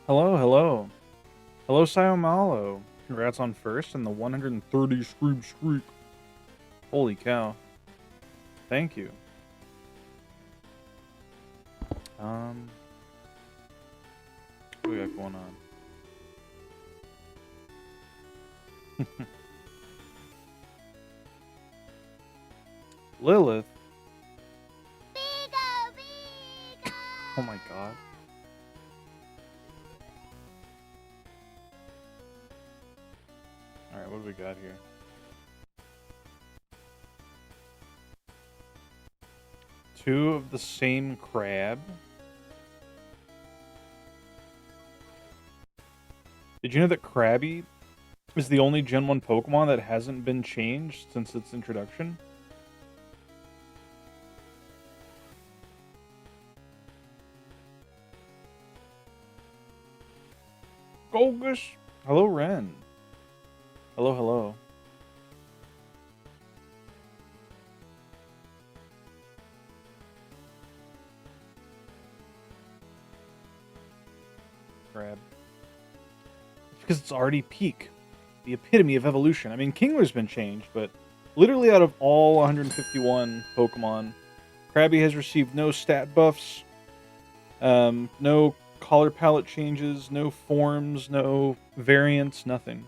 Hello, hello. Hello, Sayomalo. Congrats on first and the 130 scream streak. Holy cow. Thank you. Um, what do we got going on? Lilith? Oh my god. Alright, what do we got here? Two of the same crab? Did you know that Krabby is the only Gen 1 Pokemon that hasn't been changed since its introduction? Golgus! Hello, Ren. Hello, hello. Crab. Because it's already peak. The epitome of evolution. I mean, Kingler's been changed, but literally out of all 151 Pokemon, Krabby has received no stat buffs, no color palette changes, no forms, no variants, nothing.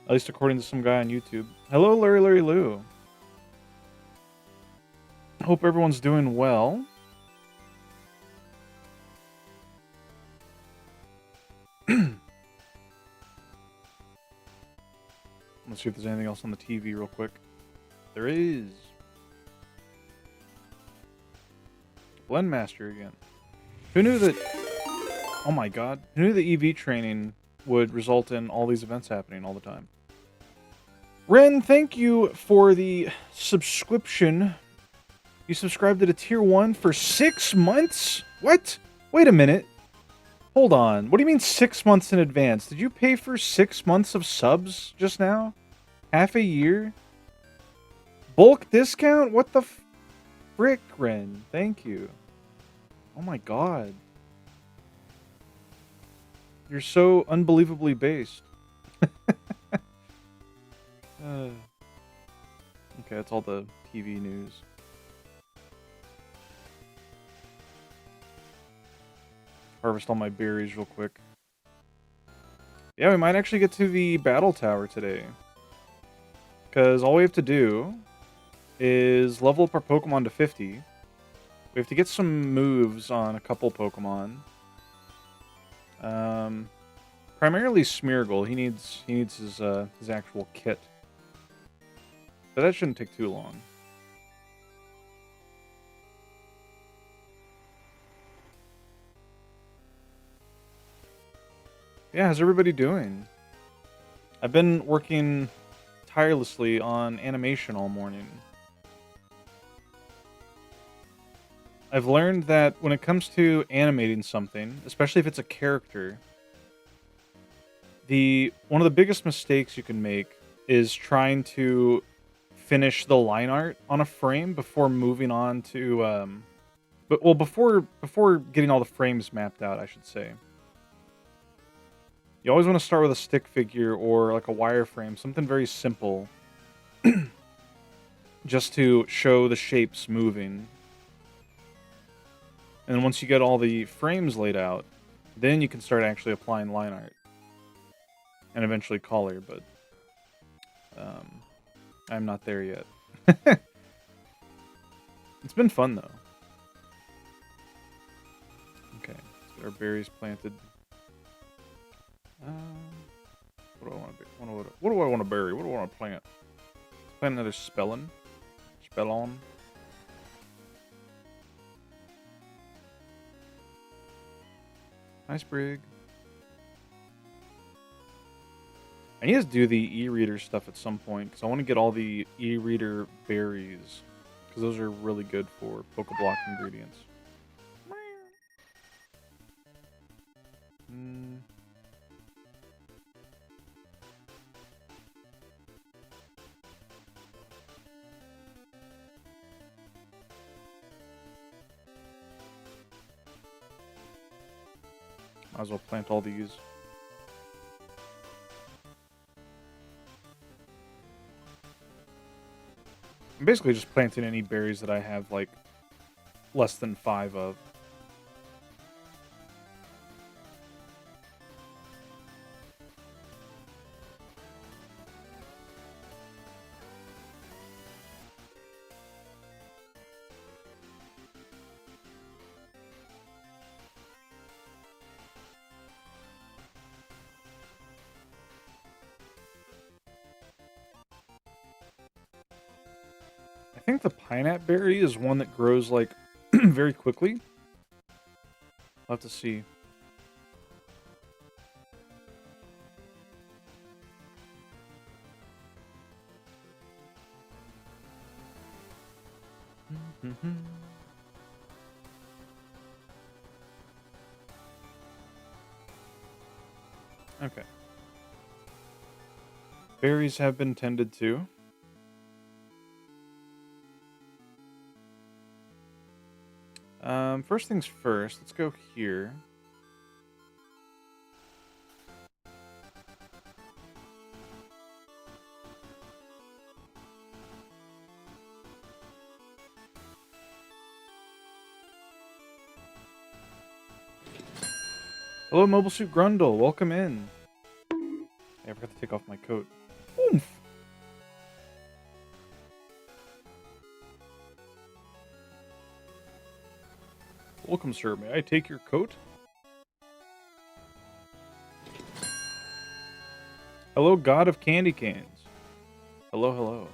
At least according to some guy on YouTube. Hello, Larry Lou. Hope everyone's doing well. Let's see if there's anything else on the TV real quick. There is. Blendmaster again. Who knew that... Oh my god. Who knew that EV training would result in all these events happening all the time? Ren, thank you for the subscription. You subscribed at a tier 1 for 6 months? What? Wait a minute. Hold on. What do you mean 6 months in advance? Did you pay for 6 months of subs just now? Half a year? Bulk discount? What the frick, Ren? Thank you. Oh my god. You're so unbelievably based. Okay, that's all the TV news. Harvest all my berries real quick. Yeah, we might actually get to the battle tower today. Because all we have to do is level up our Pokemon to 50. We have to get some moves on a couple Pokemon. Primarily Smeargle. He needs his actual kit. But that shouldn't take too long. Yeah, how's everybody doing? I've been working tirelessly on animation all morning. I've learned that when it comes to animating something, especially if it's a character, one of the biggest mistakes you can make is trying to finish the line art on a frame before moving on to before getting all the frames mapped out, I should say. You always want to start with a stick figure or like a wireframe, something very simple, just to show the shapes moving. And once you get all the frames laid out, then you can start actually applying line art. And eventually color, but I'm not there yet. It's been fun, though. Okay, let's get our berries planted. What do I want to be? What do I want to berry? What do I want to plant? Plant another Spellon. Spellon. Nice Brig. I need to do the e-reader stuff at some point, because I want to get all the e-reader berries, because those are really good for Pokeblock ingredients. Might as well plant all these. I'm basically just planting any berries that I have, like, less than 5 of. I think the pineapple berry is one that grows, like, very quickly. I'll have to see. Okay. Berries have been tended to. First things first, let's go here. Hello, Mobile Suit Grundle. Welcome in. I forgot to take off my coat. Oomph. Welcome, sir. May I take your coat? Hello, God of Candy Canes. Hello, hello.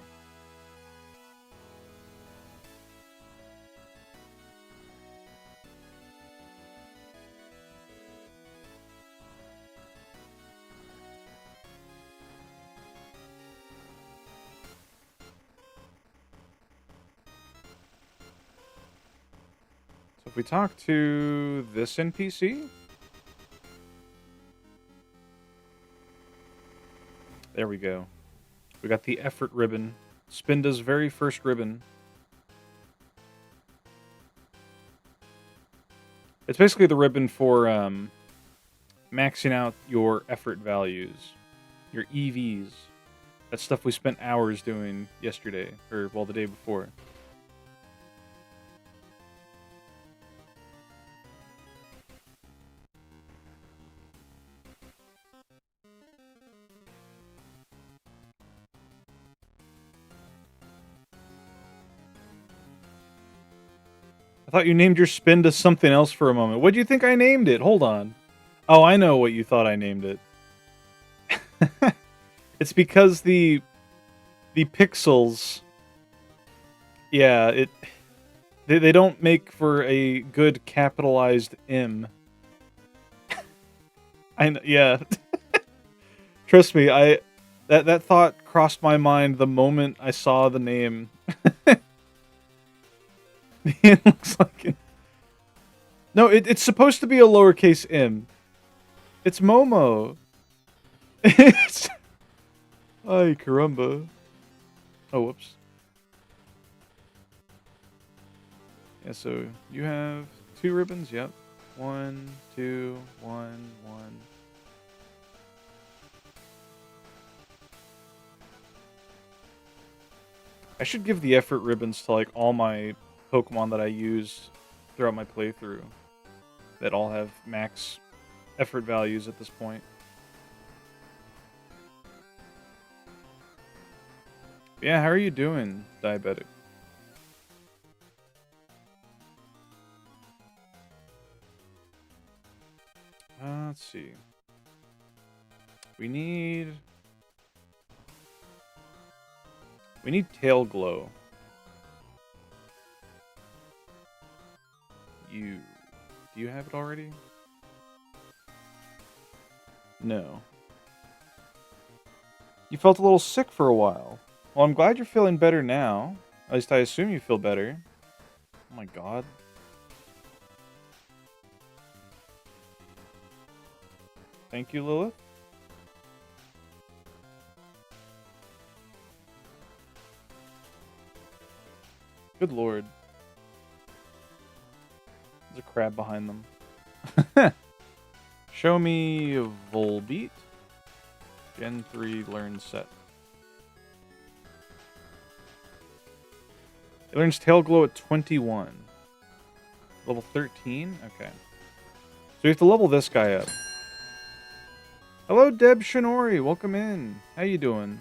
So if we talk to this NPC... There we go. We got the effort ribbon. Spinda's very first ribbon. It's basically the ribbon for maxing out your effort values. Your EVs. That's stuff we spent hours doing yesterday. Or, well, the day before. I thought you named your spin to something else for a moment. What do you think I named it? Hold on. Oh, I know what you thought I named it. It's because the pixels... Yeah, they don't make for a good capitalized M. Yeah. Trust me, that thought crossed my mind the moment I saw the name. It looks like it. No, it's supposed to be a lowercase m. It's Momo. It's... Ay, caramba. Oh, whoops. Yeah, so you have 2 ribbons, yep. 1, 2, 1, 1. I should give the effort ribbons to, like, all my Pokemon that I use throughout my playthrough. That all have max effort values at this point. Yeah, how are you doing, Diabetic? Let's see. We need Tail Glow. Do you have it already? No. You felt a little sick for a while. Well, I'm glad you're feeling better now. At least I assume you feel better. Oh my god. Thank you, Lilith. Good lord. There's a crab behind them. Show me Volbeat. Gen 3 learn set. It learns Tail Glow at 21. Level 13? Okay. So we have to level this guy up. Hello, Deb Shinori. Welcome in. How you doing?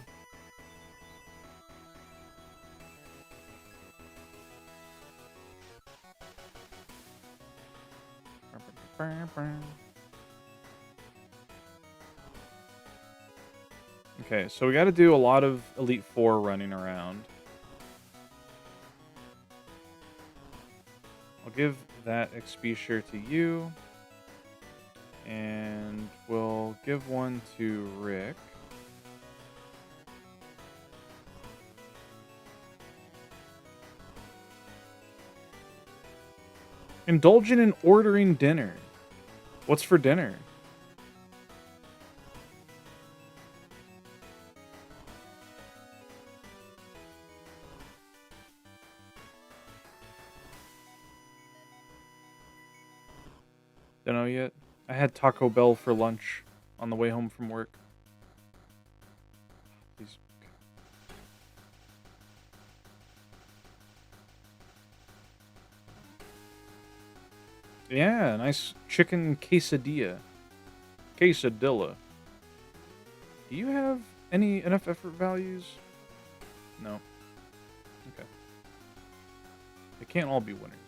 Okay, so we got to do a lot of Elite Four running around. I'll give that XP share to you. And we'll give one to Rick. Indulgent in ordering dinner. What's for dinner? Don't know yet. I had Taco Bell for lunch on the way home from work. Please. Yeah, nice chicken quesadilla. Quesadilla. Do you have enough effort values? No. Okay. They can't all be winners.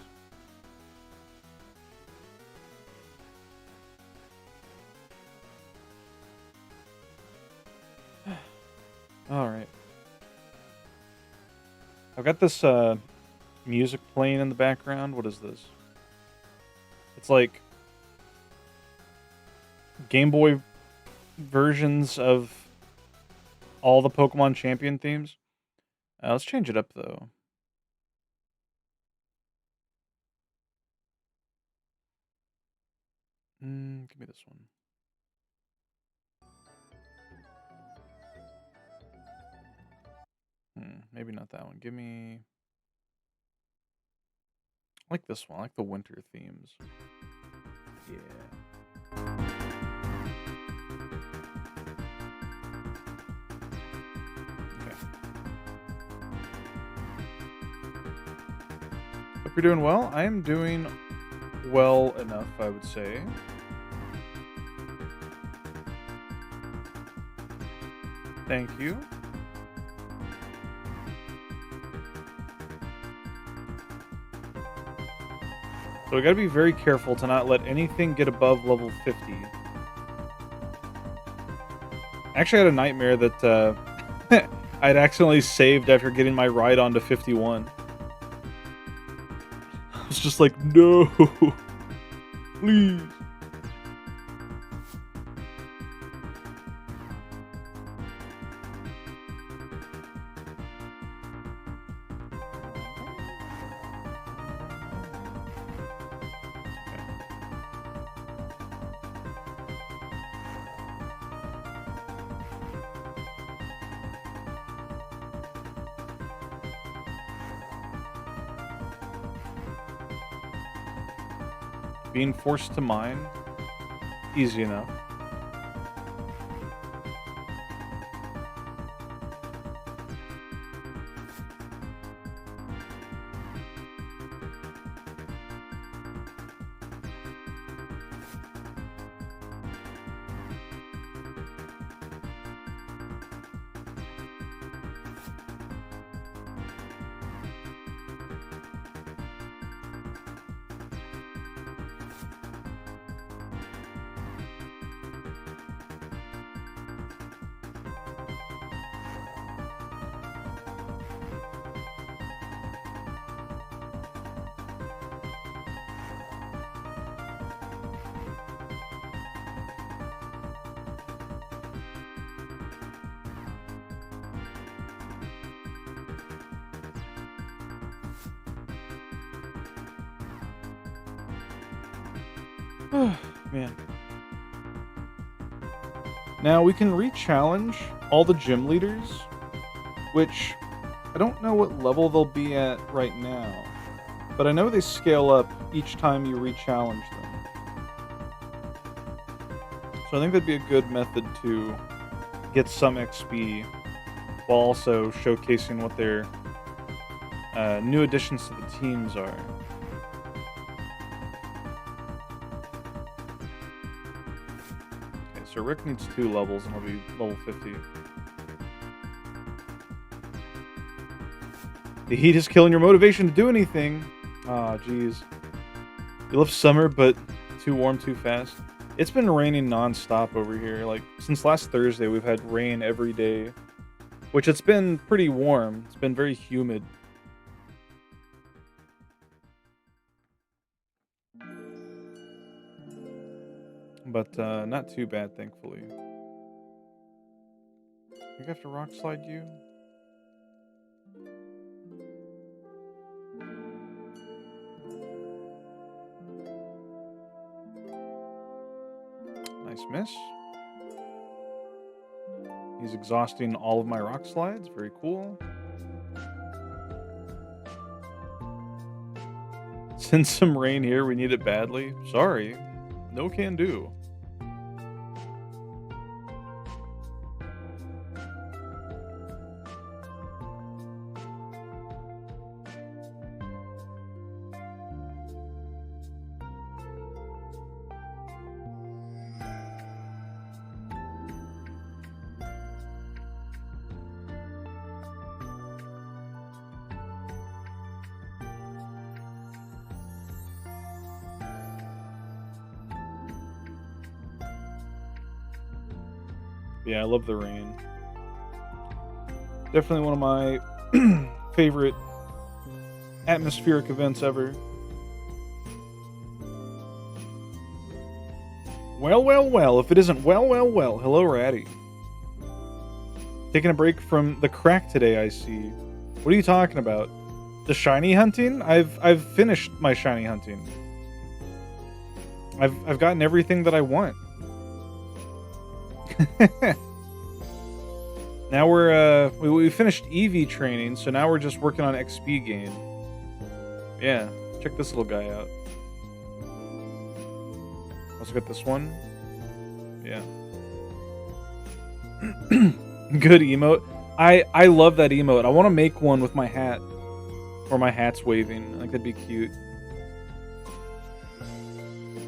All right. I've got this music playing in the background. What is this? It's like Game Boy versions of all the Pokemon Champion themes. Let's change it up though. Give me this one. Maybe not that one. Give me... I like this one. I like the winter themes. Yeah. Okay. Hope you're doing well. I am doing well enough, I would say. Thank you. So we gotta be very careful to not let anything get above level 50. I actually had a nightmare that I'd accidentally saved after getting my ride on to 51. I was just like, no, please. Being forced to mine, easy enough. Man. Now we can re-challenge all the gym leaders, which I don't know what level they'll be at right now, but I know they scale up each time you re-challenge them. So I think that'd be a good method to get some XP while also showcasing what their new additions to the teams are. Okay, so Rick needs 2 levels and he'll be level 50. The heat is killing your motivation to do anything. Aw, jeez. You love summer, but too warm too fast. It's been raining non-stop over here. Like, since last Thursday, we've had rain every day. Which it's been pretty warm. It's been very humid. But, not too bad, thankfully. I think I have to rock slide you. Nice miss. He's exhausting all of my rock slides. Very cool. Send some rain here. We need it badly. Sorry. No can do. Yeah, I love the rain. Definitely one of my favorite atmospheric events ever. Well, well, well. If it isn't well, well, well. Hello, Ratty. Taking a break from the crack today, I see. What are you talking about? The shiny hunting? I've finished my shiny hunting. I've gotten everything that I want. Now we finished EV training, so now we're just working on XP gain. Yeah, check this little guy out. Also got this one. Yeah. Good emote. I love that emote. I want to make one with my hat. Or my hat's waving. I think that'd be cute.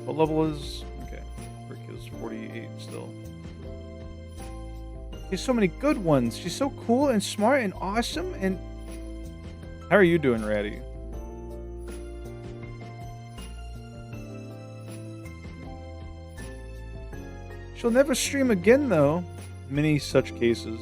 What level is... Okay. Rick is 48 still. There's so many good ones. She's so cool and smart and awesome and... How are you doing, Ratty? She'll never stream again, though. Many such cases.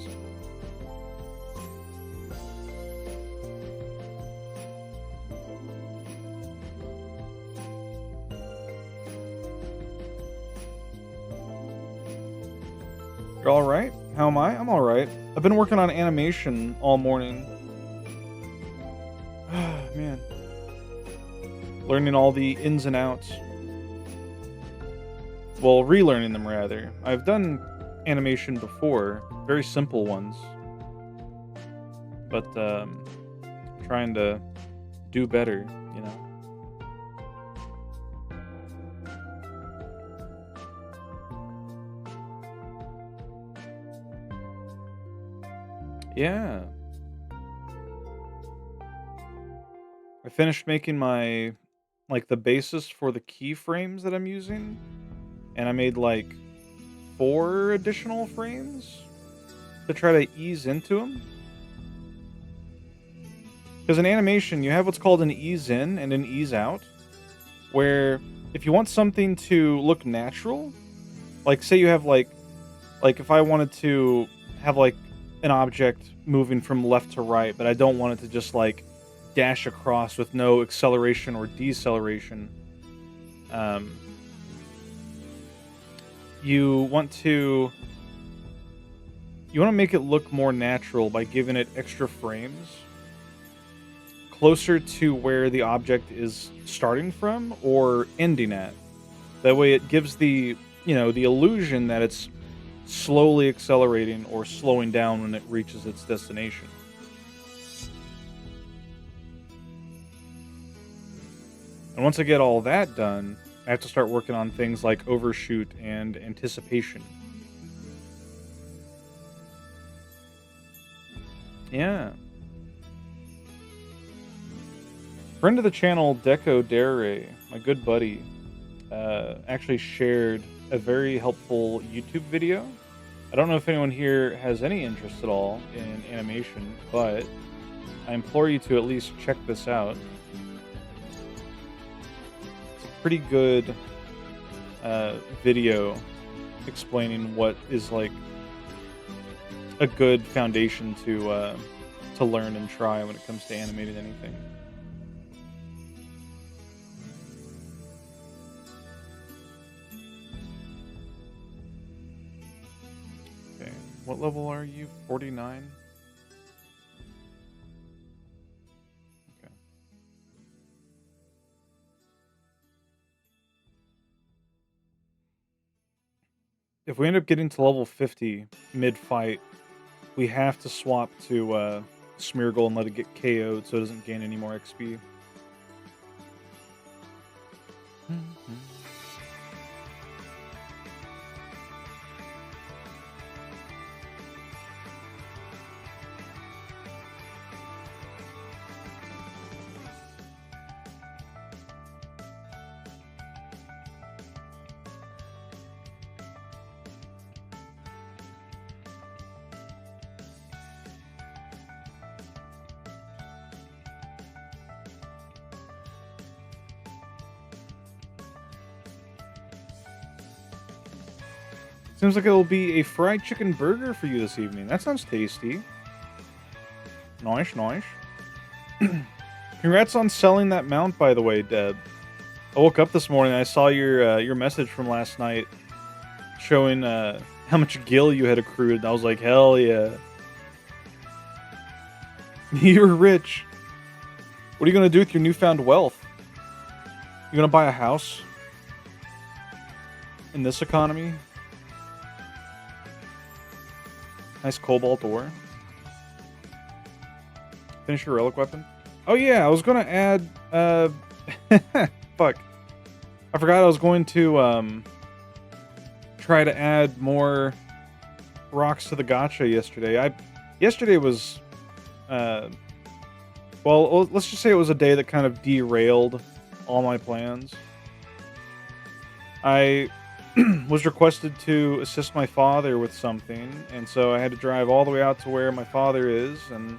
You're alright? How am I? I'm alright. I've been working on animation all morning. Man. Learning all the ins and outs. Well, relearning them, rather. I've done animation before. Very simple ones. But, trying to do better, you know? Yeah. I finished making my, like, the basis for the keyframes that I'm using. And I made, like, 4 additional frames to try to ease into them. Because in animation, you have what's called an ease in and an ease out. Where if you want something to look natural, like, say you have, like if I wanted to have, like, an object moving from left to right, but I don't want it to just, like, dash across with no acceleration or deceleration. You want to make it look more natural by giving it extra frames closer to where the object is starting from or ending at. That way it gives the, the illusion that it's slowly accelerating or slowing down when it reaches its destination. And once I get all that done, I have to start working on things like overshoot and anticipation. Yeah. Friend of the channel, Deco Dere, my good buddy, actually shared a very helpful YouTube video. I don't know if anyone here has any interest at all in animation, but I implore you to at least check this out. It's a pretty good video explaining what is like a good foundation to learn and try when it comes to animating anything. Okay, what level are you? 49? Okay. If we end up getting to level 50 mid-fight, we have to swap to Smeargle and let it get KO'd so it doesn't gain any more XP. Seems like it'll be a fried chicken burger for you this evening. That sounds tasty. Nice, nice. Congrats on selling that mount, by the way, Deb. I woke up this morning and I saw your message from last night showing how much gil you had accrued. And I was like, hell yeah. You're rich. What are you going to do with your newfound wealth? You going to buy a house? In this economy? Nice cobalt ore. Finish your relic weapon. Oh yeah, I was gonna add fuck. I forgot I was going to try to add more rocks to the gacha yesterday. Yesterday was well, let's just say it was a day that kind of derailed all my plans. I was requested to assist my father with something, and so I had to drive all the way out to where my father is and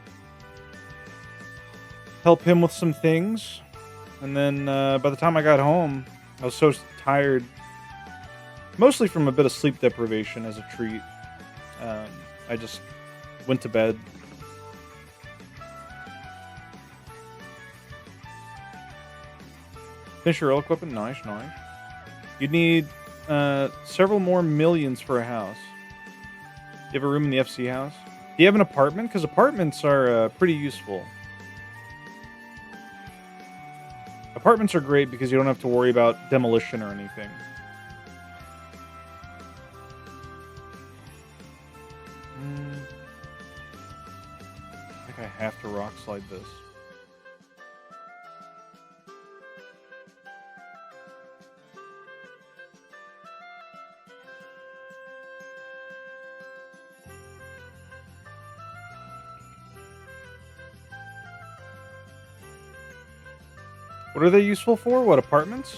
help him with some things. And then by the time I got home, I was so tired, mostly from a bit of sleep deprivation as a treat. I just went to bed. Finish your relic weapon? Nice, nice. You'd need several more millions for a house. You have a room in the FC house? Do you have an apartment? Because apartments are pretty useful. Apartments are great because you don't have to worry about demolition or anything. I think I have to rock slide this. What are they useful for? What, apartments?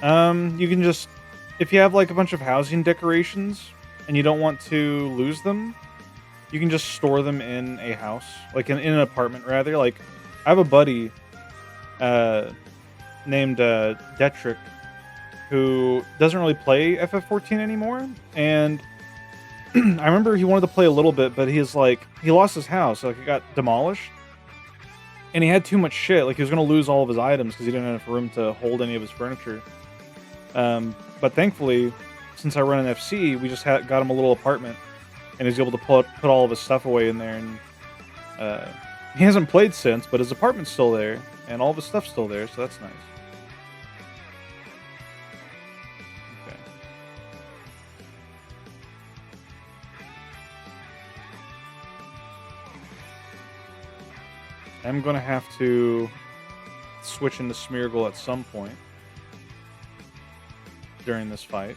You can just, if you have like a bunch of housing decorations and you don't want to lose them, you can just store them in a house, like in an apartment rather. Like, I have a buddy named Detrick who doesn't really play FF14 anymore, and I remember he wanted to play a little bit, but he lost his house, like it got demolished. And he had too much shit. Like, he was going to lose all of his items because he didn't have enough room to hold any of his furniture. But thankfully, since I run an FC, we just got him a little apartment. And he's able to put all of his stuff away in there. And he hasn't played since, but his apartment's still there. And all of his stuff's still there, so that's nice. Okay. I'm going to have to switch into Smeargle at some point during this fight.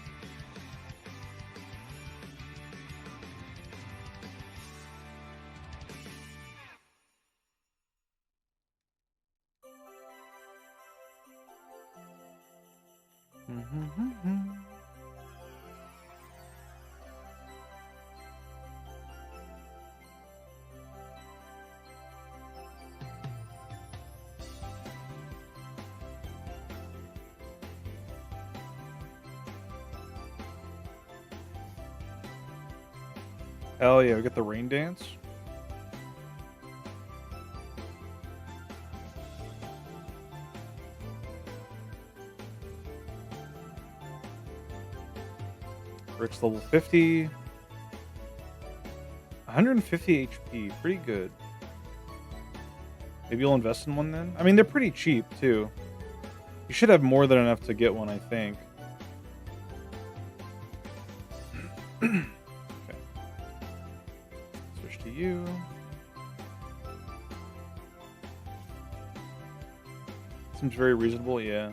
Hell yeah, we get the rain dance. Rich level 50. 150 HP, pretty good. Maybe you'll invest in one then? I mean, they're pretty cheap, too. You should have more than enough to get one, I think. Okay. Switch to you. Seems very reasonable, yeah.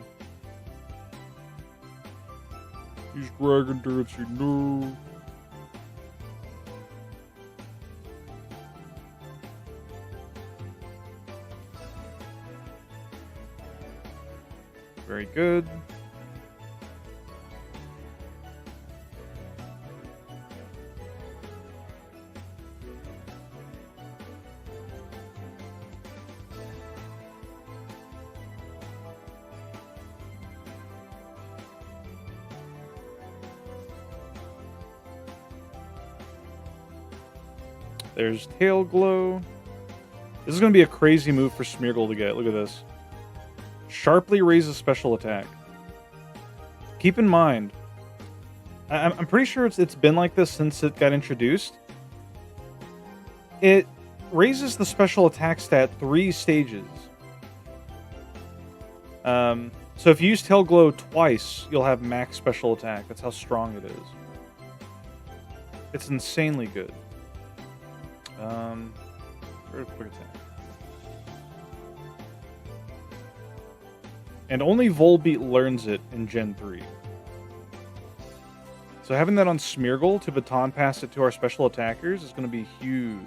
Use Dragon Dance, no. Very good. There's Tail Glow. This is going to be a crazy move for Smeargle to get. Look at this. Sharply raises special attack. Keep in mind, I'm pretty sure it's been like this since it got introduced. It raises the special attack stat 3 stages. So if you use Tail Glow twice, you'll have max special attack. That's how strong it is. It's insanely good. Quick attack. And only Volbeat learns it in Gen 3. So having that on Smeargle to baton pass it to our special attackers is going to be huge.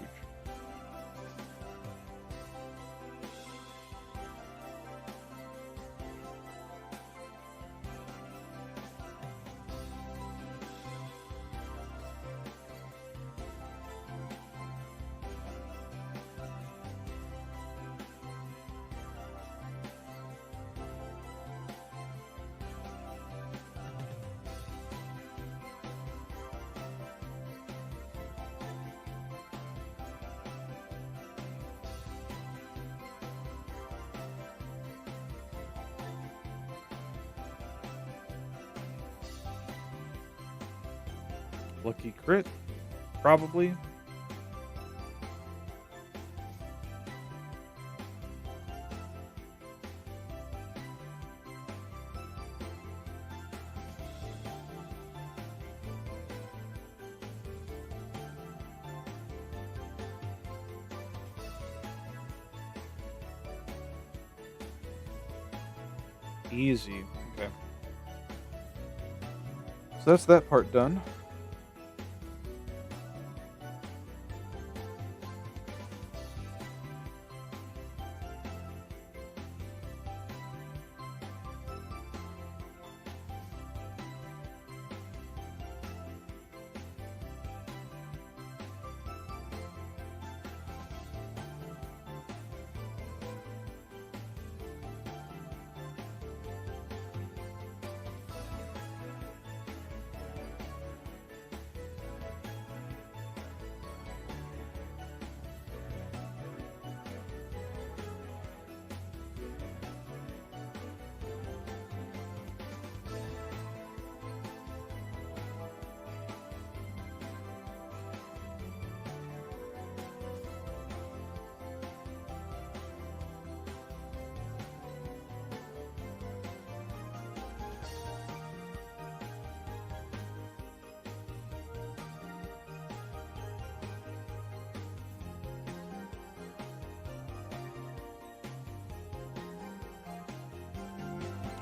Lucky crit, probably. Easy. Okay. So that's that part done.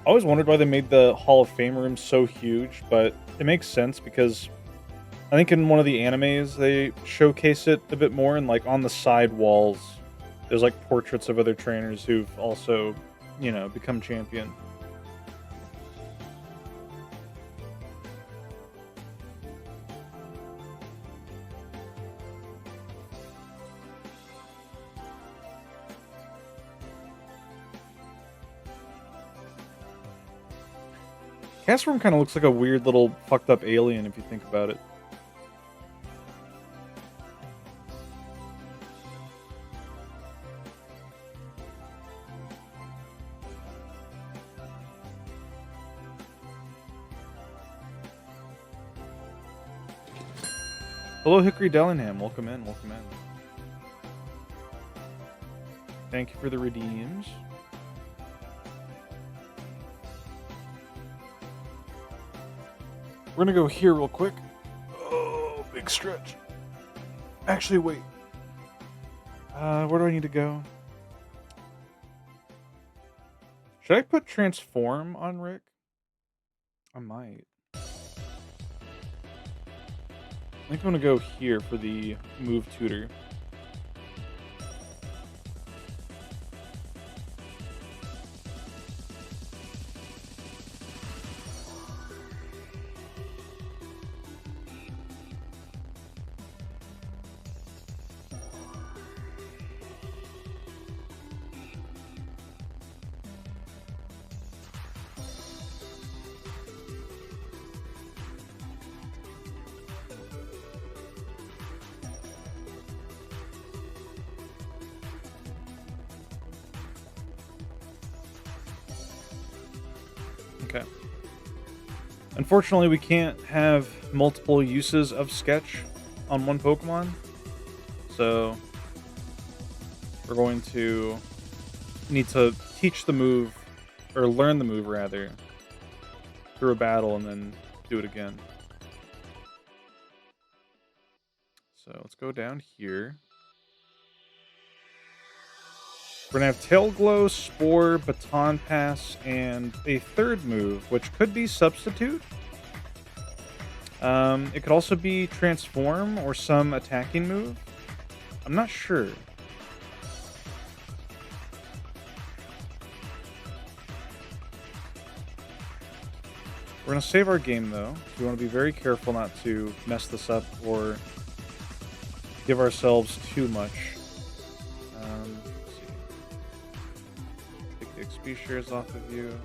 I always wondered why they made the Hall of Fame room so huge, but it makes sense because I think in one of the animes they showcase it a bit more, and like on the side walls, there's like portraits of other trainers who've also, become champion. Castform kind of looks like a weird little fucked up alien if you think about it. Hello, Hickory Dellingham. Welcome in, welcome in. Thank you for the redeems. We're gonna go here real quick. Oh, big stretch. Actually, wait. Where do I need to go? Should I put transform on Rick? I might. I think I'm gonna go here for the move tutor. Okay. Unfortunately, we can't have multiple uses of Sketch on one Pokemon, so we're going to need to teach the move, or learn the move rather, through a battle and then do it again. So let's go down here. We're going to have Tail Glow, Spore, Baton Pass, and a third move, which could be Substitute. It could also be Transform or some attacking move. I'm not sure. We're going to save our game, though. We want to be very careful not to mess this up or give ourselves too much. XP shares off of you.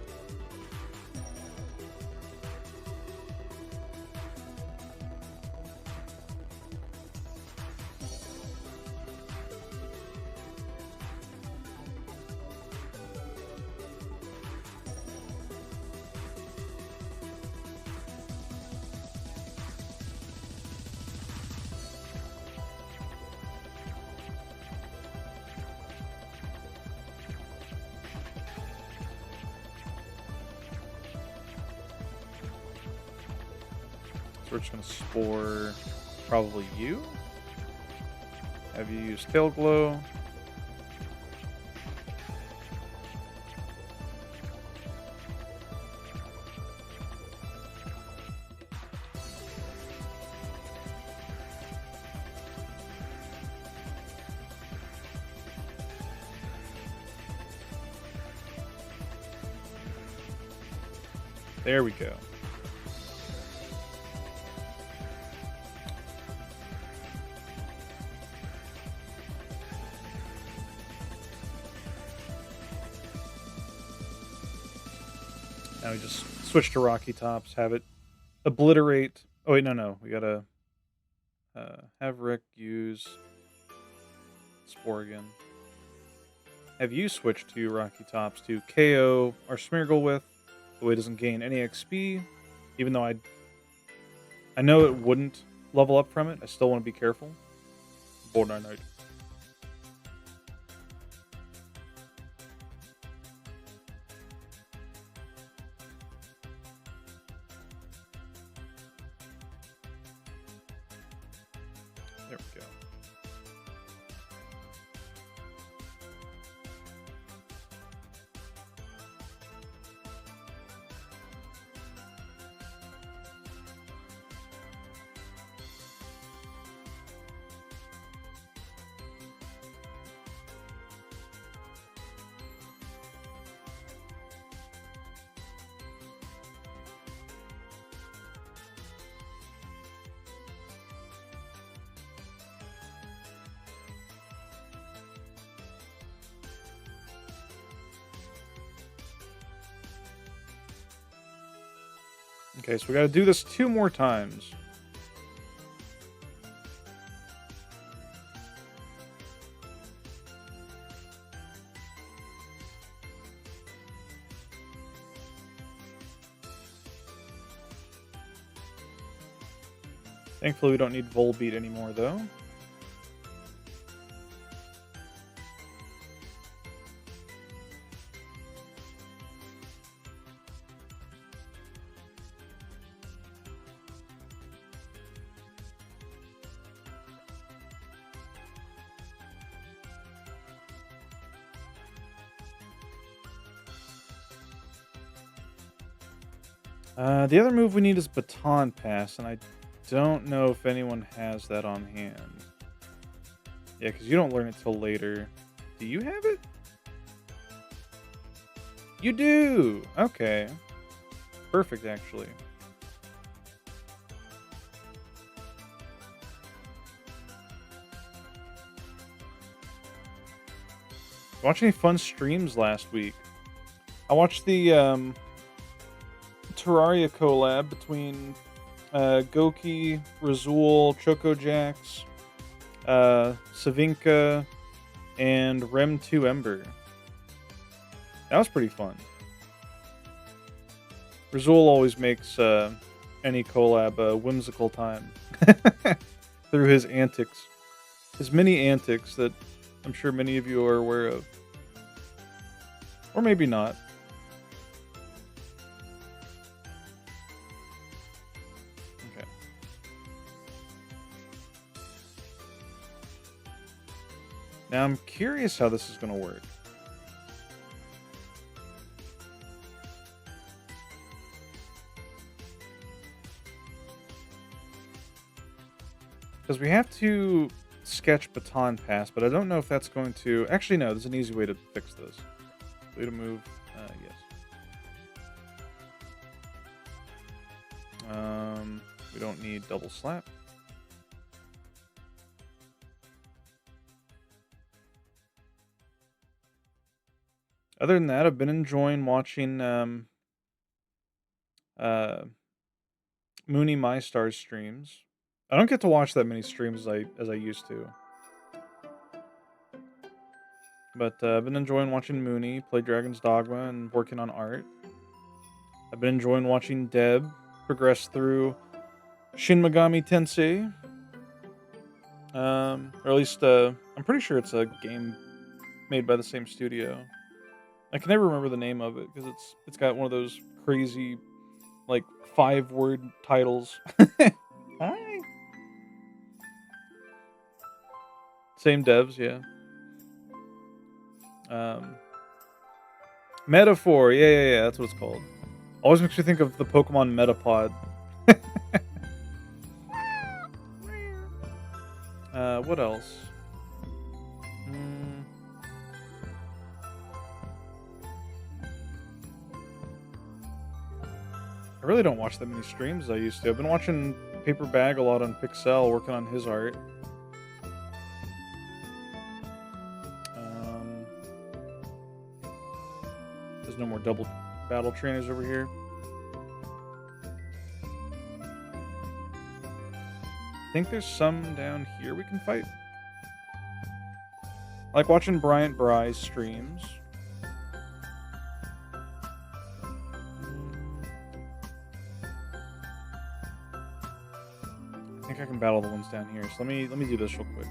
We're just going to Spore probably you. Have you use Tail Glow. There we go. Now we just switch to Rocky Tops, have it obliterate. Oh, wait, no. We gotta have Rick use Spore again. Have you switch to Rocky Tops to KO our Smeargle with, the way it doesn't gain any XP, even though I know it wouldn't level up from it. I still want to be careful. Borderline Knight. There we go. Okay, so we gotta do this 2 more times. Thankfully, we don't need Volbeat anymore, though. The other move we need is Baton Pass, and I don't know if anyone has that on hand. Yeah, because you don't learn it till later. Do you have it? You do! Okay. Perfect, actually. Watch any fun streams last week? I watched the Terraria collab between Goki, Razul, Chocojax, Savinka, and Rem 2 Ember. That was pretty fun. Razul always makes any collab a whimsical time through his antics. His many antics that I'm sure many of you are aware of. Or maybe not. Okay. Now I'm curious how this is going to work. Because we have to sketch Baton Pass, but I don't know if that's going to... Actually, no, there's an easy way to fix this. Way to move, yes. We don't need double slap. Other than that, I've been enjoying watching Mooney MyStar streams. I don't get to watch that many streams as I used to. But I've been enjoying watching Mooney play Dragon's Dogma and working on art. I've been enjoying watching Deb progress through Shin Megami Tensei. Or at least, I'm pretty sure it's a game made by the same studio. I can never remember the name of it because it's got one of those crazy, like, 5-word titles. Same devs, yeah. Metaphor, yeah, that's what it's called. Always makes me think of the Pokemon Metapod. What else? I really don't watch that many streams as I used to. I've been watching Paper Bag a lot on Pixel, working on his art. There's no more double battle trainers over here. I think there's some down here we can fight. I like watching Bryant Bry's streams. I think I can battle the ones down here. So let me do this real quick.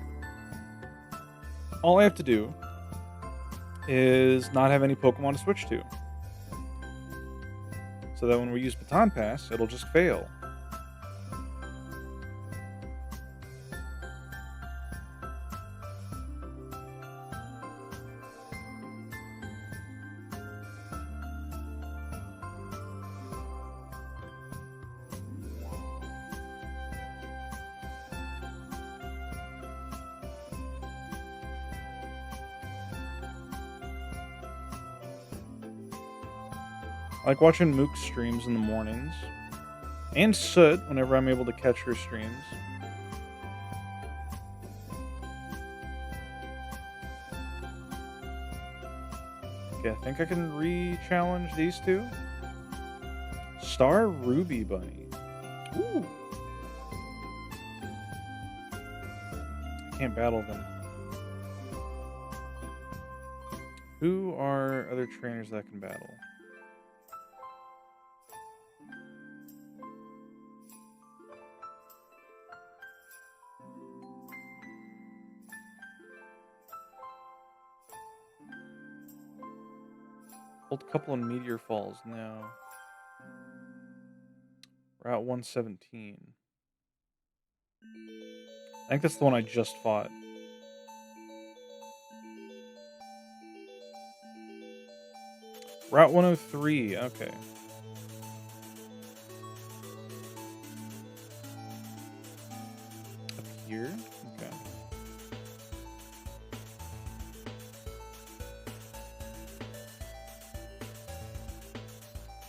All I have to do is not have any Pokemon to switch to. So that when we use Baton Pass, it'll just fail. I like watching Mook streams in the mornings. And Soot, whenever I'm able to catch her streams. Okay, I think I can re-challenge these two. Star Ruby Bunny. Ooh. I can't battle them. Who are other trainers that can battle? Hold couple in Meteor Falls now. Route 117. I think that's the one I just fought. Route 103, okay. Up here? Okay.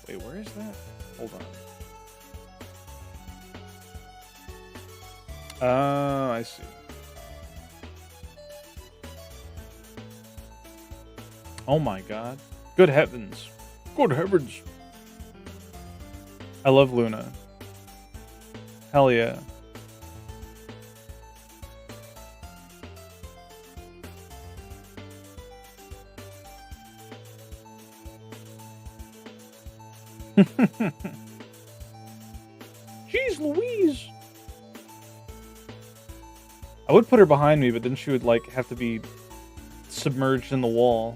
Wait, where is that? Hold on. Oh, I see. Oh my god. Good heavens. Good heavens. I love Luna. Hell yeah. Jeez Louise. I would put her behind me, but then she would, like, have to be submerged in the wall.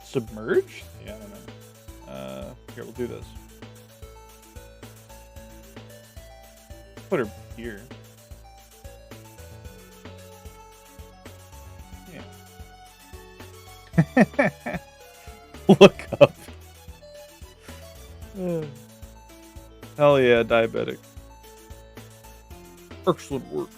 Submerged? Yeah, I don't know. Here, we'll do this. Put her here. Yeah. Look up. Hell yeah, diabetic. Excellent work.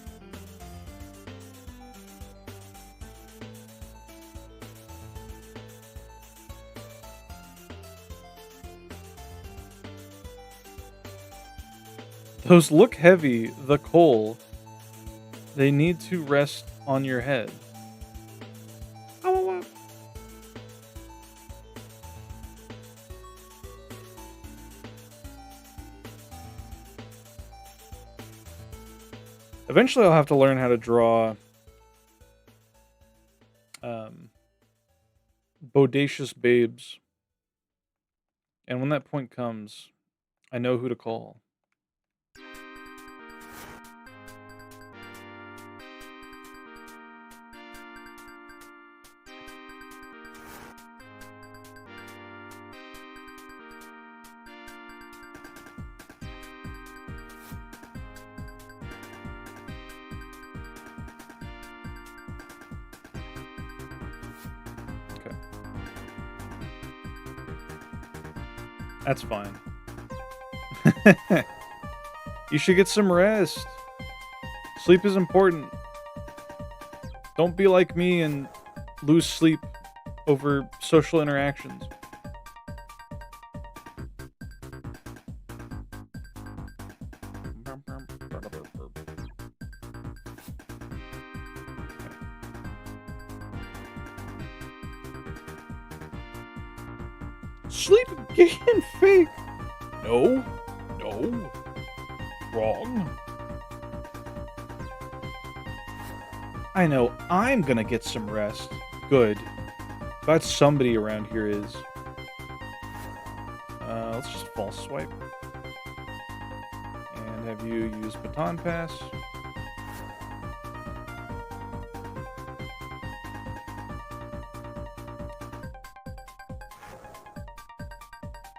Those look heavy, the coal. They need to rest on your head. Eventually I'll have to learn how to draw bodacious babes. And when that point comes, I know who to call. That's fine. You should get some rest. Sleep is important. Don't be like me and lose sleep over social interactions. Sleep gay and fake. No. No. Wrong. I know I'm gonna get some rest. Good. Glad somebody around here is. Let's just false swipe. And have you use baton pass.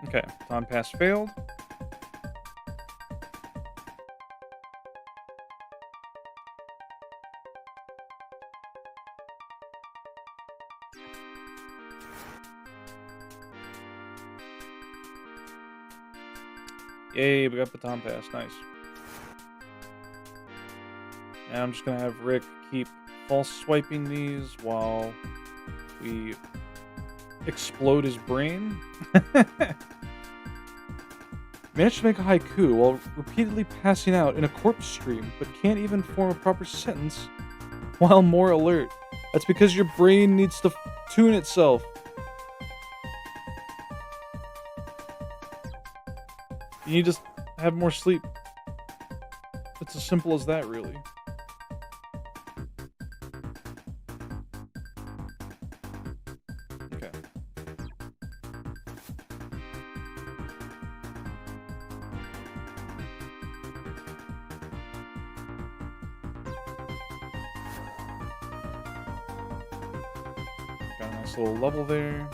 Okay, baton pass failed. Yay, we got baton pass. Nice. Now I'm just gonna have Rick keep false swiping these while we explode his brain. Managed to make a haiku while repeatedly passing out in a corpse stream, but can't even form a proper sentence while more alert. That's because your brain needs to tune itself. You need to have more sleep. It's as simple as that, really. Okay. Got a nice little level there.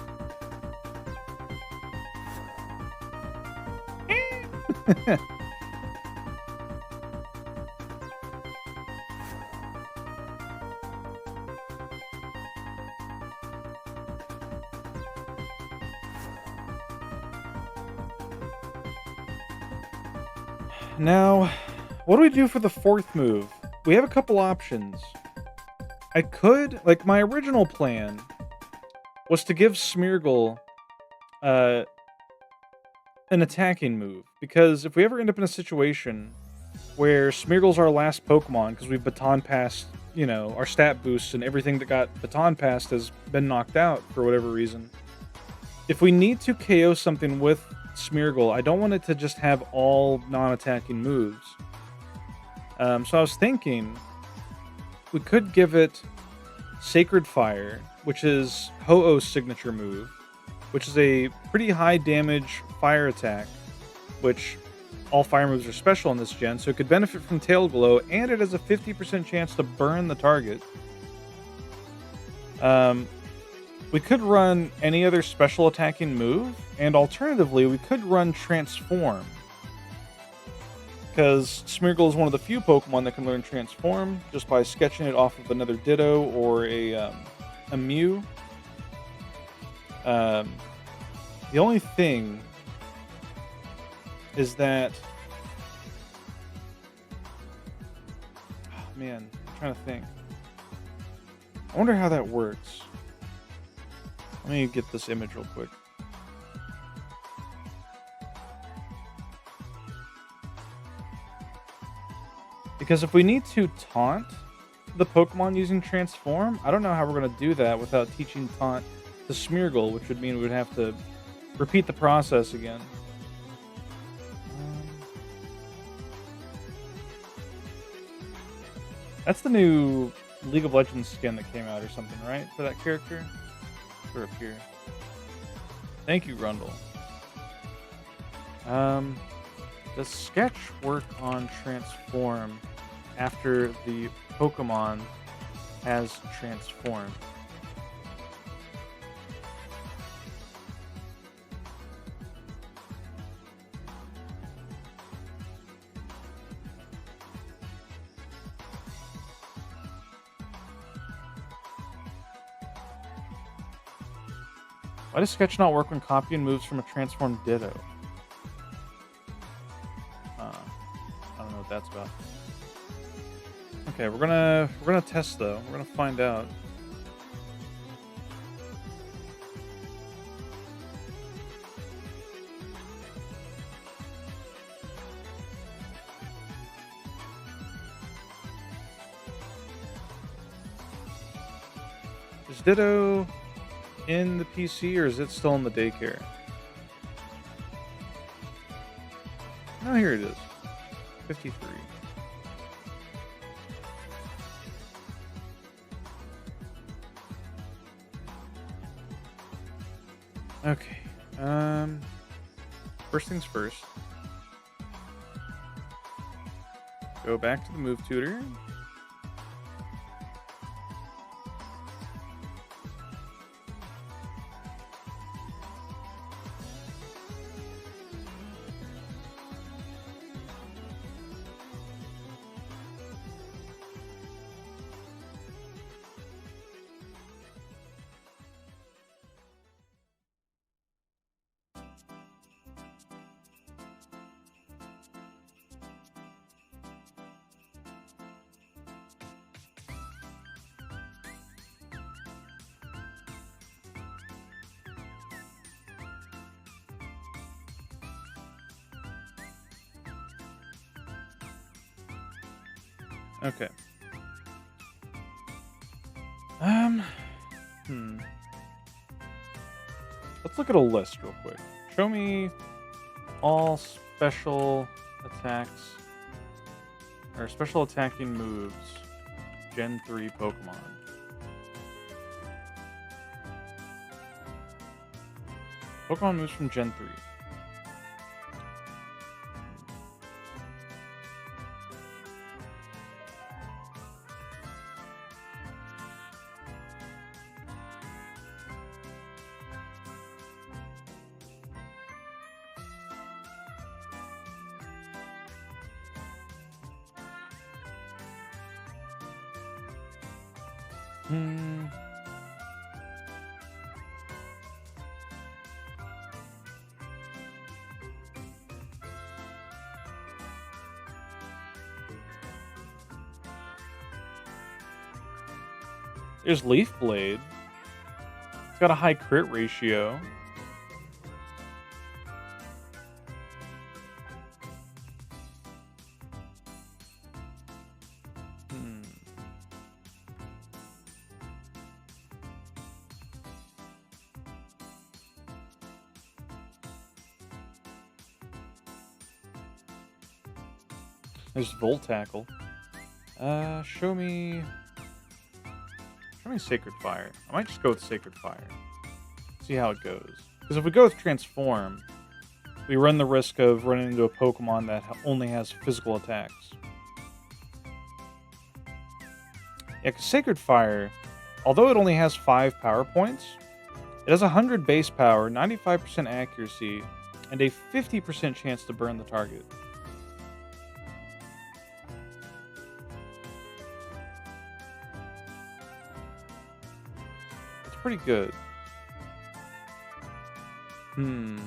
Now, what do we do for the fourth move? We have a couple options. I could, like, my original plan was to give Smeargle uh, an attacking move. Because if we ever end up in a situation where Smeargle's our last Pokemon, because we've baton passed, you know, our stat boosts and everything that got baton passed has been knocked out for whatever reason. If we need to KO something with Smeargle, I don't want it to just have all non-attacking moves. So I was thinking we could give it Sacred Fire, which is Ho-Oh's signature move, which is a pretty high damage fire attack, which all fire moves are special in this gen, so it could benefit from Tail Glow, and it has a 50% chance to burn the target. We could run any other special attacking move, and alternatively, we could run Transform. Because Smeargle is one of the few Pokemon that can learn Transform just by sketching it off of another Ditto or a Mew. The only thing is that... Oh, man, I'm trying to think. I wonder how that works. Let me get this image real quick. Because if we need to taunt the Pokemon using Transform, I don't know how we're going to do that without teaching Taunt to Smeargle, which would mean we would have to repeat the process again. That's the new League of Legends skin that came out or something, right? For that character? Or up here. Thank you, Rundle. Does Sketch work on Transform after the Pokemon has transformed? Why does Sketch not work when copying moves from a transformed Ditto? I don't know what that's about. Okay, we're gonna test though. We're gonna find out. Is Ditto in the PC or is it still in the daycare? Oh, here it is. 53. Okay. First things first. Go back to the move tutor. Okay. Let's look at a list real quick. Show me all special attacks or special attacking moves. Gen 3 Pokemon. Pokemon moves from Gen 3. Hmm. There's Leaf Blade. It's got a high crit ratio. Hmm. There's Volt Tackle. Show me Sacred Fire. I might just go with Sacred Fire. See how it goes. Because if we go with Transform, we run the risk of running into a Pokemon that only has physical attacks. Yeah, because Sacred Fire, although it only has 5 power points, it has 100 base power, 95% accuracy, and a 50% chance to burn the target. It's pretty good. Hmm.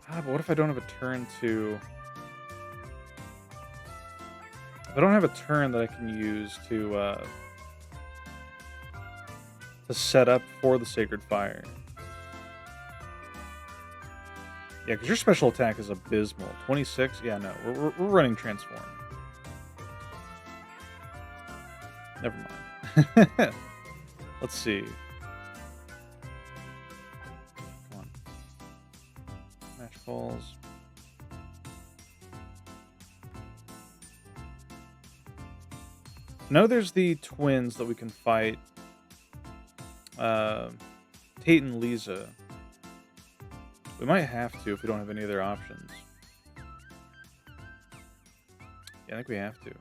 But what if I don't have a turn to... If I don't have a turn that I can use to set up for the Sacred Fire. Yeah, because your special attack is abysmal. 26? Yeah, no. We're running Transform. Never mind. Let's see. Come on. Match balls. No, there's the twins that we can fight. Tate and Lisa. We might have to if we don't have any other options. Yeah, I think we have to.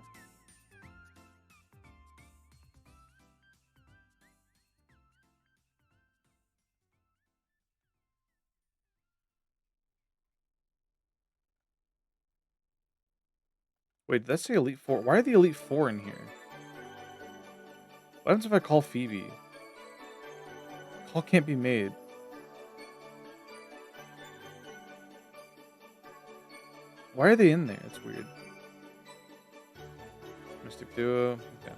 Wait, did that say Elite Four? Why are the Elite Four in here? What happens if I call Phoebe? Call can't be made. Why are they in there? It's weird. Mystic Duo. Okay.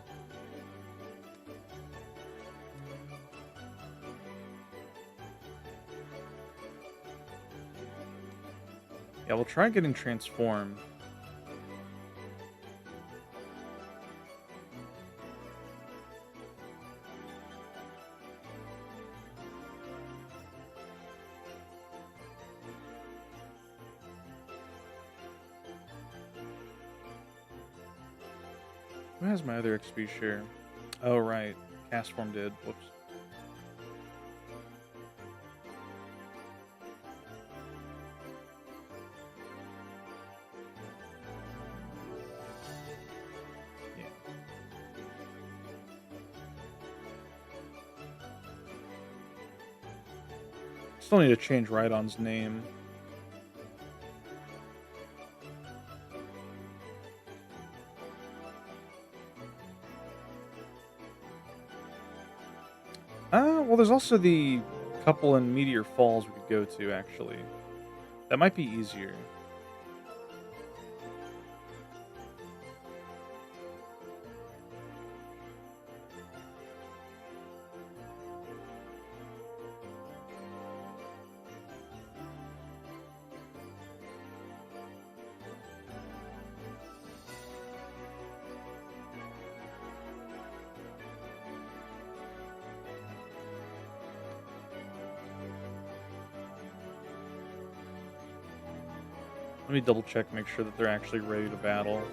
Yeah, we'll try getting Transform. Who has my other XP share? Oh, right. Castform did. Whoops. Yeah. Still need to change Rhydon's name. Well, there's also the couple in Meteor Falls we could go to, actually. That might be easier. Let me double check, make sure that they're actually ready to battle.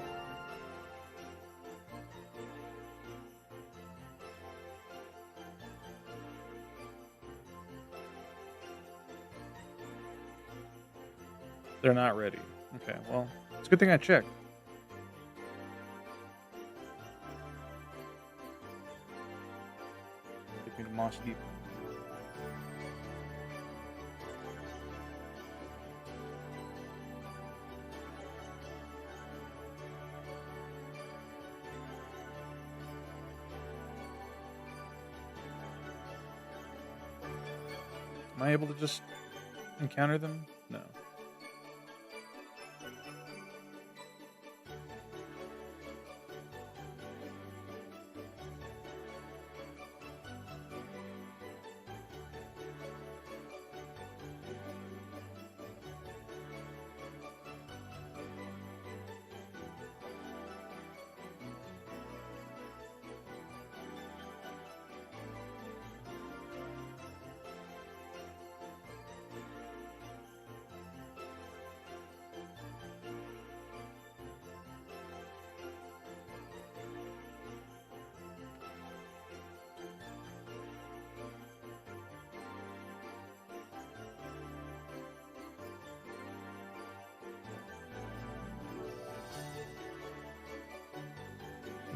They're not ready. Okay, well, it's a good thing I checked. Take me to Moss Deep. Am I able to just encounter them? No.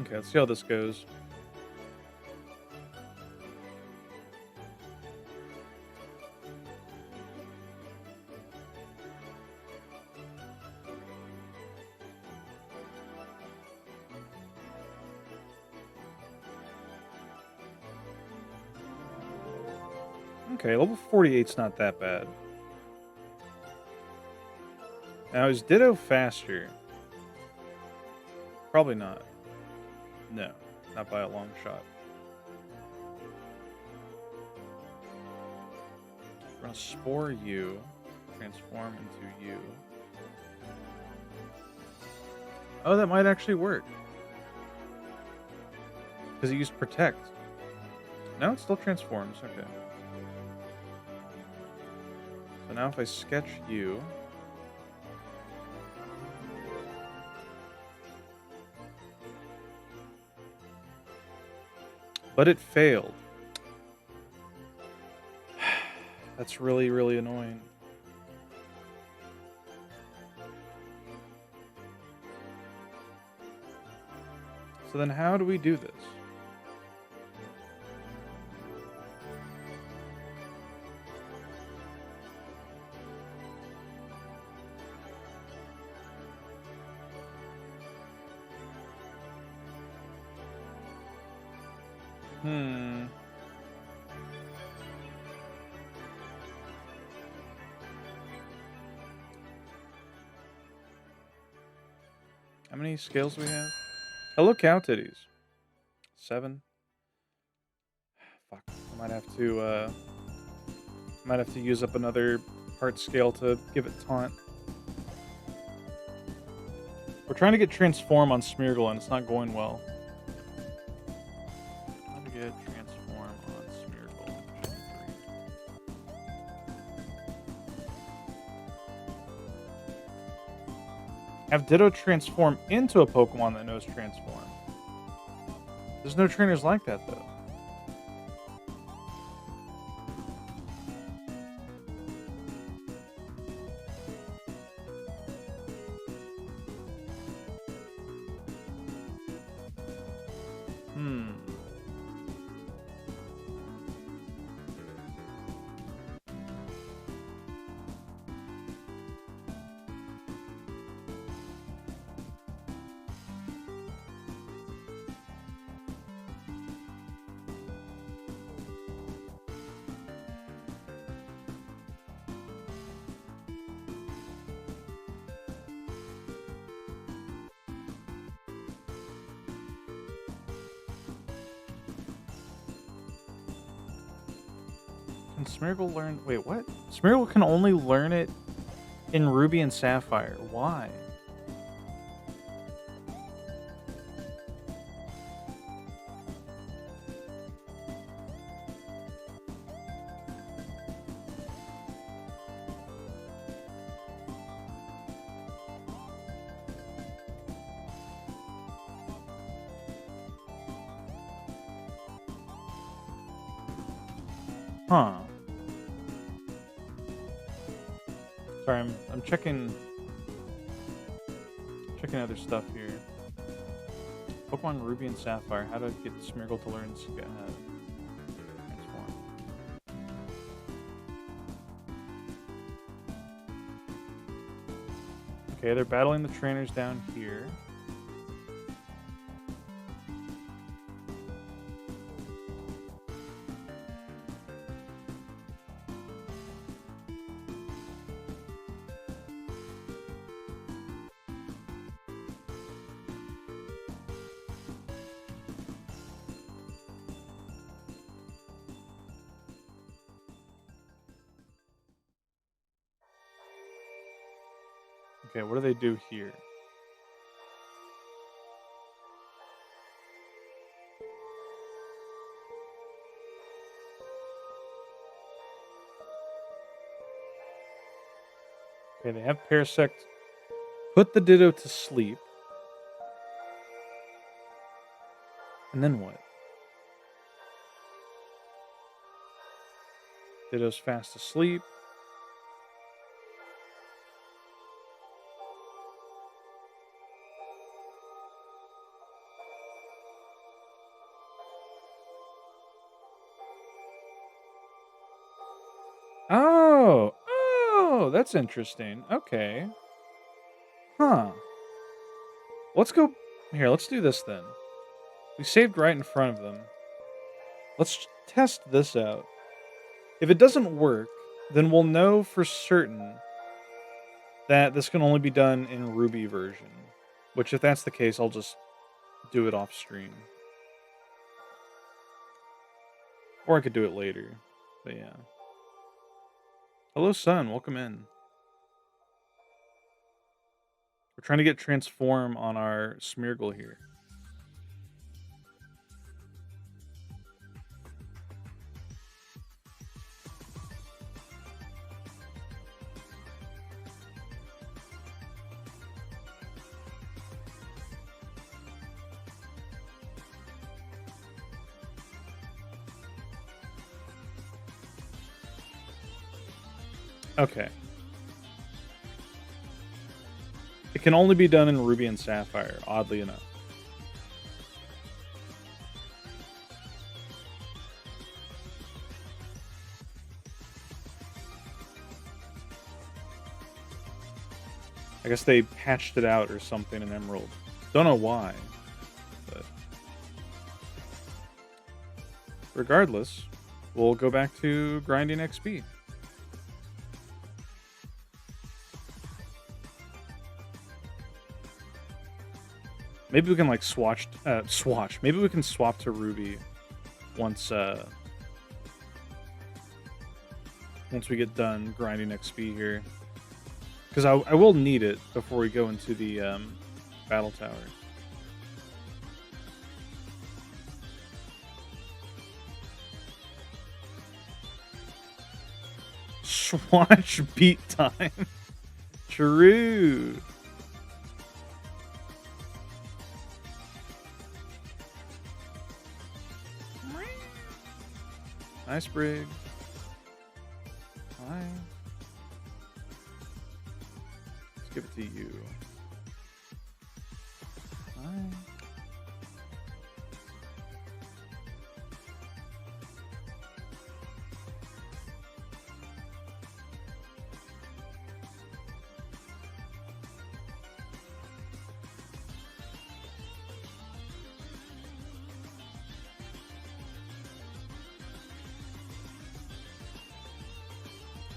Okay, let's see how this goes. Okay, level 48's not that bad. Now, is Ditto faster? Probably not. No, not by a long shot. We're gonna spore you, transform into you. Oh, that might actually work. Because it used protect. No, it still transforms. Okay. So now if I sketch you. But it failed. That's really, really annoying. So then how do we do this? How many scales do we have? Hello, cow titties. 7. Fuck. I might have to use up another heart scale to give it taunt. We're trying to get transform on Smeargle and it's not going well. How to get transform on Smeargle? Gen 3. Have Ditto transform into a Pokemon that knows transform. There's no trainers like that though. Can Smeargle learn... Wait, what? Smeargle can only learn it in Ruby and Sapphire. Why? Huh. Sorry, I'm checking other stuff here. Pokemon Ruby and Sapphire. How to get Smeargle to learn transform. Okay, they're battling the trainers down here. Okay, what do they do here? Okay, they have Parasect put the Ditto to sleep. And then what? Ditto's fast asleep. Oh! Oh, that's interesting. Okay. Huh. Let's go here, let's do this then. We saved right in front of them. Let's test this out. If it doesn't work, then we'll know for certain that this can only be done in Ruby version. Which, if that's the case, I'll just do it off stream. Or I could do it later. But yeah. Hello, Sun. Welcome in. We're trying to get Transform on our Smeargle here. Okay. It can only be done in Ruby and Sapphire, oddly enough. I guess they patched it out or something in Emerald. Don't know why, but regardless, we'll go back to grinding XP. Maybe we can like swatch. Maybe we can swap to Ruby once once we get done grinding XP here, because I will need it before we go into the battle tower. Swatch beat time. True. Nice Brig. Hi. Let's give it to you. Hi.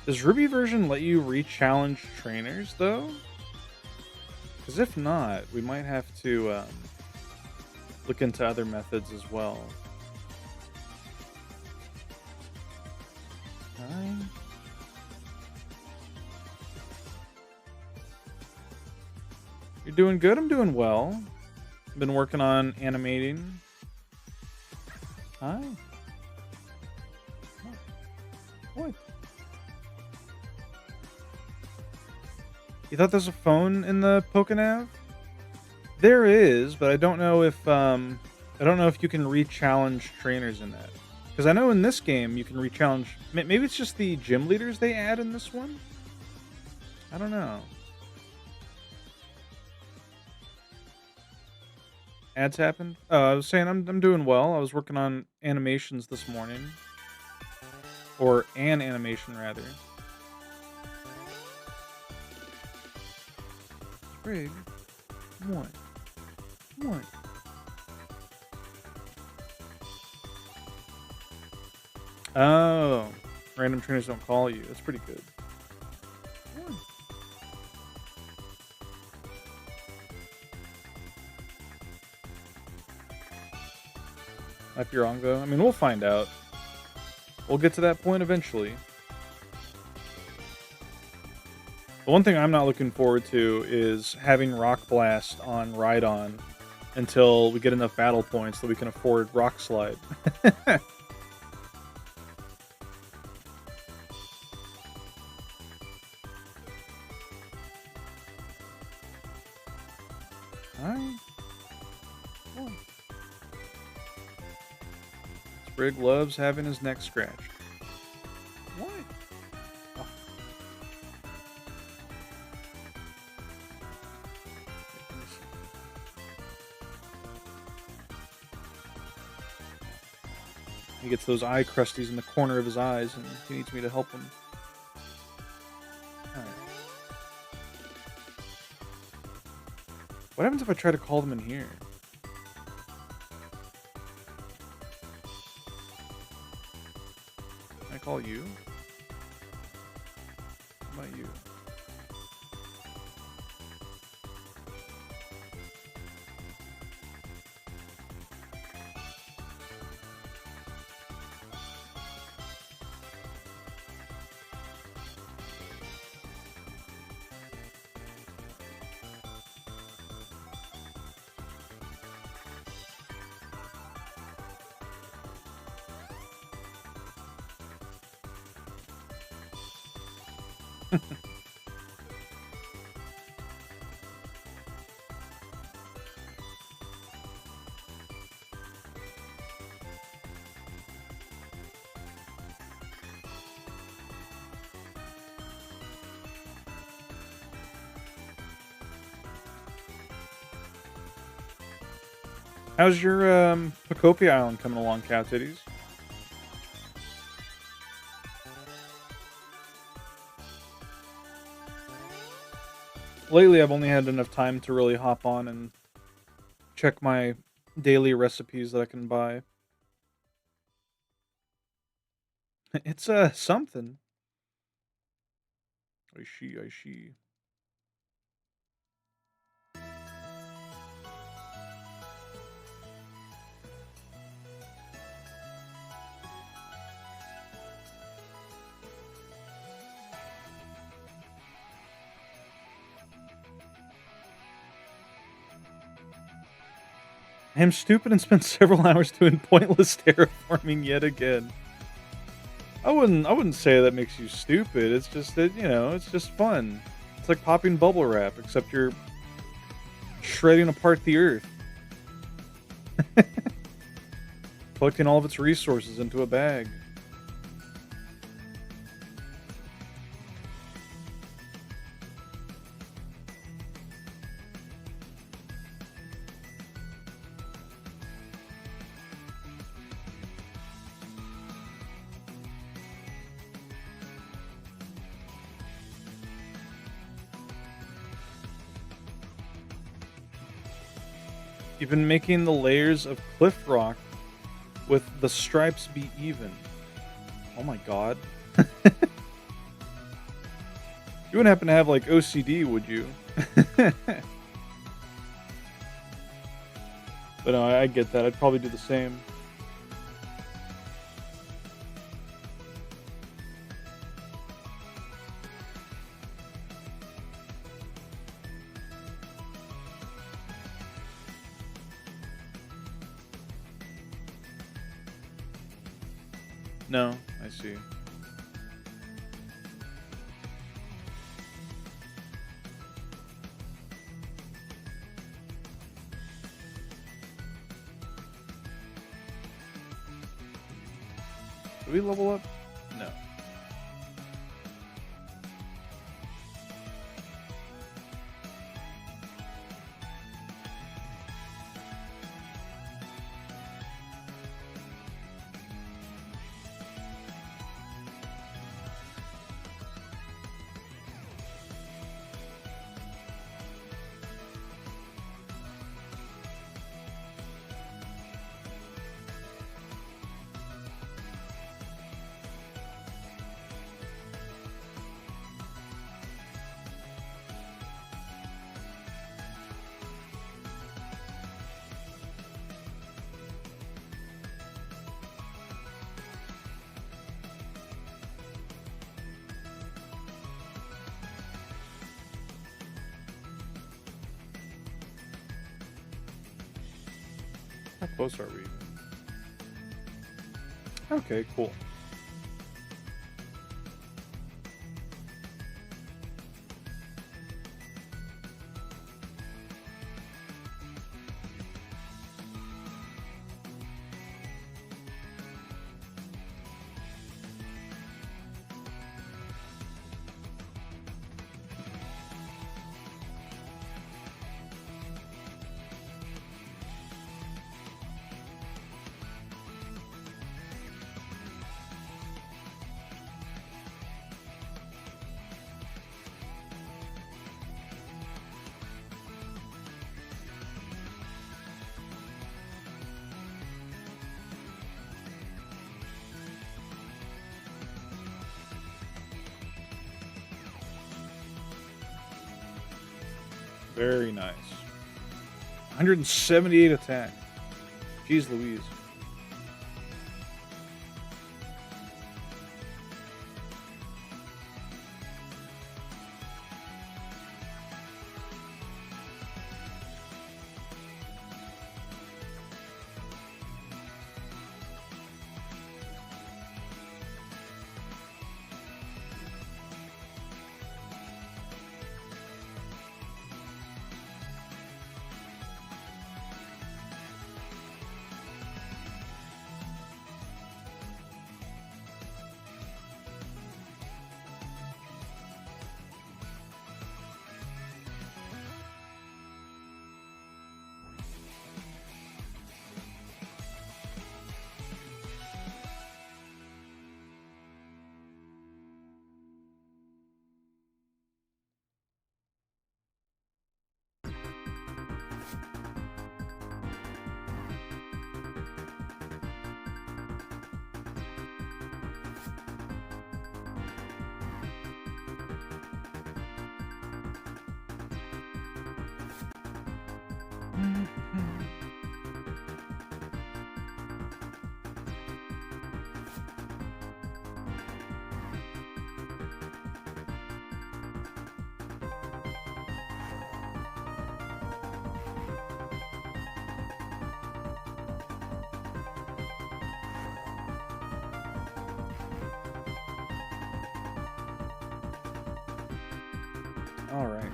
Does Ruby version let you re-challenge trainers, though? Because if not, we might have to look into other methods as well. Hi. You're doing good? I'm doing well. I've been working on animating. Hi. What? You thought there's a phone in the Pokénav? There is, but I don't know if you can re-challenge trainers in that. Because I know in this game you can re-challenge. Maybe it's just the gym leaders they add in this one. I don't know. Ads happened. I was saying I'm doing well. I was working on animations this morning, or an animation rather. Sprig, come on, come on. Oh, random trainers don't call you. That's pretty good. Come on. Might be wrong though. I mean, we'll find out. We'll get to that point eventually. The one thing I'm not looking forward to is having Rock Blast on Rhydon until we get enough battle points that we can afford Rock Slide. Alright. Cool. Sprig loves having his neck scratched. What? Oh. He gets those eye crusties in the corner of his eyes, and he needs me to help him. Alright. What happens if I try to call them in here? Can I call you? How about you? How's your Pacopia Island coming along, Cow Titties? Lately, I've only had enough time to really hop on and check my daily recipes that I can buy. It's something. I see, I see. I'm stupid and spent several hours doing pointless terraforming yet again. I wouldn't say that makes you stupid. It's just that, it's just fun. It's like popping bubble wrap, except you're shredding apart the earth. Collecting all of its resources into a bag. Even making the layers of cliff rock with the stripes be even. Oh my god. You wouldn't happen to have like OCD, would you? But no, I get that. I'd probably do the same. No, I see. Did we level up? No. How close are we? Okay, cool. Very nice. 178 attack. Jeez Louise. All right.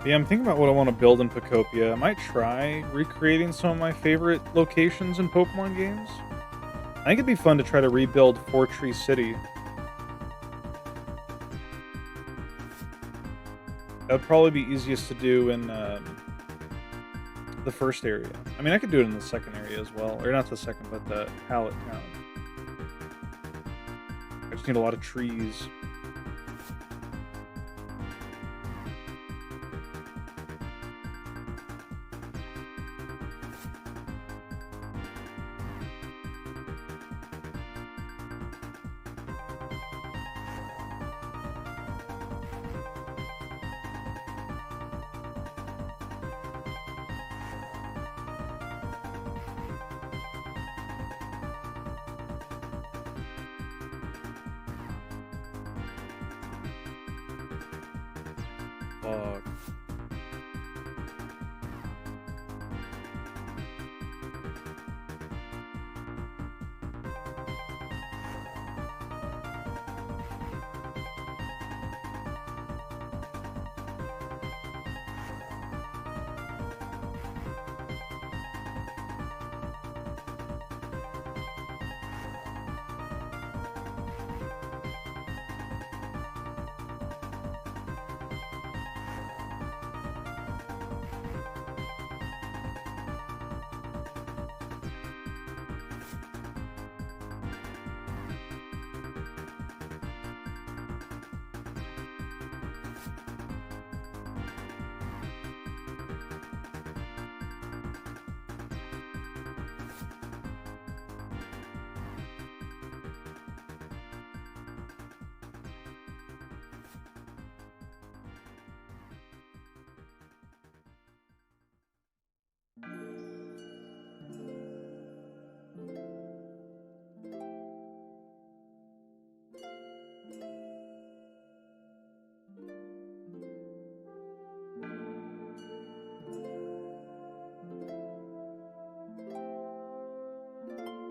Yeah, I'm thinking about what I want to build in Pokopia. I might try recreating some of my favorite locations in Pokemon games. I think it'd be fun to try to rebuild Four Tree City. That would probably be easiest to do in the first area. I mean, I could do it in the second area as well. Or not the second, but the Pallet Town. I just need a lot of trees. Fuck.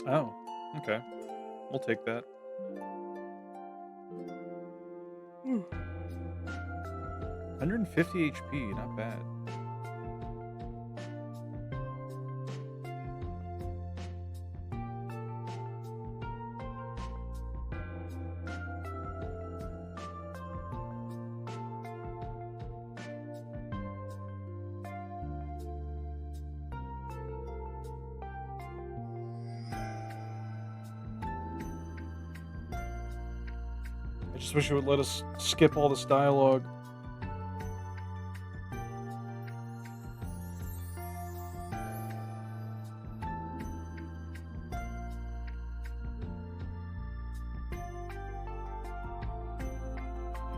Oh, okay. We'll take that. 150 HP, not bad. I just wish it would let us skip all this dialogue.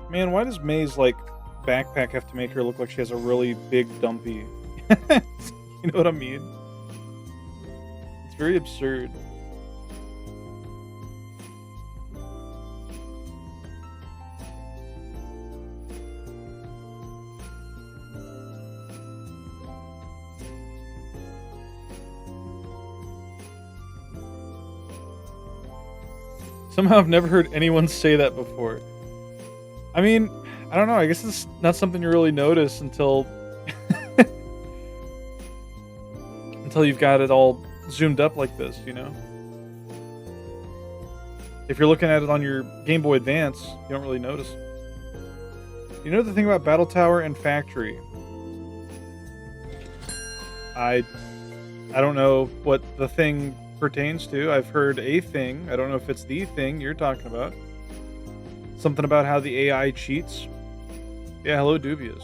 Man, why does May's, like, backpack have to make her look like she has a really big dumpy? You know what I mean? It's very absurd. Somehow I've never heard anyone say that before. I mean, I don't know. I guess it's not something you really notice until until you've got it all zoomed up like this, you know? If you're looking at it on your Game Boy Advance, you don't really notice. You know the thing about Battle Tower and Factory? I don't know what the thing pertains to. I've heard a thing. I don't know if it's the thing you're talking about. Something about how the AI cheats. Yeah, hello, Dubious.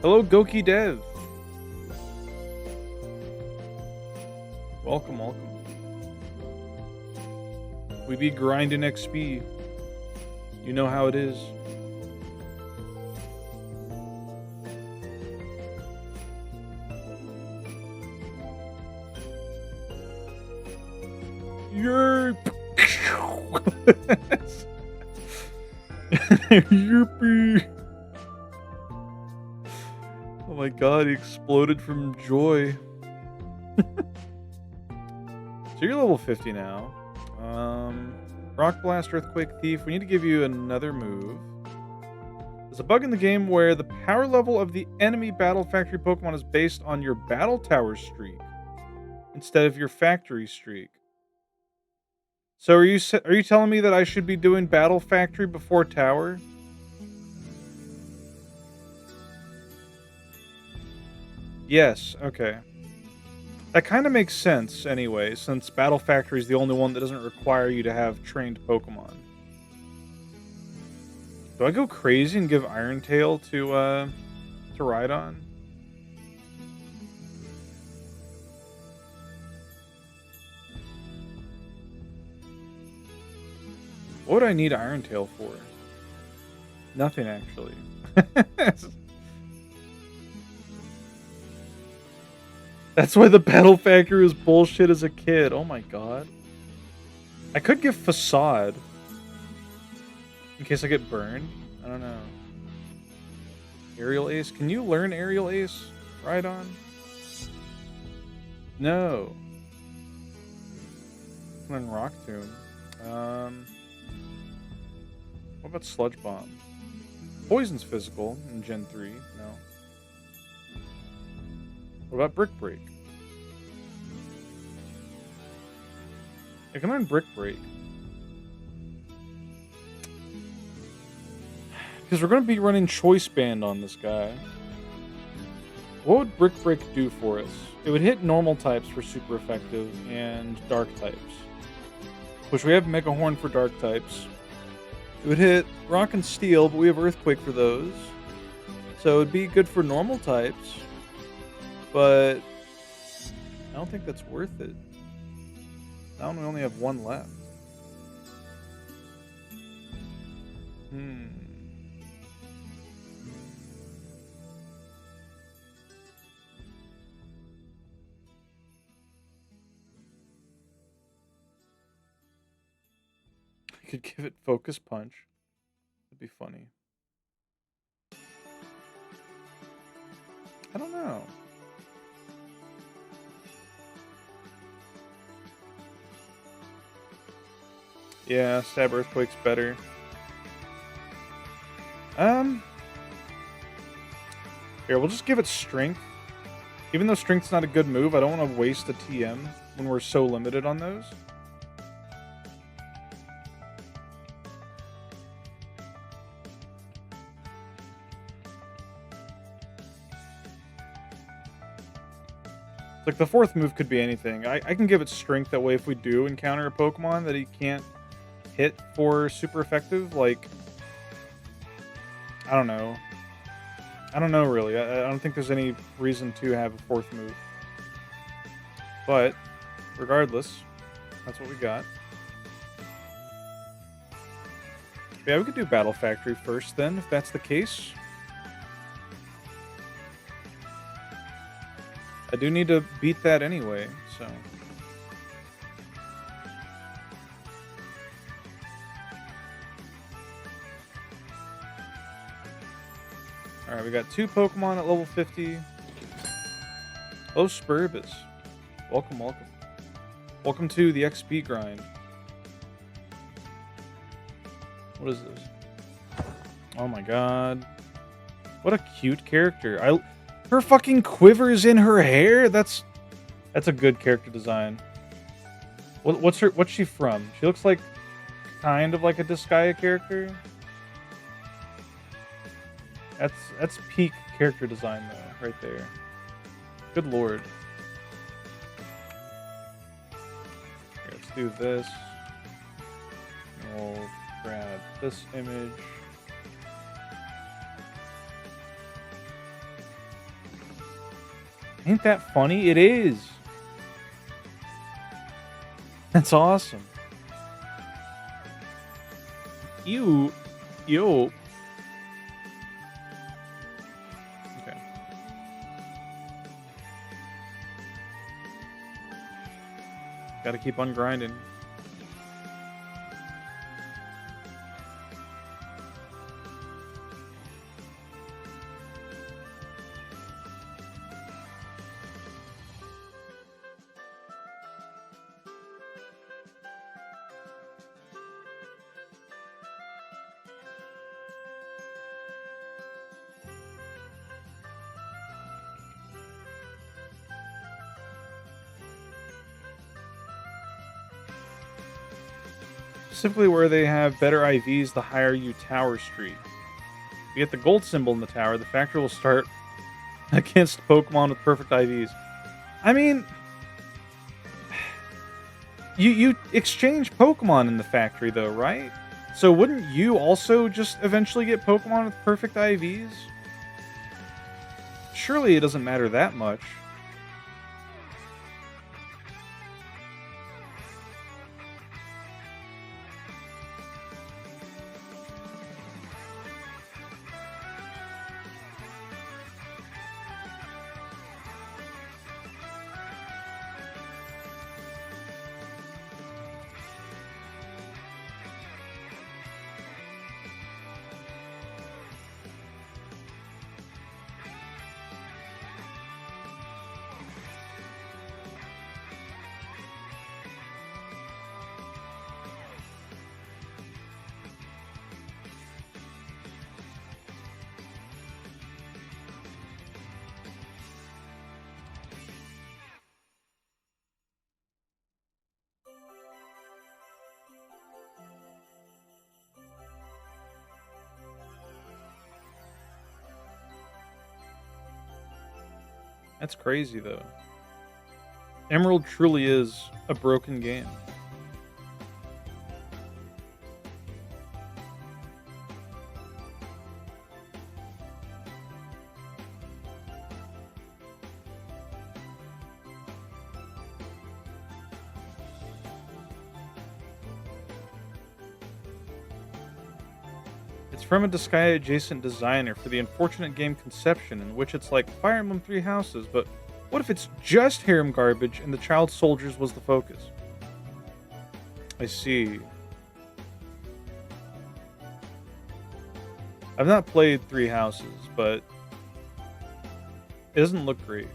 Hello, Goki Dev. Welcome, welcome. We be grinding XP. You know how it is. Yerp. Yerpy. Oh my god, he exploded from joy. So you're level 50 now. Rock Blast, Earthquake Thief. We need to give you another move. There's a bug in the game where the power level of the enemy Battle Factory Pokemon is based on your Battle Tower streak instead of your Factory streak. So are you telling me that I should be doing Battle Factory before Tower? Yes, okay. That kind of makes sense anyway, since Battle Factory is the only one that doesn't require you to have trained Pokemon. Do I go crazy and give Iron Tail to Rhydon? What would I need Iron Tail for? Nothing, actually. That's why the Battle Factory was bullshit as a kid. Oh my god. I could give Facade. In case I get burned. I don't know. Aerial Ace. Can you learn Aerial Ace? Right on. No. Learn Rock Tomb. What about Sludge Bomb? Poison's physical in Gen 3. No. What about Brick Break? I can learn Brick Break. Because we're going to be running Choice Band on this guy. What would Brick Break do for us? It would hit normal types for super effective and dark types. Which we have Mega Horn for dark types. It would hit Rock and Steel, but we have Earthquake for those. So it would be good for normal types. But I don't think that's worth it. Now we only have one left. I could give it Focus Punch. That'd be funny. I don't know. Yeah, Stab Earthquake's better. Here, we'll just give it Strength. Even though Strength's not a good move, I don't want to waste a TM when we're so limited on those. Like, the fourth move could be anything. I can give it Strength, that way if we do encounter a Pokemon that he can't hit for super effective, like, I don't know. I don't know, really. I don't think there's any reason to have a fourth move. But, regardless, that's what we got. Yeah, we could do Battle Factory first then, if that's the case. I do need to beat that anyway, so... Alright, we got 2 Pokemon at level 50. Oh, Spurbus. Welcome, welcome. Welcome to the XP grind. What is this? Oh my god. What a cute character. Her fucking quivers in her hair? That's a good character design. What's she from? She looks like kind of like a Disgaea character. That's peak character design though, right there. Good lord. Here, let's do this. We'll grab this image. Ain't that funny? It is. That's awesome. Ew. Yo. Okay. Gotta keep on grinding. Specifically where they have better IVs, the higher you tower streak. If you get the gold symbol in the tower, the factory will start against Pokemon with perfect IVs. I mean, you exchange Pokemon in the factory though, right? So wouldn't you also just eventually get Pokemon with perfect IVs? Surely it doesn't matter that much. That's crazy, though. Emerald truly is a broken game. It's from a Disgaea adjacent designer for the unfortunate game Conception, in which it's like Fire Emblem Three Houses, but what if it's just harem garbage and the child soldiers was the focus? I see. I've not played Three Houses, but it doesn't look great.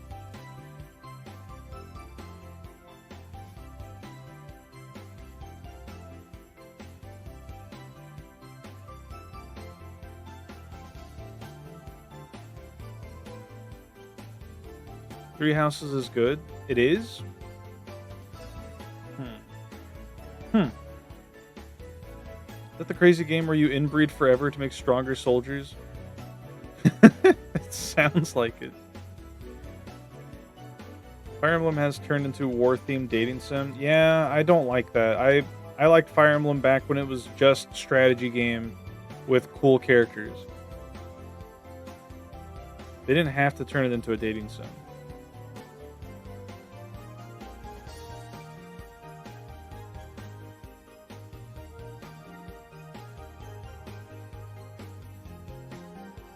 Three Houses is good. It is? Is that the crazy game where you inbreed forever to make stronger soldiers? It sounds like it. Fire Emblem has turned into war-themed dating sim. Yeah, I don't like that. I liked Fire Emblem back when it was just strategy game with cool characters. They didn't have to turn it into a dating sim.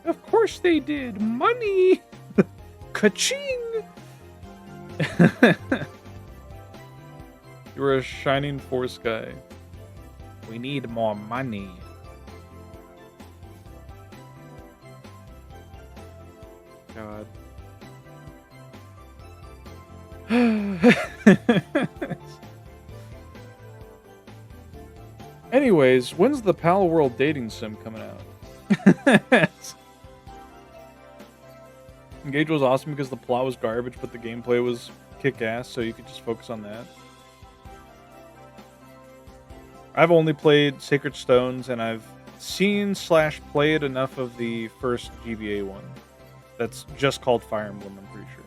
Of course they did. Money. Ka-ching. You're a shining force guy. We need more money. God. Anyways, when's the Pal World dating sim coming out? Engage was awesome because the plot was garbage, but the gameplay was kick-ass, so you could just focus on that. I've only played Sacred Stones, and I've seen/played enough of the first GBA one. That's just called Fire Emblem, I'm pretty sure.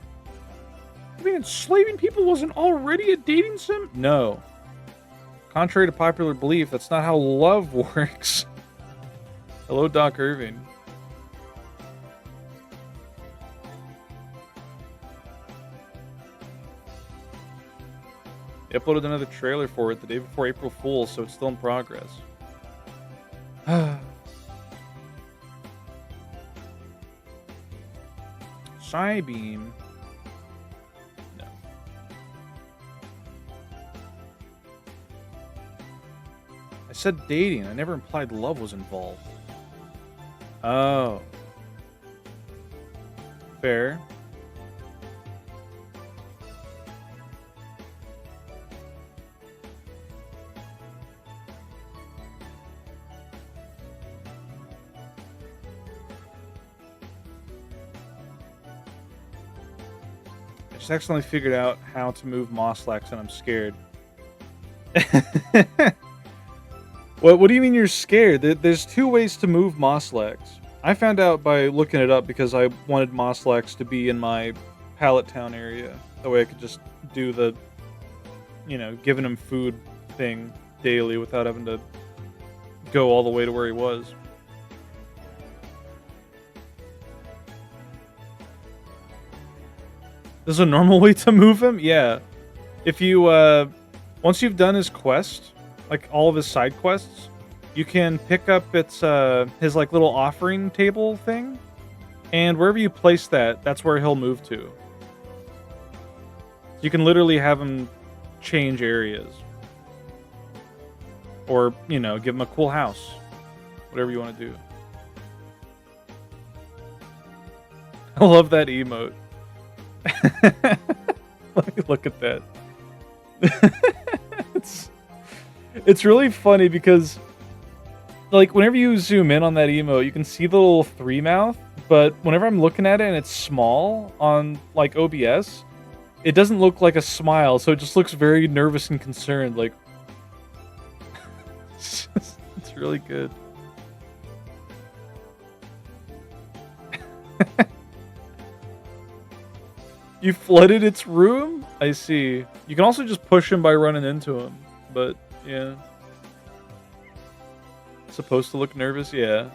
I mean, enslaving people wasn't already a dating sim? No. Contrary to popular belief, that's not how love works. Hello, Doc Irving. They uploaded another trailer for it the day before April Fool's, so it's still in progress. Psybeam. No. I said dating. I never implied love was involved. Oh. Fair. Just accidentally figured out how to move Moslax and I'm scared. What do you mean you're scared? There's two ways to move Moslax. I found out by looking it up because I wanted Moslax to be in my Pallet Town area. That way I could just do the, giving him food thing daily without having to go all the way to where he was. There's a normal way to move him? Yeah. If you, once you've done his quest, like all of his side quests, you can pick up his like little offering table thing, and wherever you place that, that's where he'll move to. You can literally have him change areas. Or, give him a cool house. Whatever you want to do. I love that emote. Look at that. It's really funny because, like, whenever you zoom in on that emote, you can see the little three mouth, but whenever I'm looking at it and it's small on, like, OBS, it doesn't look like a smile, so it just looks very nervous and concerned, like... It's really good. You flooded its room? I see. You can also just push him by running into him. But, yeah. Supposed to look nervous? Yeah.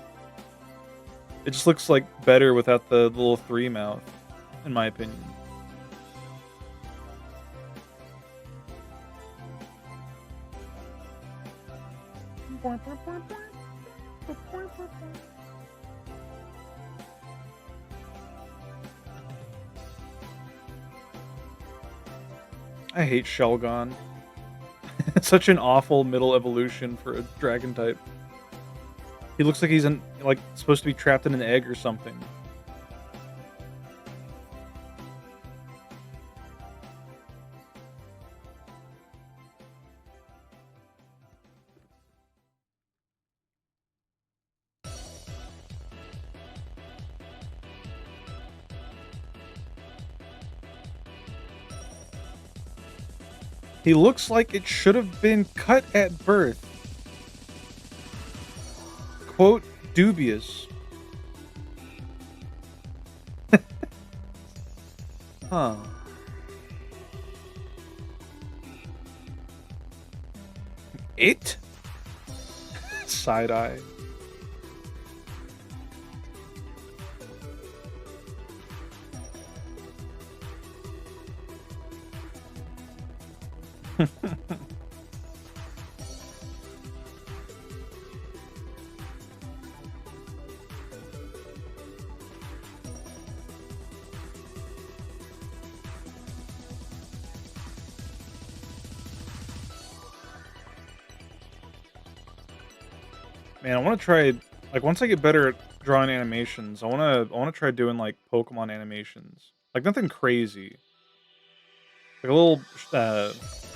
It just looks, like, better without the little 3 mouth, in my opinion. I hate Shelgon. It's such an awful middle evolution for a dragon type. He looks like he's supposed to be trapped in an egg or something. He looks like it should have been cut at birth. Quote, dubious. Huh. It? Side eye. Man, I want to try, like, once I get better at drawing animations, I want to try doing like Pokemon animations. Like nothing crazy. Like a little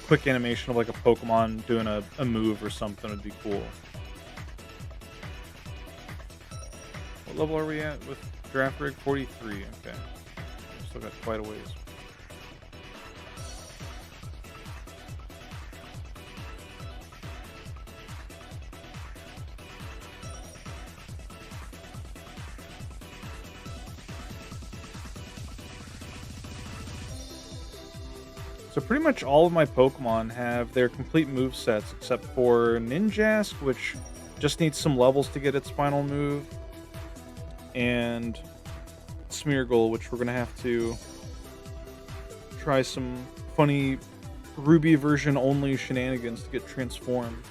quick animation of like a Pokemon doing a move or something would be cool. What level are we at with Draft Rig? 43. Okay. Still got quite a ways. So pretty much all of my Pokemon have their complete move sets except for Ninjask, which just needs some levels to get its final move, and Smeargle, which we're going to have to try some funny Ruby version only shenanigans to get transformed.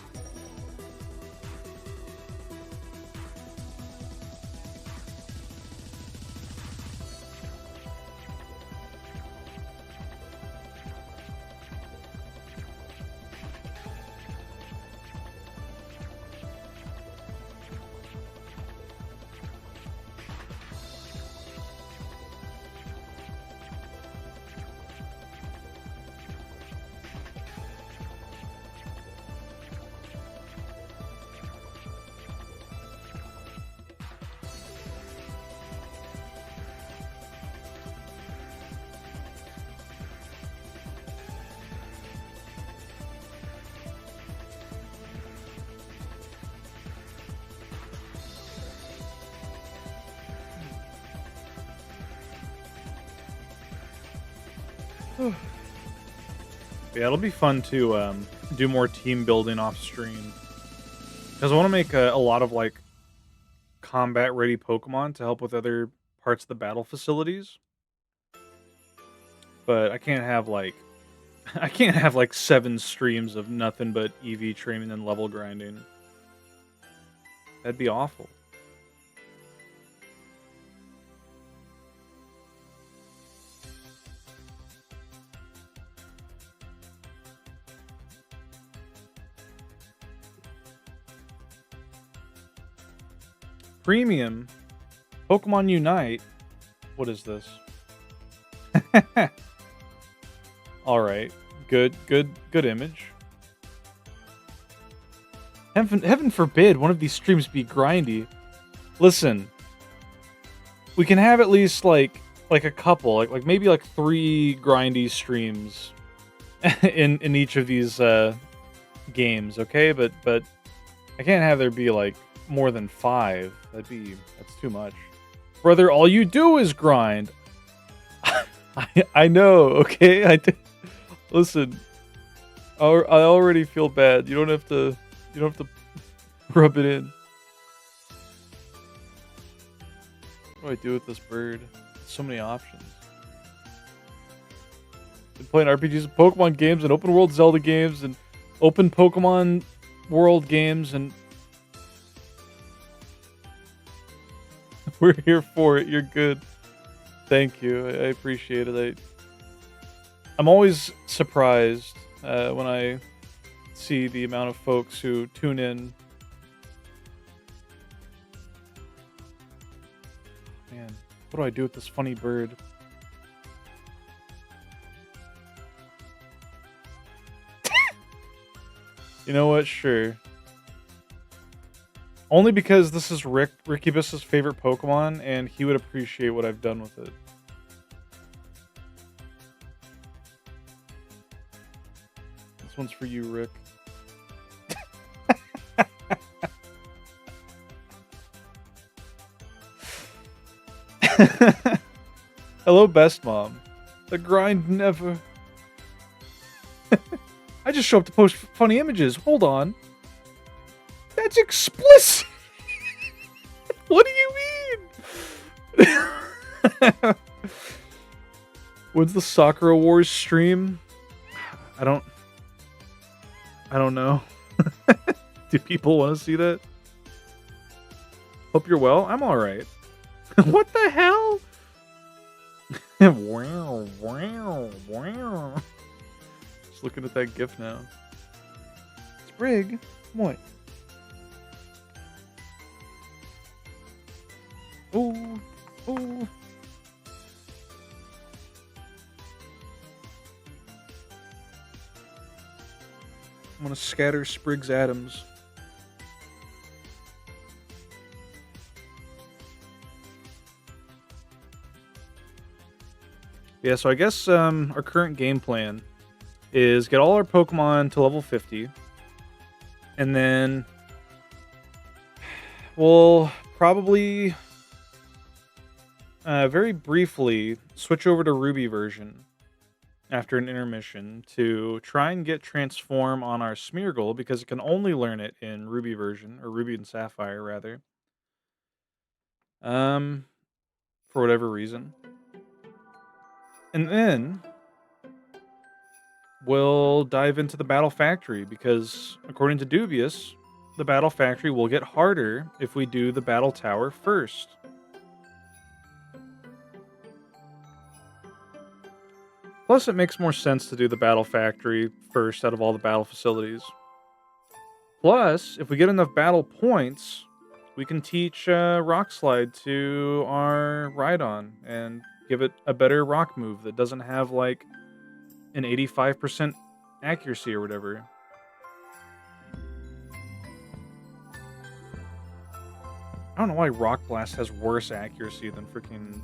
Yeah, it'll be fun to do more team building off stream, because I want to make a lot of like combat ready Pokemon to help with other parts of the battle facilities. But I can't have like I can't have like 7 streams of nothing but EV training and level grinding. That'd be awful. Premium Pokemon Unite. What is this? All right. Good image. Heaven forbid one of these streams be grindy. Listen, we can have at least like a couple, like maybe like 3 grindy streams in each of these games, okay? But I can't have there be like more than 5. That's too much. Brother, all you do is grind. I know, okay? Listen, I already feel bad. You don't have to rub it in. What do I do with this bird? So many options. Been playing RPGs and Pokemon games and open world Zelda games and open Pokemon world games, and we're here for it. You're good. Thank you. I appreciate it. I'm always surprised when I see the amount of folks who tune in. Man, what do I do with this funny bird? You know what? Sure. Only because this is Rickybus's favorite Pokemon, and he would appreciate what I've done with it. This one's for you, Rick. Hello, Best Mom. The grind never... I just show up to post funny images. Hold on. That's explicit. What do you mean? When's the Sakura Wars stream? I don't know. Do people want to see that? Hope you're well. I'm all right. What the hell? Wow, wow, wow. Just looking at that GIF now. Sprig, what? Ooh, ooh. I'm gonna scatter Sprig's atoms. Yeah, so I guess our current game plan is get all our Pokemon to level 50. And then we'll probably very briefly switch over to Ruby version after an intermission to try and get Transform on our Smeargle, because it can only learn it in Ruby version, or Ruby and Sapphire rather. For whatever reason. And then we'll dive into the Battle Factory, because according to Dubious, the Battle Factory will get harder if we do the Battle Tower first. Plus, it makes more sense to do the Battle Factory first out of all the battle facilities. Plus, if we get enough battle points, we can teach Rock Slide to our Rhydon and give it a better rock move that doesn't have, like, an 85% accuracy or whatever. I don't know why Rock Blast has worse accuracy than freaking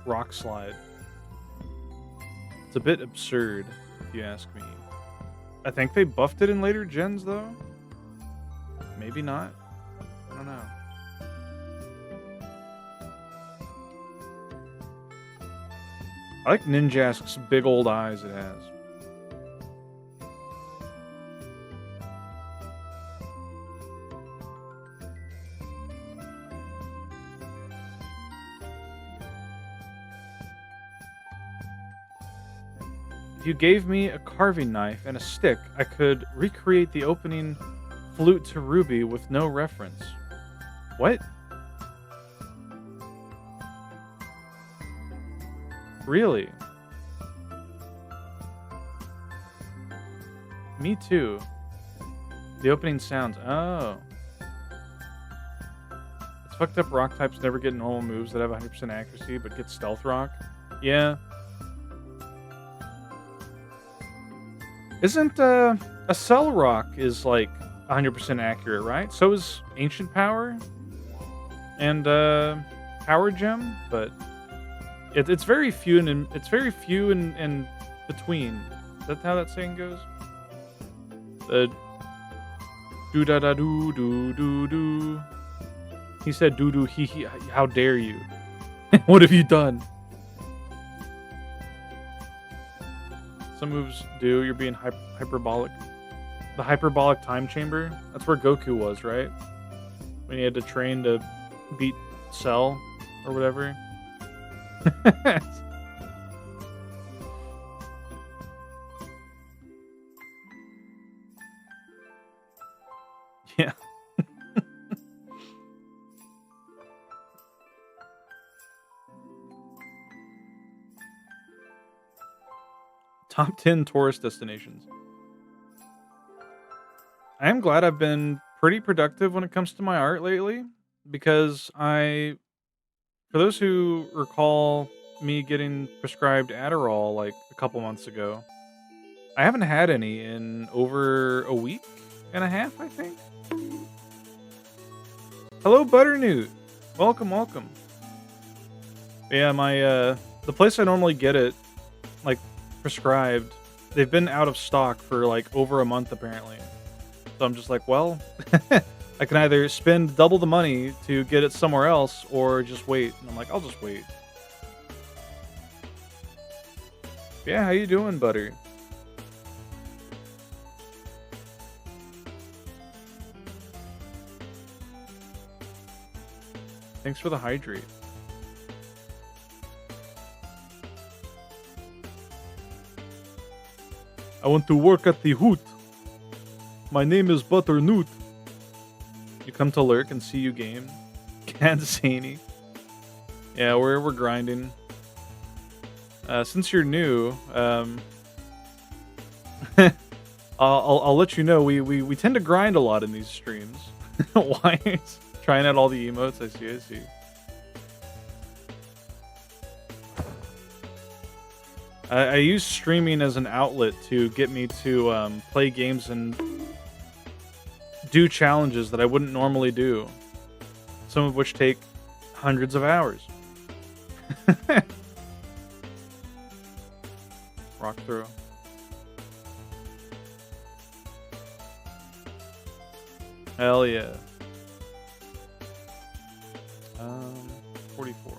Rock Slide. It's a bit absurd, if you ask me. I think they buffed it in later gens, though. Maybe not. I don't know. I like Ninjask's big old eyes it has. If you gave me a carving knife and a stick, I could recreate the opening flute to Ruby with no reference. What? Really? Me too. The opening sounds. Oh. It's fucked up rock types never get normal moves that have 100% accuracy but get stealth rock. Yeah. Isn't a Cell Rock is like 100% accurate, right? So is Ancient Power and Power Gem, but it's very few and it's very few in between. Is that how that saying goes? The do da da do do do do. He said doo doo he. How dare you? What have you done? Some moves do. You're being hyperbolic. The hyperbolic time chamber. That's where Goku was, right? When he had to train to beat Cell or whatever. Yeah. Top 10 tourist destinations. I am glad I've been pretty productive when it comes to my art lately because for those who recall me getting prescribed Adderall like a couple months ago, I haven't had any in over a week and a half, I think. Hello, Butternut. Welcome, welcome. Yeah, the place I normally get it, like, prescribed, they've been out of stock for, like, over a month, apparently. So I'm just like, well, I can either spend double the money to get it somewhere else or just wait. And I'm like, I'll just wait. Yeah, how you doing, Butter? Thanks for the hydrate. I want to work at the Hoot. My name is Butternut. You come to lurk and see you game. Kansas City. Yeah, we're grinding. Since you're new, I'll let you know we tend to grind a lot in these streams. Why? Trying out all the emotes. I see. I use streaming as an outlet to get me to play games and do challenges that I wouldn't normally do. Some of which take hundreds of hours. Rock throw. Hell yeah. 44.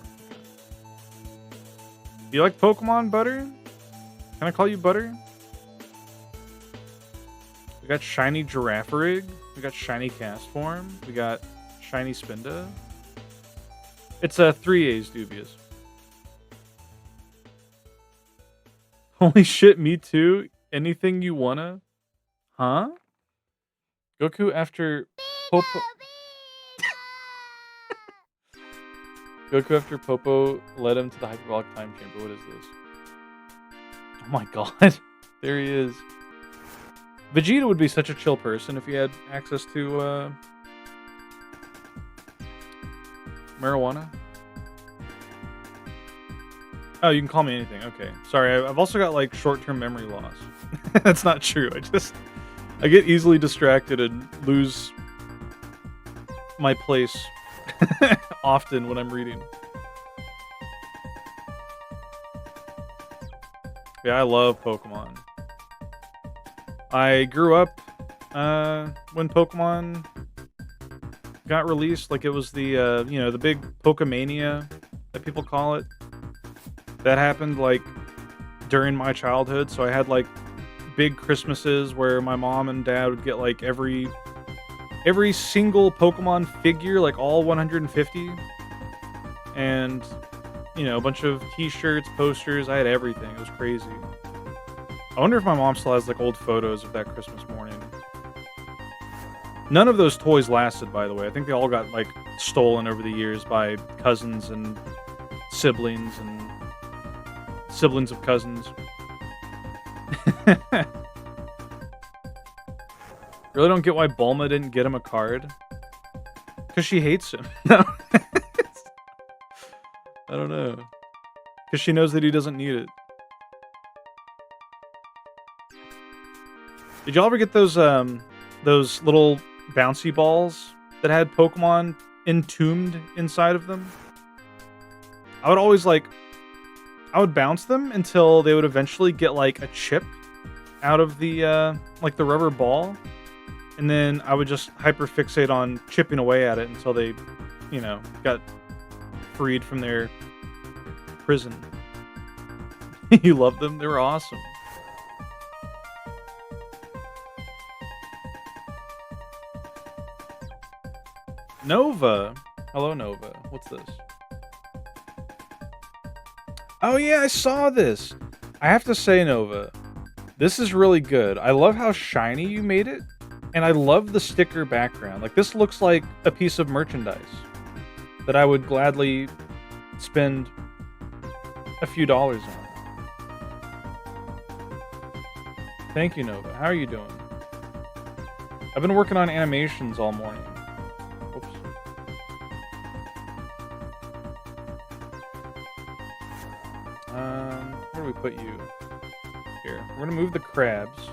You like Pokemon, Butter? Can I call you Butter? We got Shiny Girafarig. We got Shiny Castform. We got Shiny Spinda. It's a 3A's Dubious. Holy shit, me too. Anything you wanna? Huh? Goku after Popo. Goku after Popo led him to the hyperbolic time chamber. What is this? Oh my god. There he is. Vegeta would be such a chill person if he had access to marijuana. Oh, you can call me anything. Okay. Sorry, I've also got like short-term memory loss. That's not true. I get easily distracted and lose my place often when I'm reading. Yeah, I love Pokemon. I grew up when Pokemon got released. Like it was the the big Pokemania that people call it. That happened like during my childhood, so I had like big Christmases where my mom and dad would get like every single Pokemon figure, like all 150, and a bunch of t-shirts, posters. I had everything. It was crazy. I wonder if my mom still has like old photos of that Christmas morning. None of those toys lasted, by the way. I think they all got like stolen over the years by cousins and siblings and siblings of cousins. Really don't get why Bulma didn't get him a card. Because she hates him. No. I don't know. Because she knows that he doesn't need it. Did y'all ever get those little bouncy balls that had Pokemon entombed inside of them? I would bounce them until they would eventually get like a chip out of the the rubber ball, and then I would just hyperfixate on chipping away at it until they, got freed from their prison. You loved them? They were awesome. Nova. Hello, Nova. What's this? Oh yeah, I saw this. I have to say, Nova, this is really good. I love how shiny you made it, and I love the sticker background. Like, this looks like a piece of merchandise that I would gladly spend a few dollars on. Thank you, Nova. How are you doing? I've been working on animations all morning. Oops. Where do we put you? Here. We're gonna move the crabs.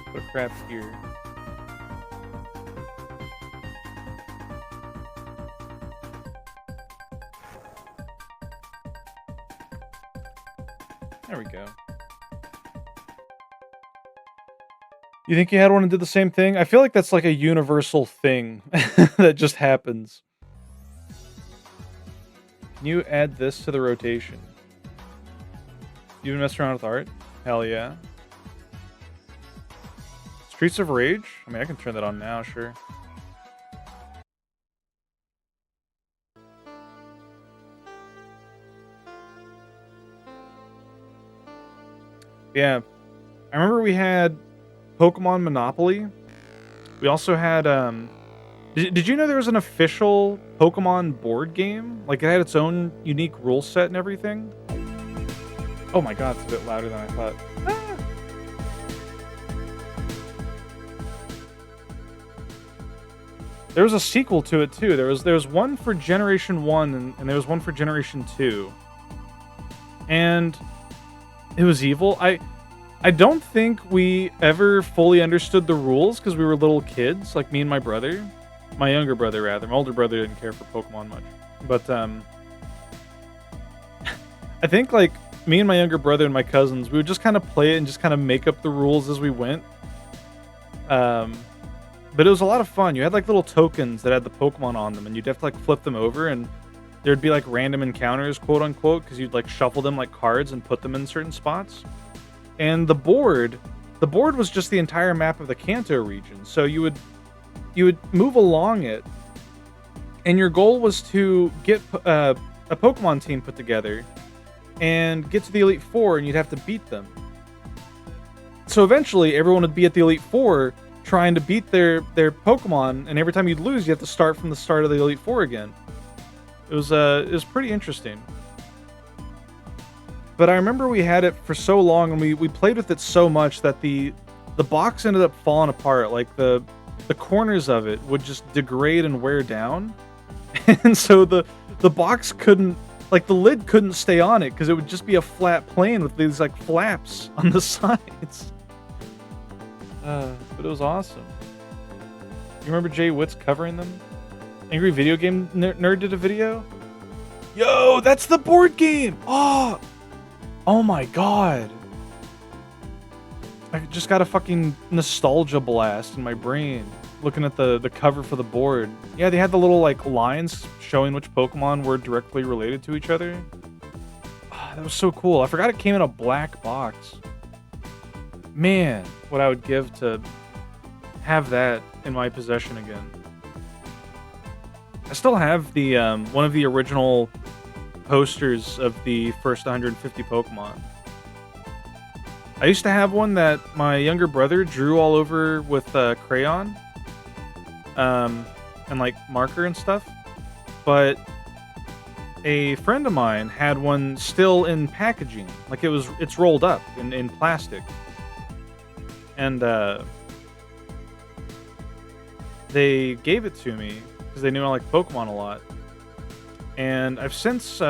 Put a crab here. There we go. You think you had one and did the same thing? I feel like that's like a universal thing that just happens. Can you add this to the rotation? You even messed around with art? Hell yeah. Streets of Rage? I mean, I can turn that on now, sure. Yeah. I remember we had Pokemon Monopoly. We also had, did you know there was an official Pokemon board game? Like, it had its own unique rule set and everything? Oh my god, it's a bit louder than I thought. Ah! There was a sequel to it, too. There was one for Generation 1, and there was one for Generation 2. And it was evil. I don't think we ever fully understood the rules because we were little kids, like me and my brother. My younger brother, rather. My older brother didn't care for Pokemon much. But, I think, like, me and my younger brother and my cousins, we would just kind of play it and just kind of make up the rules as we went. But it was a lot of fun. You had, like, little tokens that had the Pokemon on them, and you'd have to, like, flip them over, and there'd be, like, random encounters, quote-unquote, because you'd, like, shuffle them like cards and put them in certain spots. And the board was just the entire map of the Kanto region. So you would move along it, and your goal was to get a Pokemon team put together and get to the Elite Four, and you'd have to beat them. So eventually, everyone would be at the Elite Four trying to beat their Pokemon, and every time you'd lose, you have to start from the start of the Elite Four again. It was pretty interesting. But I remember we had it for so long, and we played with it so much that the box ended up falling apart. Like, the corners of it would just degrade and wear down. And so the box couldn't, like, the lid couldn't stay on it because it would just be a flat plane with these, like, flaps on the sides. But it was awesome. You remember Jay Witt's covering them? Angry Video Game Nerd did a video? Yo, that's the board game! Oh my god. I just got a fucking nostalgia blast in my brain looking at the cover for the board. Yeah, they had the little, like, lines showing which Pokemon were directly related to each other. That was so cool. I forgot it came in a black box. Man, what I would give to have that in my possession again. I still have the one of the original posters of the first 150 Pokemon. I used to have one that my younger brother drew all over with crayon, and like marker and stuff. But a friend of mine had one still in packaging, like it's rolled up in plastic, and they gave it to me because they knew I like Pokemon a lot. And I've since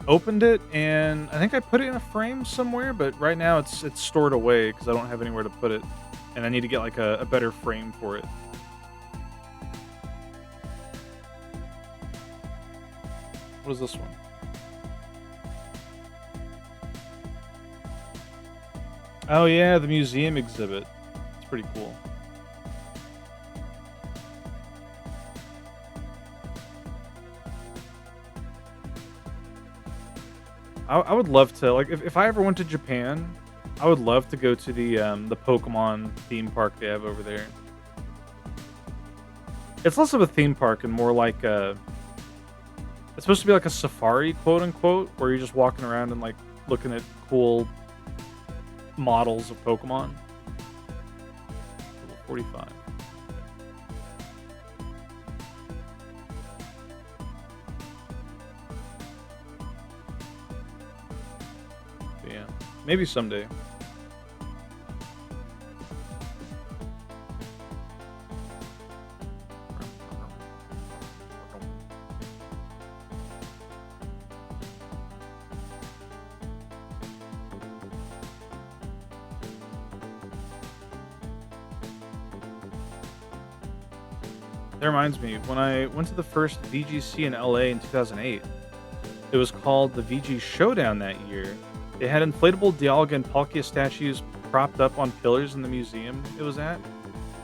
opened it, and I think I put it in a frame somewhere, but right now it's stored away because I don't have anywhere to put it, and I need to get like a better frame for it. What is this one? Oh yeah, the museum exhibit. It's pretty cool. I would love to, like, if I ever went to Japan, I would love to go to the Pokemon theme park they have over there. It's less of a theme park and more like a it's supposed to be like a safari, quote unquote, where you're just walking around and like looking at cool models of Pokemon. Level 45. But yeah, maybe someday. That reminds me, when I went to the first VGC in LA in 2008, it was called the VG Showdown that year. They had inflatable Dialga and Palkia statues propped up on pillars in the museum it was at.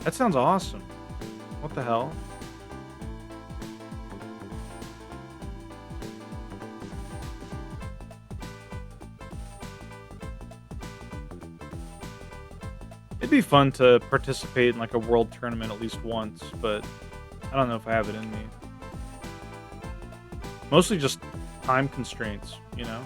That sounds awesome. What the hell? It'd be fun to participate in like a world tournament at least once, but I don't know if I have it in me. Mostly just time constraints, you know?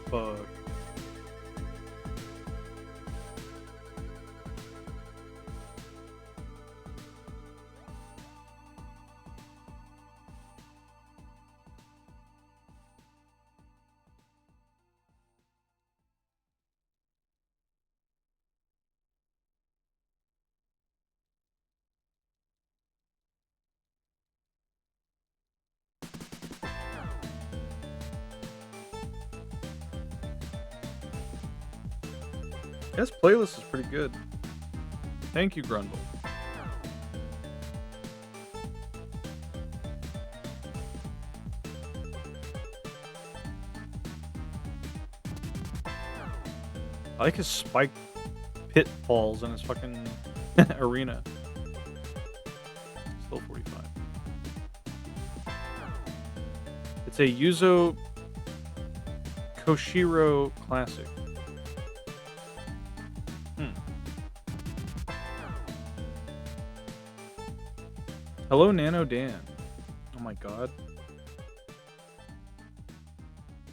Fuck. This playlist is pretty good. Thank you, Grundle. I like his spiked pitfalls in his fucking arena. Still 45. It's a Yuzo Koshiro classic. Hello, Nano Dan. Oh my god.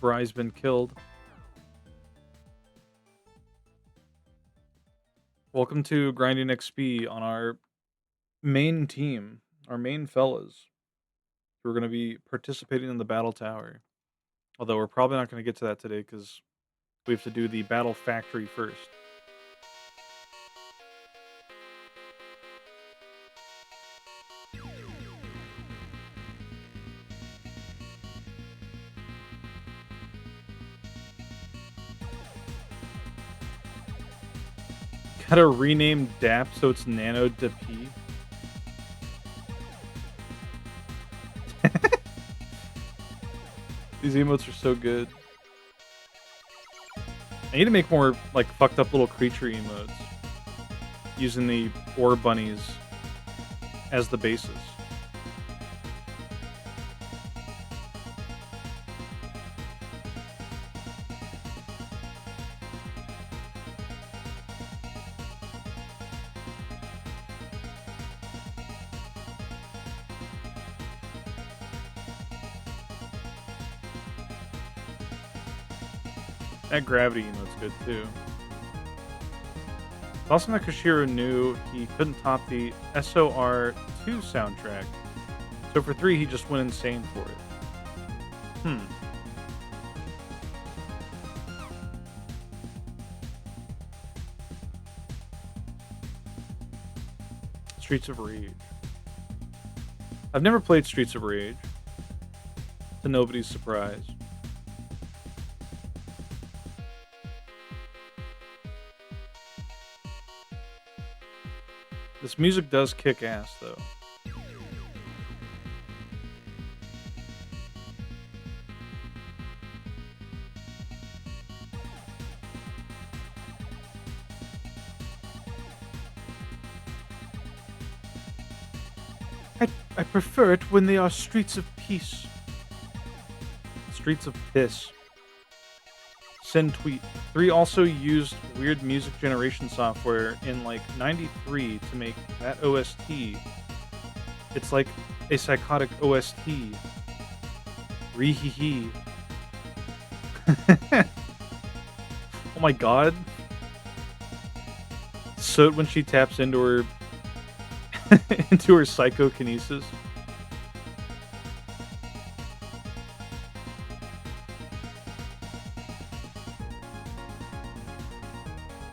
Bry's been killed. Welcome to Grinding XP on our main team, our main fellas. We're going to be participating in the Battle Tower. Although we're probably not going to get to that today because we have to do the Battle Factory first. Gotta rename DAP so it's Nano DP. These emotes are so good. I need to make more like fucked up little creature emotes using the ore bunnies as the basis. That gravity emote's good too. It's awesome that Koshiro knew he couldn't top the SOR 2 soundtrack. So for 3, he just went insane for it. Streets of Rage. I've never played Streets of Rage. To nobody's surprise. This music does kick ass, though. I prefer it when they are streets of peace. Streets of piss. Send tweet. 3 also used weird music generation software in like 93 to make that OST. It's like a psychotic OST. Ree-hee-hee. Oh my god. So when she taps into her into her psychokinesis.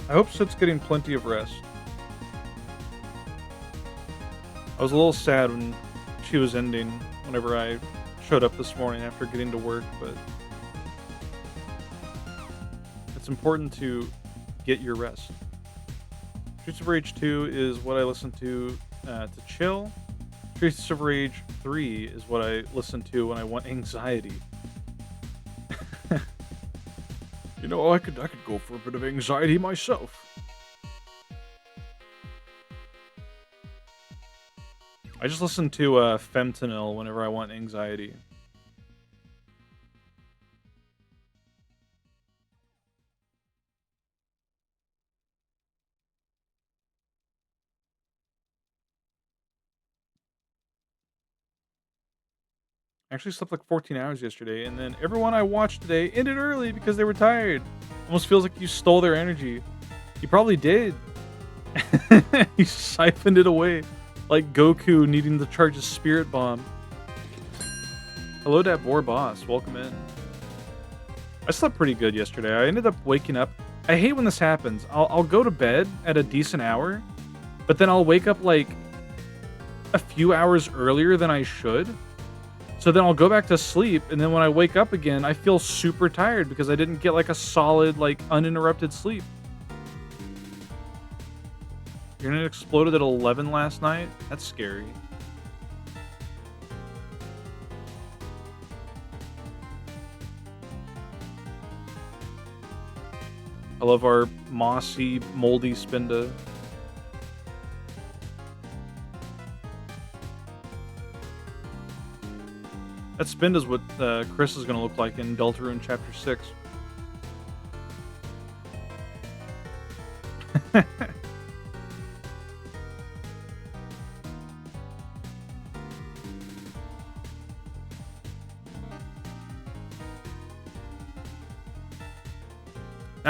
I hope Soot's getting plenty of rest. I was a little sad when she was ending whenever I showed up this morning after getting to work, but it's important to get your rest. Streets of Rage 2 is what I listen to chill. Streets of Rage 3 is what I listen to when I want anxiety. You know, I could go for a bit of anxiety myself. I just listen to Fentanyl whenever I want anxiety. I actually slept like 14 hours yesterday, and then everyone I watched today ended early because they were tired. Almost feels like you stole their energy. You probably did. You siphoned it away. Like Goku needing to charge his spirit bomb. Hello, that Boar Boss. Welcome in. I slept pretty good yesterday. I ended up waking up. I hate when this happens. I'll go to bed at a decent hour, but then I'll wake up like a few hours earlier than I should. So then I'll go back to sleep, and then when I wake up again, I feel super tired because I didn't get like a solid, like uninterrupted sleep. Your internet exploded at 11 last night? That's scary. I love our mossy, moldy Spinda. That Spinda's what Chris is going to look like in Deltarune Chapter 6. Now,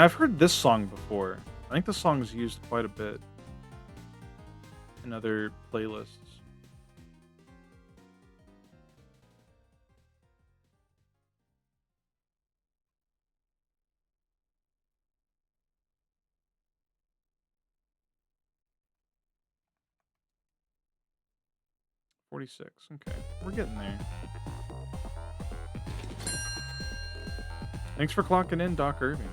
I've heard this song before. I think this song's used quite a bit in other playlists. $46. Okay, we're getting there. Thanks for clocking in, Doc Irving.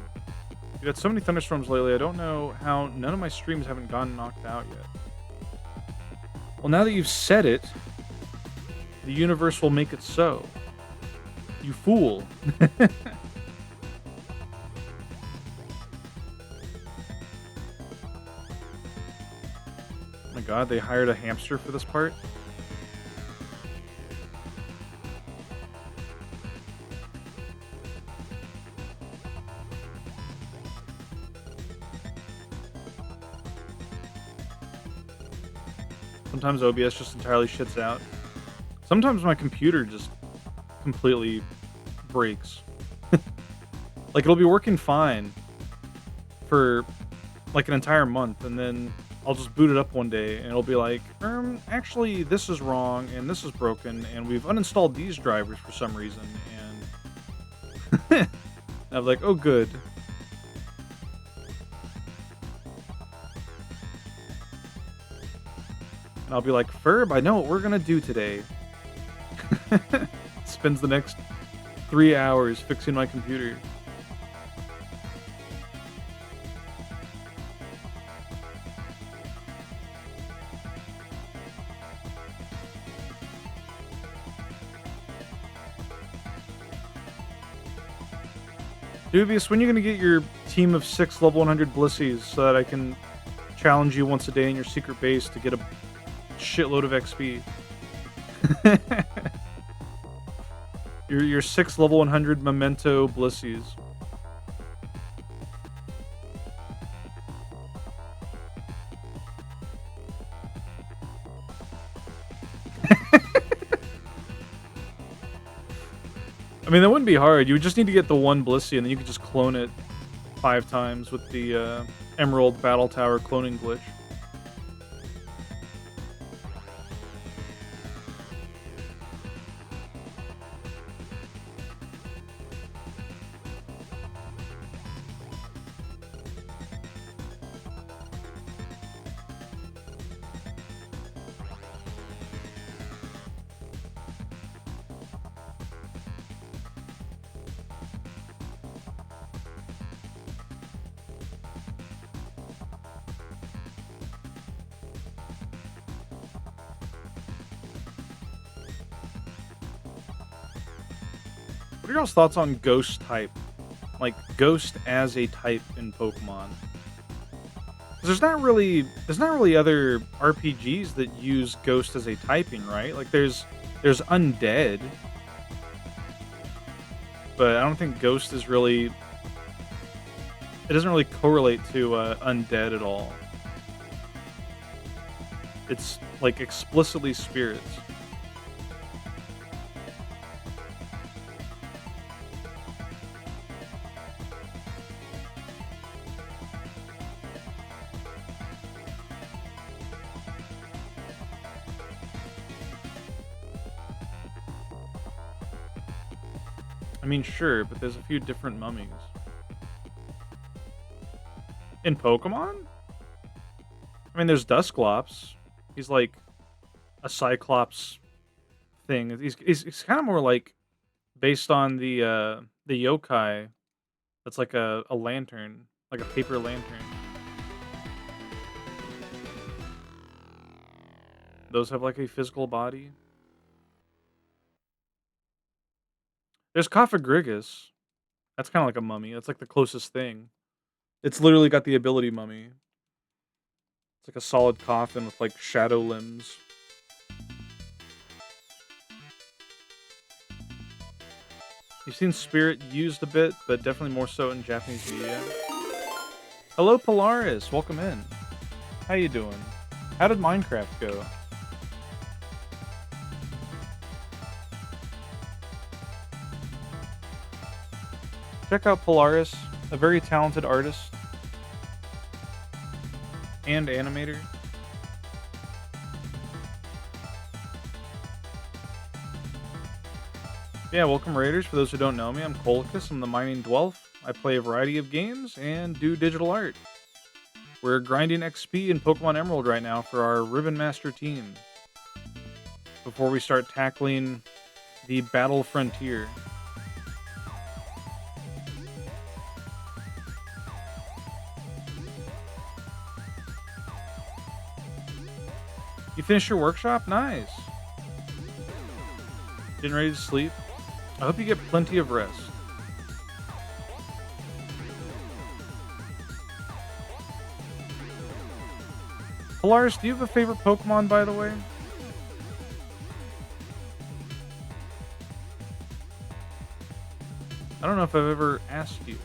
We've had so many thunderstorms lately, I don't know how none of my streams haven't gotten knocked out yet. Well, now that you've said it, the universe will make it so. You fool. Oh my god, they hired a hamster for this part? Sometimes OBS just entirely shits out. Sometimes my computer just completely breaks. Like, it'll be working fine for like an entire month, and then I'll just boot it up one day, and it'll be like, actually, this is wrong, and this is broken, and we've uninstalled these drivers for some reason, and I'm like, oh, good. And I'll be like, Ferb, I know what we're gonna do today. Spends the next 3 hours fixing my computer. Dubious, when are you gonna get your team of 6 level 100 Blissies so that I can challenge you once a day in your secret base to get a shitload of XP? Your 6 level 100 memento blissies. I mean, that wouldn't be hard. You would just need to get the one Blissey, and then you could just clone it 5 times with the Emerald Battle Tower cloning glitch. What are y'all's thoughts on Ghost type? Like, Ghost as a type in Pokemon? 'Cause there's not really other RPGs that use Ghost as a typing, right? Like, there's Undead, but I don't think Ghost is really... It doesn't really correlate to Undead at all. It's, like, explicitly spirits. I mean, sure, but there's a few different mummies. In Pokemon? I mean, there's Dusclops. He's like a Cyclops thing. He's kind of more like based on the yokai that's like a lantern, like a paper lantern. Those have like a physical body. There's Cofagrigus. That's kind of like a mummy. That's like the closest thing. It's literally got the ability mummy. It's like a solid coffin with like shadow limbs. You've seen Spirit used a bit, but definitely more so in Japanese media. Hello, Polaris. Welcome in. How you doing? How did Minecraft go? Check out Polaris, a very talented artist and animator. Yeah, welcome Raiders. For those who don't know me, I'm Colicus. I'm the Mining Dwelf. I play a variety of games and do digital art. We're grinding XP in Pokemon Emerald right now for our Ribbon Master team, before we start tackling the Battle Frontier. You finished your workshop? Nice. Getting ready to sleep? I hope you get plenty of rest. Polaris, do you have a favorite Pokemon, by the way? I don't know if I've ever asked you.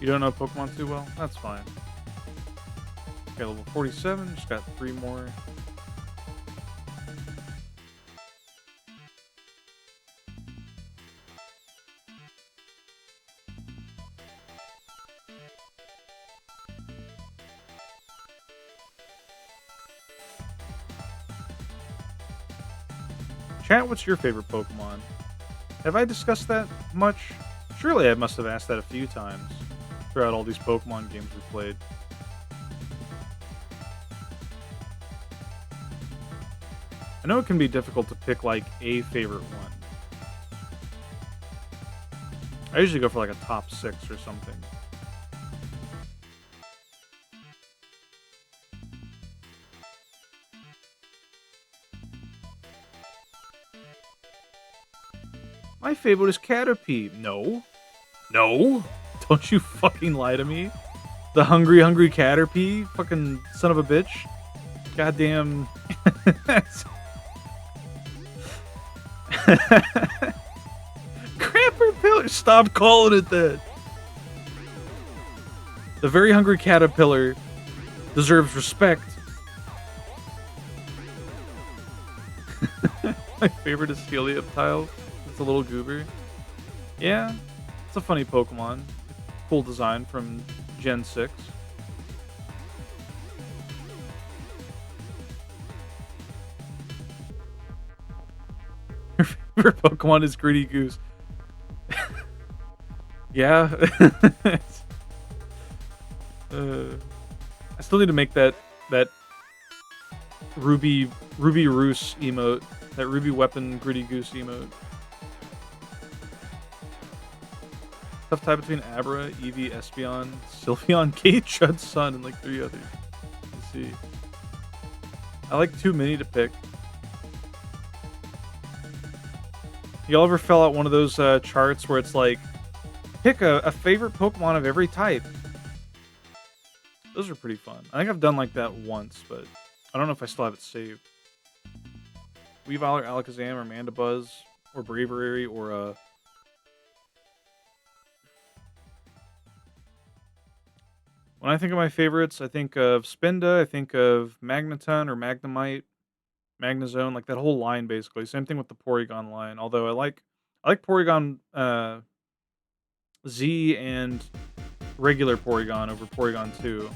You don't know Pokemon too well? That's fine. Okay, level 47. Just got 3 more. Chat, what's your favorite Pokemon? Have I discussed that much? Surely I must have asked that a few times throughout all these Pokemon games we played. I know it can be difficult to pick, like, a favorite one. I usually go for, like, a top 6 or something. My favorite is Caterpie. No. No. Don't you fucking lie to me. The hungry, hungry Caterpie. Fucking son of a bitch. Goddamn. Crapper Pillar. Stop calling it that. The very hungry caterpillar deserves respect. My favorite is Helioptile. It's a little goober. Yeah, it's a funny Pokemon. Cool design from Gen 6. Your favorite Pokemon is Gritty Goose. Yeah. I still need to make that Ruby Roos emote. That Ruby Weapon Gritty Goose emote. Tough tie between Abra, Eevee, Espeon, Sylveon, Kate, Chud's son, and like 3 others. Let's see. I like too many to pick. Y'all ever fill out one of those charts where it's like, pick a favorite Pokemon of every type? Those are pretty fun. I think I've done like that once, but I don't know if I still have it saved. Weavile or Alakazam or Mandibuzz or Braviary or when I think of my favorites, I think of Spinda, I think of Magneton or Magnemite, Magnezone, like that whole line basically. Same thing with the Porygon line. Although I like Porygon Z and regular Porygon over Porygon 2.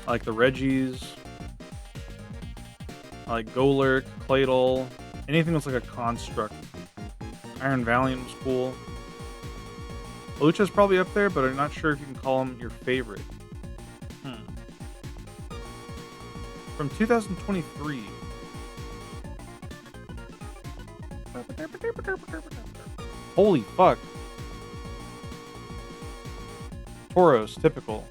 I like the Reggies. I like Golurk, Claydol, anything that's like a construct. Iron Valiant was cool. Lucha's probably up there, but I'm not sure if you can call him your favorite. From 2023. Holy fuck. Tauros, typical.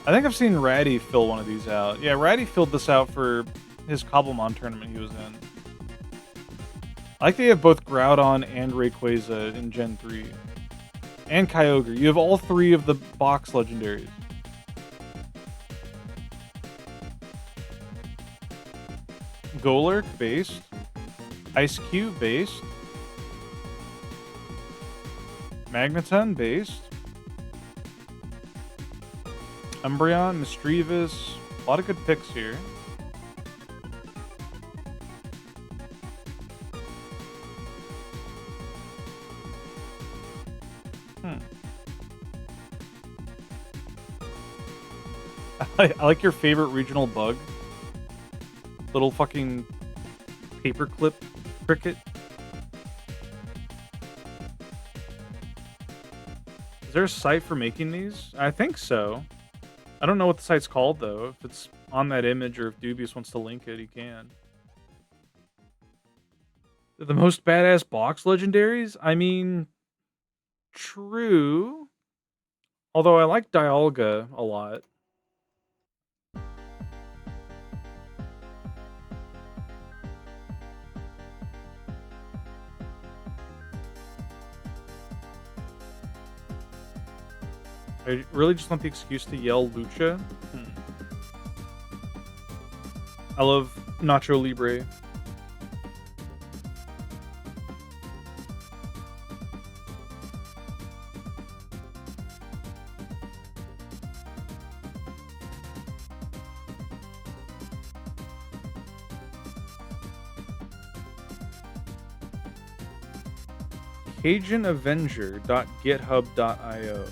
I think I've seen Ratty fill one of these out. Yeah, Ratty filled this out for his Cobblemon tournament he was in. I like that you have both Groudon and Rayquaza in Gen 3. And Kyogre. You have all 3 of the box legendaries. Golurk, based. Ice Cube, based. Magneton, based. Umbreon, Misdreavus. A lot of good picks here. I like your favorite regional bug. Little fucking paperclip cricket. Is there a site for making these? I think so. I don't know what the site's called, though. If it's on that image or if Dubious wants to link it, he can. They're the most badass box legendaries? I mean, true. Although I like Dialga a lot. I really just want the excuse to yell Lucha. I love Nacho Libre. CajunAvenger.github.io.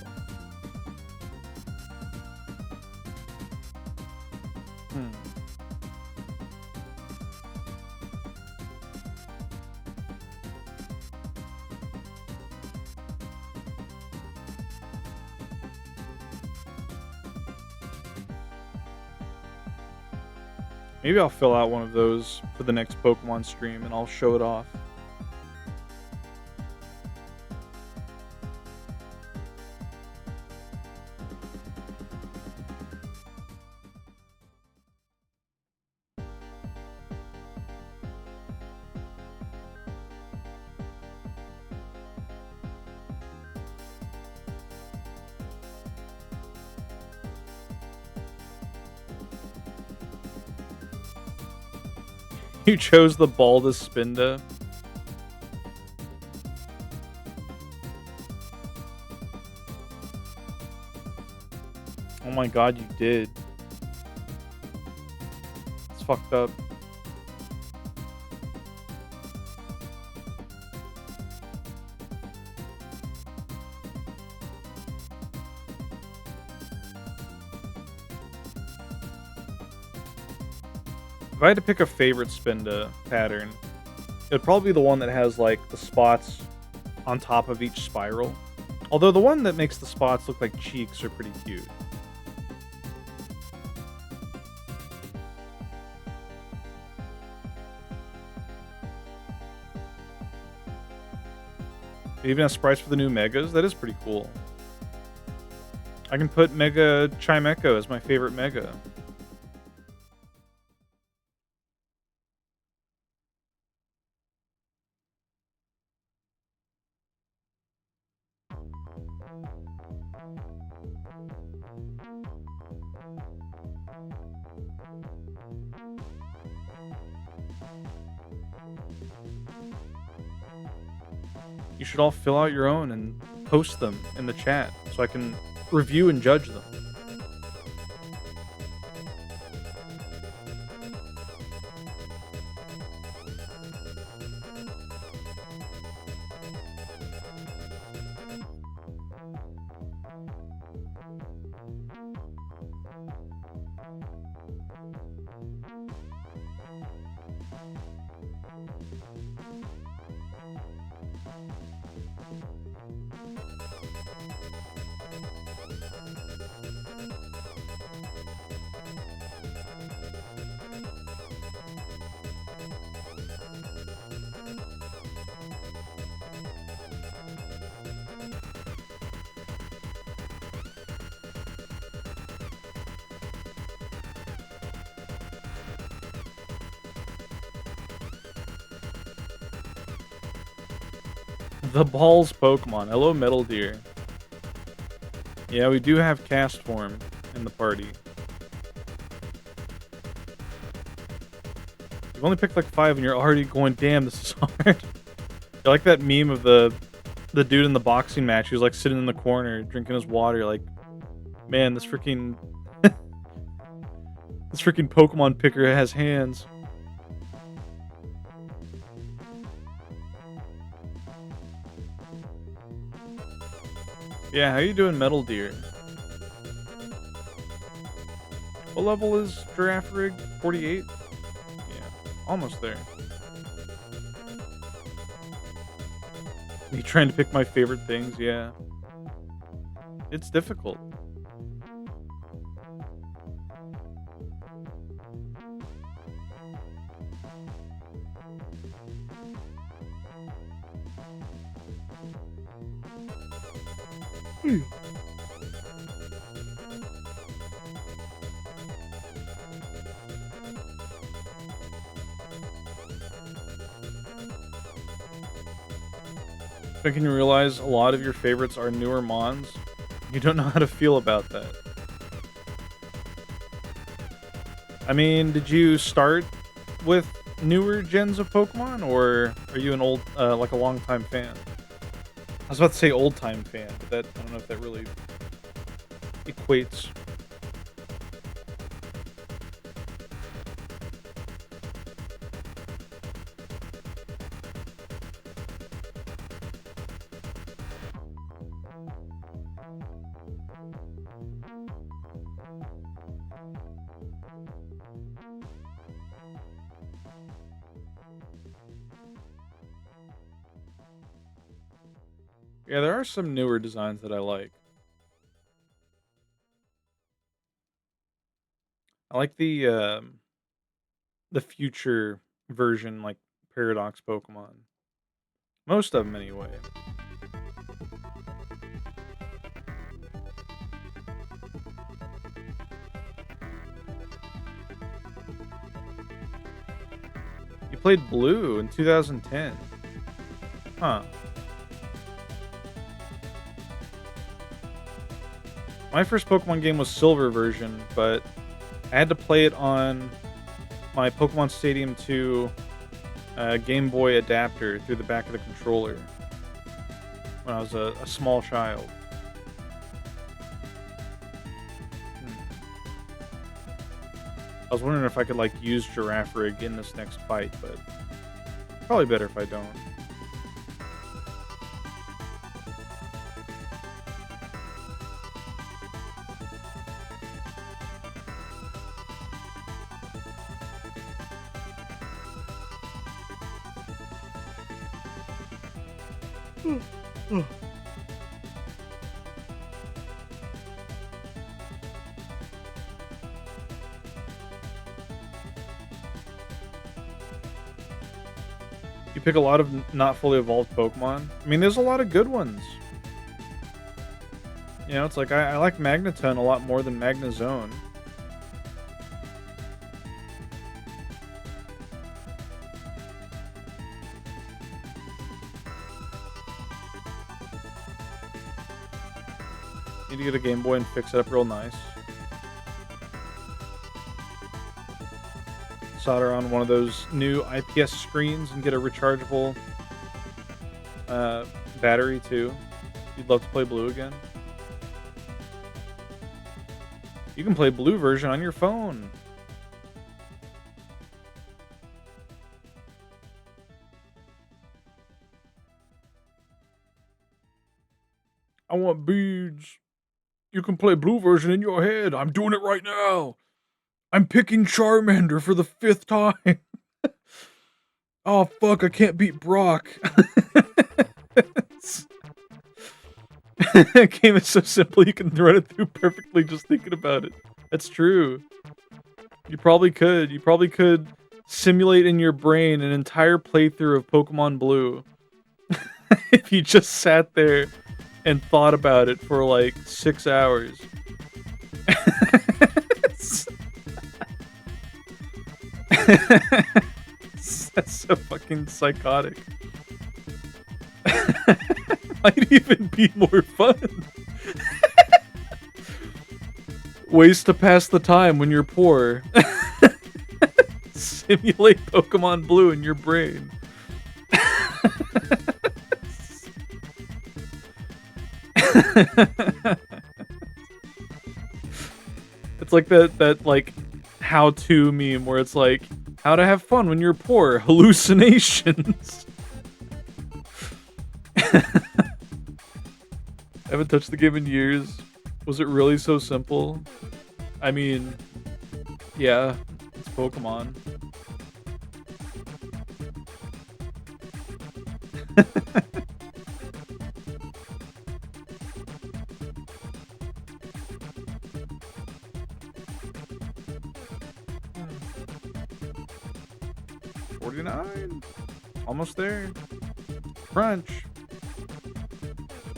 Maybe I'll fill out one of those for the next Pokemon stream and I'll show it off. You chose the Baldus Spinda. Oh my god, you did. It's fucked up. If I had to pick a favorite Spinda pattern, it'd probably be the one that has like the spots on top of each spiral. Although the one that makes the spots look like cheeks are pretty cute. It even has sprites for the new Megas. That is pretty cool. I can put Mega Chimecho as my favorite Mega. You should all fill out your own and post them in the chat so I can review and judge them. The Balls Pokemon. Hello, Metal Deer. Yeah, we do have Cast Form in the party. You've only picked like 5 and you're already going, damn, this is hard. I like that meme of the dude in the boxing match who's like sitting in the corner drinking his water like, man, this freaking this freaking Pokemon picker has hands. Yeah, how you doing, Metal Deer? What level is Girafarig? 48? Yeah, almost there. Me trying to pick my favorite things, yeah. It's difficult. Making you realize a lot of your favorites are newer Mons. You don't know how to feel about that. I mean, did you start with newer gens of Pokemon, or are you an old, like a long-time fan? I was about to say old-time fan, but that I don't know if that really equates. Yeah, there are some newer designs that I like. I like the the future version, like Paradox Pokemon. Most of them, anyway. You played Blue in 2010. Huh. My first Pokemon game was Silver version, but I had to play it on my Pokemon Stadium 2 Game Boy adapter through the back of the controller when I was a small child. I was wondering if I could like use Girafarig in this next fight, but probably better if I don't. You pick a lot of not fully evolved Pokemon. I mean, there's a lot of good ones. You know, it's like I like Magneton a lot more than Magnezone. Need to get a Game Boy and fix it up real nice. Solder on one of those new IPS screens and get a rechargeable battery too. You'd love to play Blue again. You can play Blue version on your phone. I want beads. You can play Blue version in your head. I'm doing it right now. I'm picking Charmander for the 5th time. Oh, fuck, I can't beat Brock. Game is so simple, you can run it through perfectly just thinking about it. That's true. You probably could. You probably could simulate in your brain an entire playthrough of Pokemon Blue. If you just sat there and thought about it for like 6 hours. That's so fucking psychotic. Might even be more fun. Ways to pass the time when you're poor. Simulate Pokemon Blue in your brain. It's like that like how-to meme where it's like how to have fun when you're poor, hallucinations. I haven't touched the game in years. Was it really so simple? I mean, yeah, it's Pokemon. $49. Almost there. Crunch.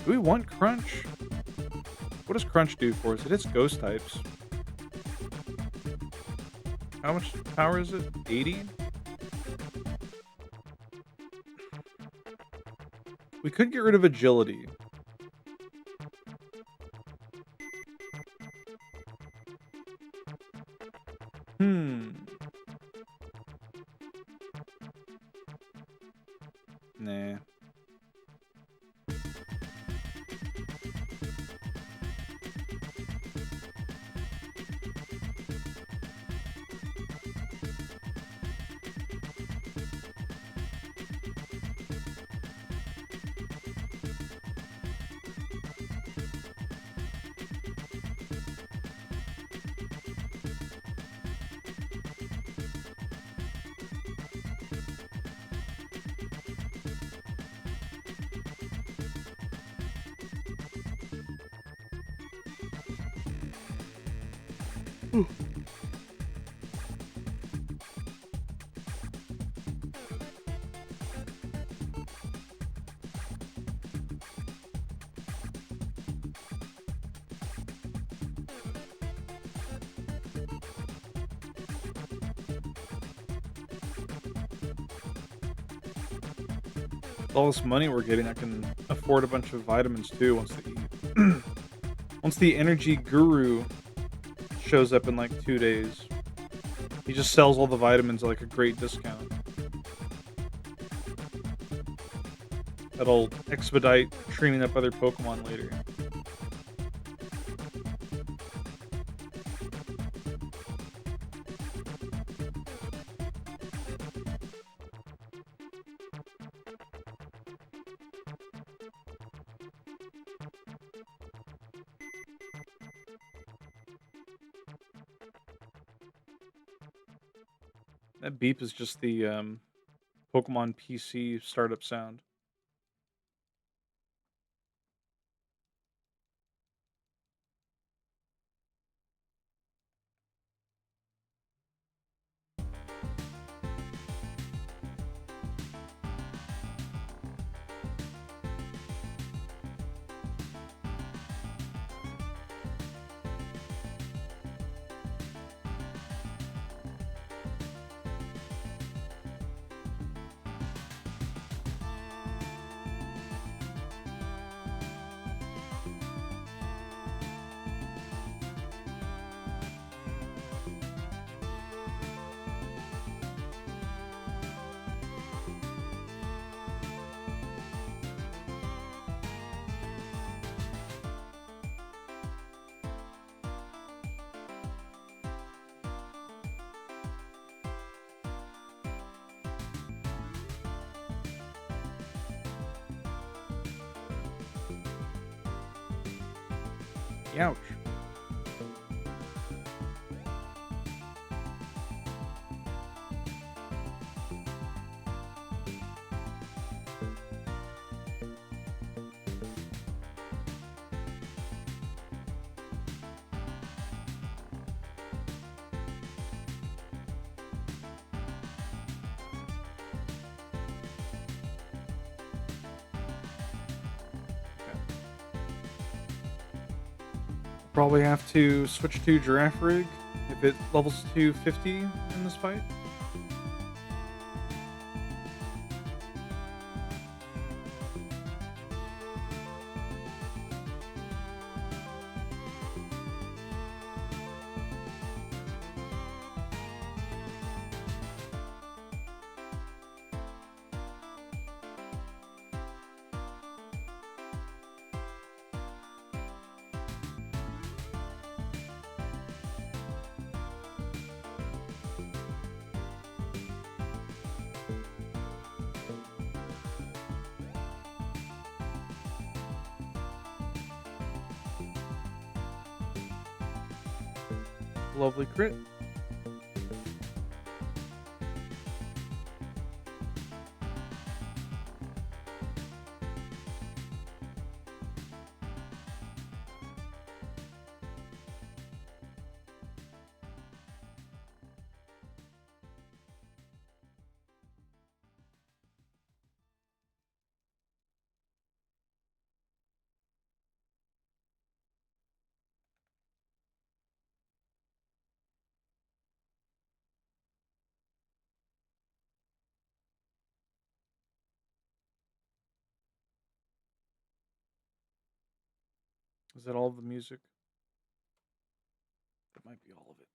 Do we want Crunch? What does Crunch do for us? It hits ghost types. How much power is it? 80? We could get rid of agility. Nah. With all this money we're getting, I can afford a bunch of vitamins too once the once the energy guru shows up in like 2 days. He just sells all the vitamins at like a great discount. That'll expedite training up other Pokemon later. That beep is just the Pokemon PC startup sound. Ouch. Probably have to switch to Giraffe Rig if it levels to 50 in this fight. Lovely crit. Is that all of the music? That might be all of it.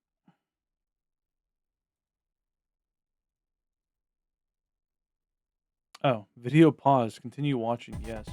Oh, video pause. Continue watching. Yes.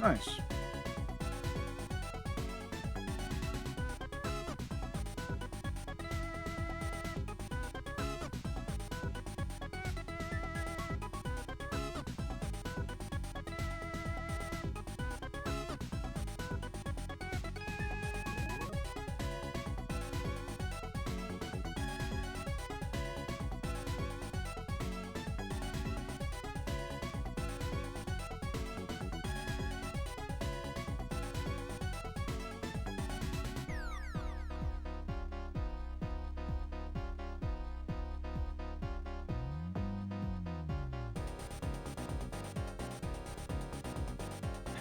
Nice.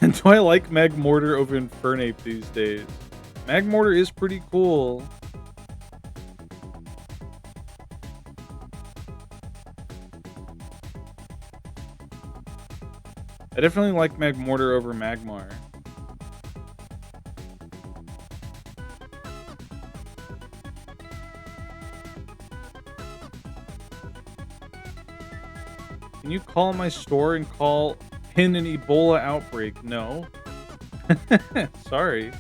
Do I like Magmortar over Infernape these days? Magmortar is pretty cool. I definitely like Magmortar over Magmar. Can you call my store and call in an Ebola outbreak? No. Sorry.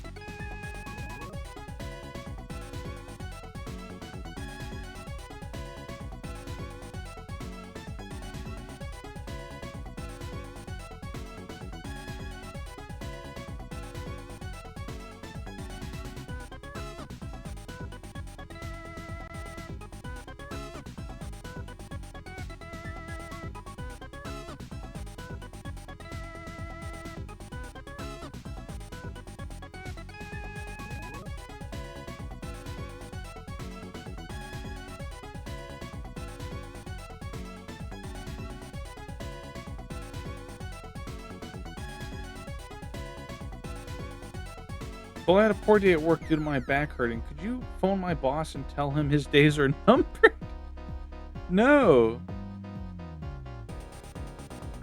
Well, I had a poor day at work due to my back hurting. Could you phone my boss and tell him his days are numbered? No.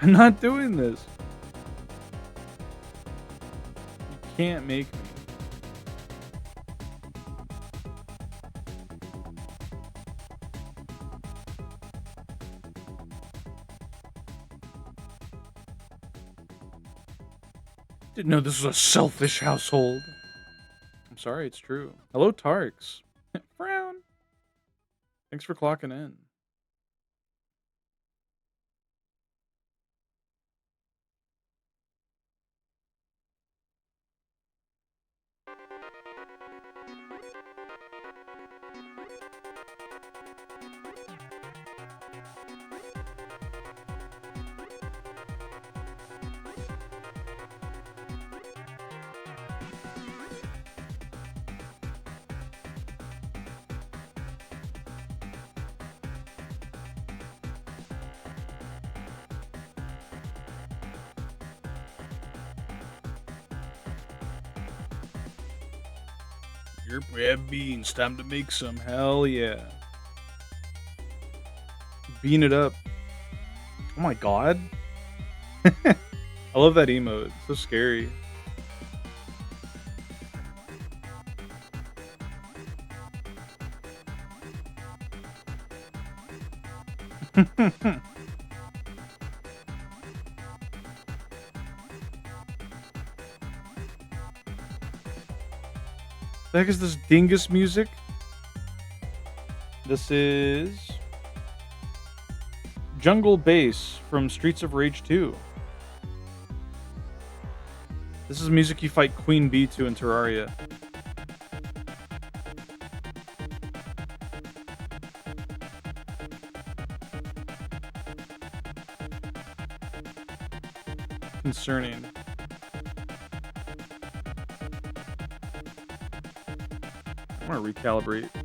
I'm not doing this. You can't make me. Didn't know this was a selfish household. I'm sorry, it's true. Hello, Tarks. Frown. Thanks for clocking in. Your bread beans, time to make some. Hell yeah. Bean it up. Oh my god. I love that emote. It's so scary. The heck is this dingus music? This is Jungle Bass from Streets of Rage 2. This is music you fight Queen Bee to in Terraria. Concerning. I'm gonna recalibrate. There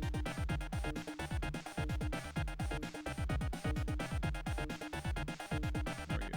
we go.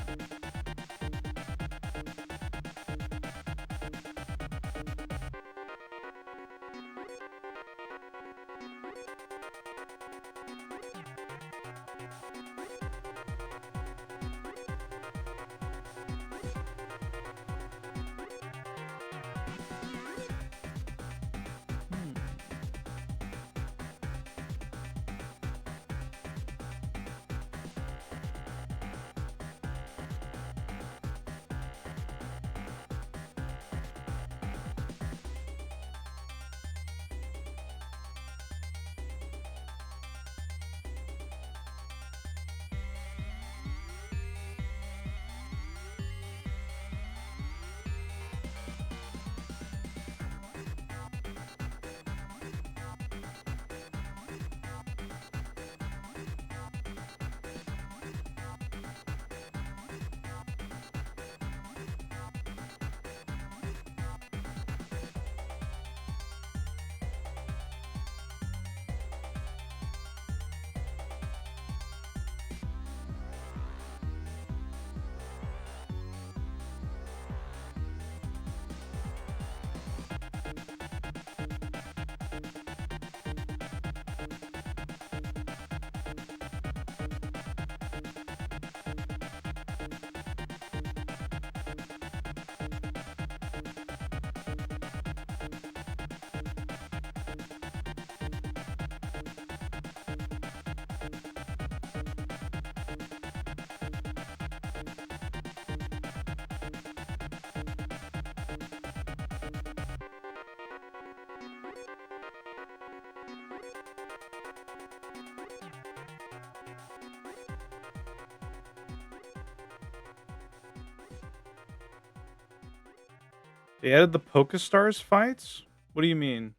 They added the Pokestars fights? What do you mean?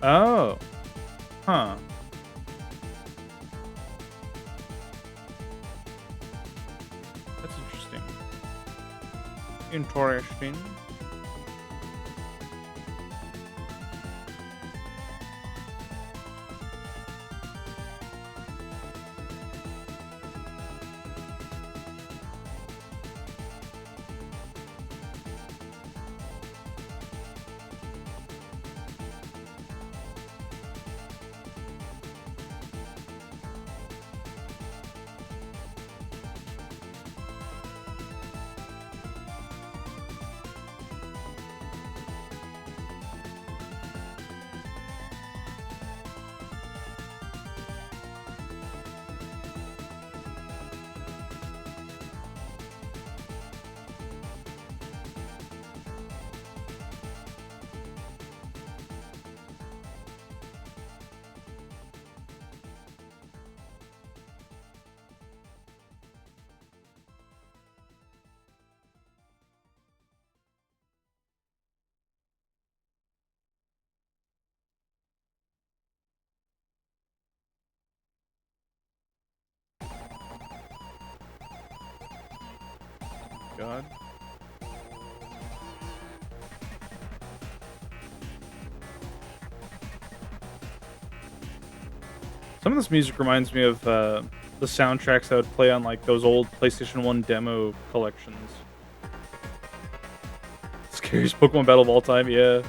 Oh. Huh. That's interesting. Interesting. God. Some of this music reminds me of the soundtracks that would play on like those old PlayStation 1 demo collections. Scariest Pokemon battle of all time, yeah.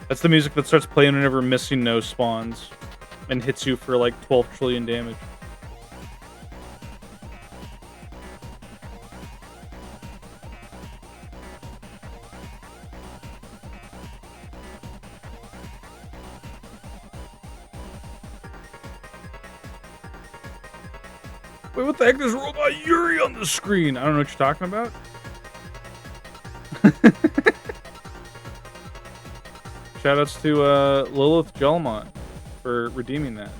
That's the music that starts playing whenever Missing No spawns and hits you for like 12 trillion damage. Wait, what the heck? There's Robot Yuri on the screen. I don't know what you're talking about. Shoutouts to Lilith Jelmont for redeeming that.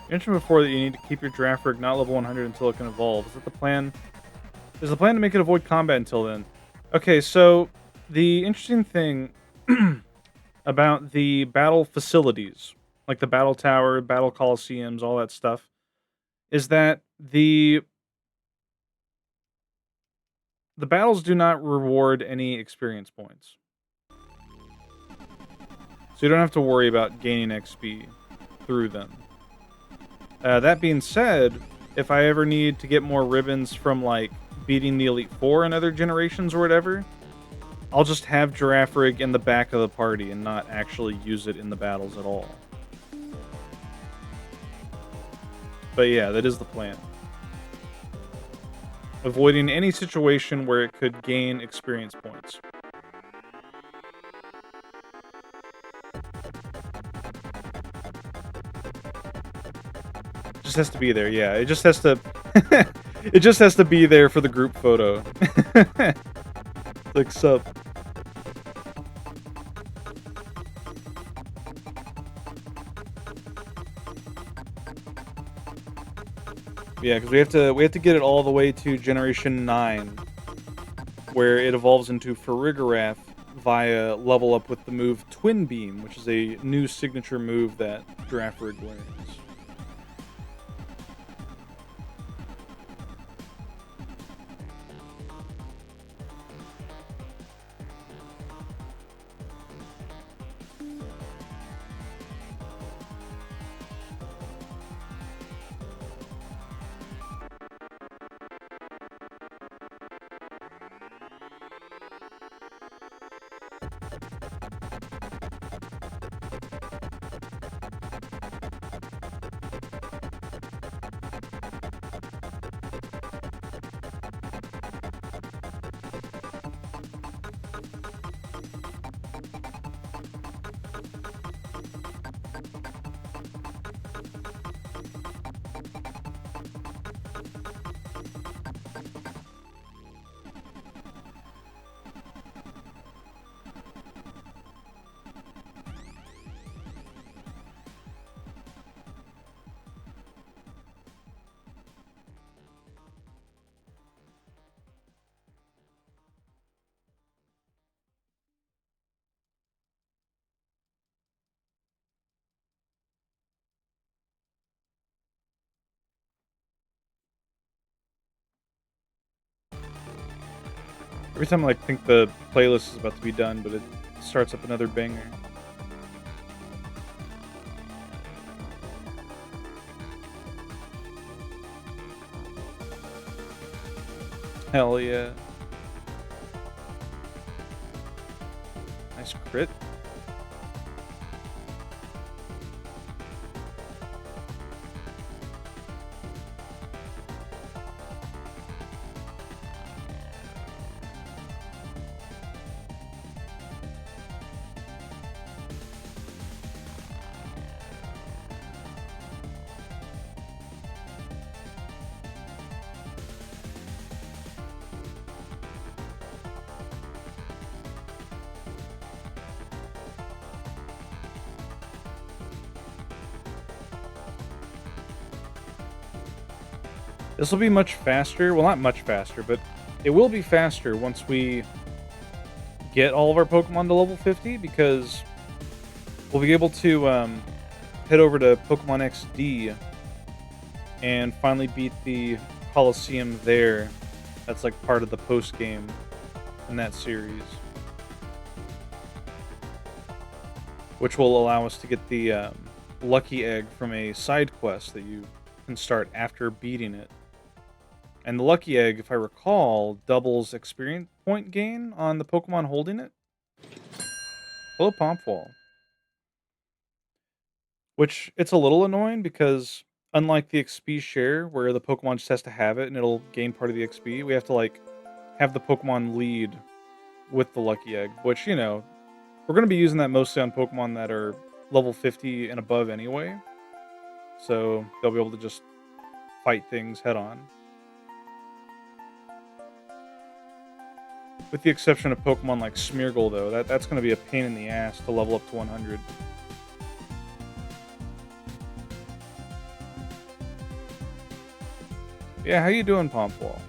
You mentioned before that you need to keep your Girafarig not level 100 until it can evolve. Is that the plan? Is the plan to make it avoid combat until then? Okay, so the interesting thing about the battle facilities, like the battle tower, battle coliseums, all that stuff, is that the battles do not reward any experience points. So you don't have to worry about gaining XP through them. That being said, if I ever need to get more ribbons from, like, beating the Elite Four in other generations or whatever, I'll just have Girafarig in the back of the party and not actually use it in the battles at all. But yeah, that is the plan. avoiding any situation where it could gain experience points. Just has to be there, yeah. It just has to it just has to be there for the group photo. Like, sup. Yeah, because we have to get it all the way to Generation 9, where it evolves into Farigiraf via level up with the move Twin Beam, which is a new signature move that Girafarig learns. Every time I like think the playlist is about to be done, but it starts up another banger. Hell yeah. Nice crit. This will be much faster. Well, not much faster, but it will be faster once we get all of our Pokemon to level 50, because we'll be able to head over to Pokemon XD and finally beat the Coliseum there. That's like part of the post game in that series, which will allow us to get the Lucky Egg from a side quest that you can start after beating it. And the Lucky Egg, if I recall, doubles experience point gain on the Pokemon holding it. Hello, Pompwall. Which, it's a little annoying because, unlike the XP share, where the Pokemon just has to have it and it'll gain part of the XP, we have to, like, have the Pokemon lead with the Lucky Egg. Which, you know, we're going to be using that mostly on Pokemon that are level 50 and above anyway. So, they'll be able to just fight things head on. With the exception of Pokemon like Smeargle, though, that's going to be a pain in the ass to level up to 100. Yeah, how you doing, Pompwall?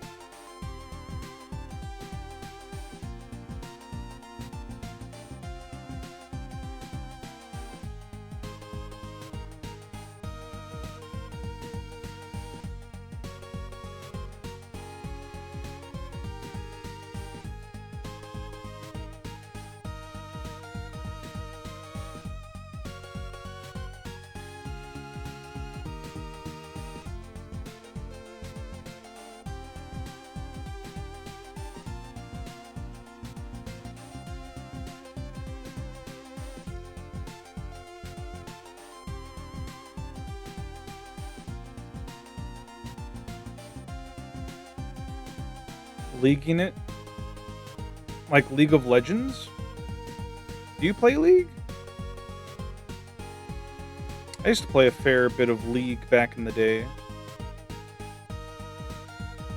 leaguing it? Like League of Legends? Do you play League? I used to play a fair bit of League back in the day.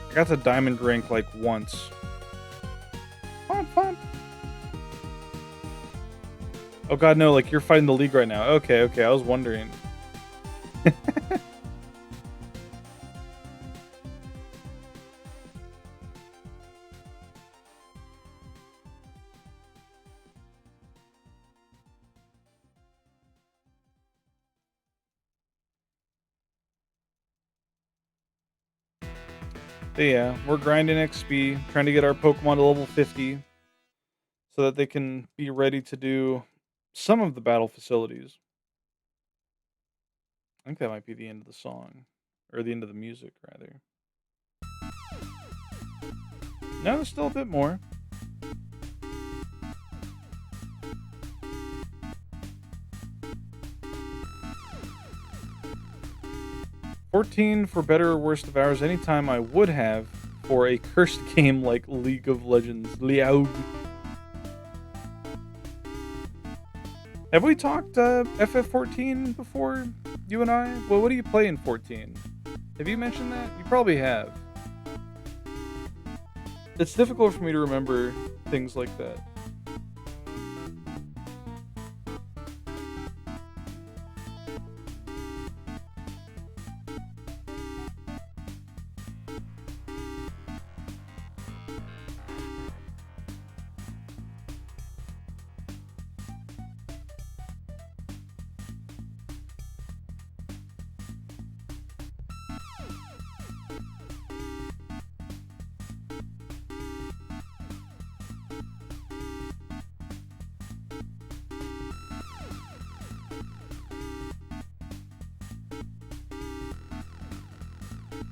I got to Diamond Rank like once. Fun. Oh god, no, like you're fighting the League right now. Okay, I was wondering. But yeah, we're grinding XP, trying to get our Pokemon to level 50 so that they can be ready to do some of the battle facilities. I think that might be the end of the song. Or the end of the music, rather. No, there's still a bit more. $14 for better or worst of hours anytime I would have for a cursed game like League of Legends. Liaug. Have we talked FF14 before, you and I? Well, what do you play in 14? Have you mentioned that? You probably have. It's difficult for me to remember things like that.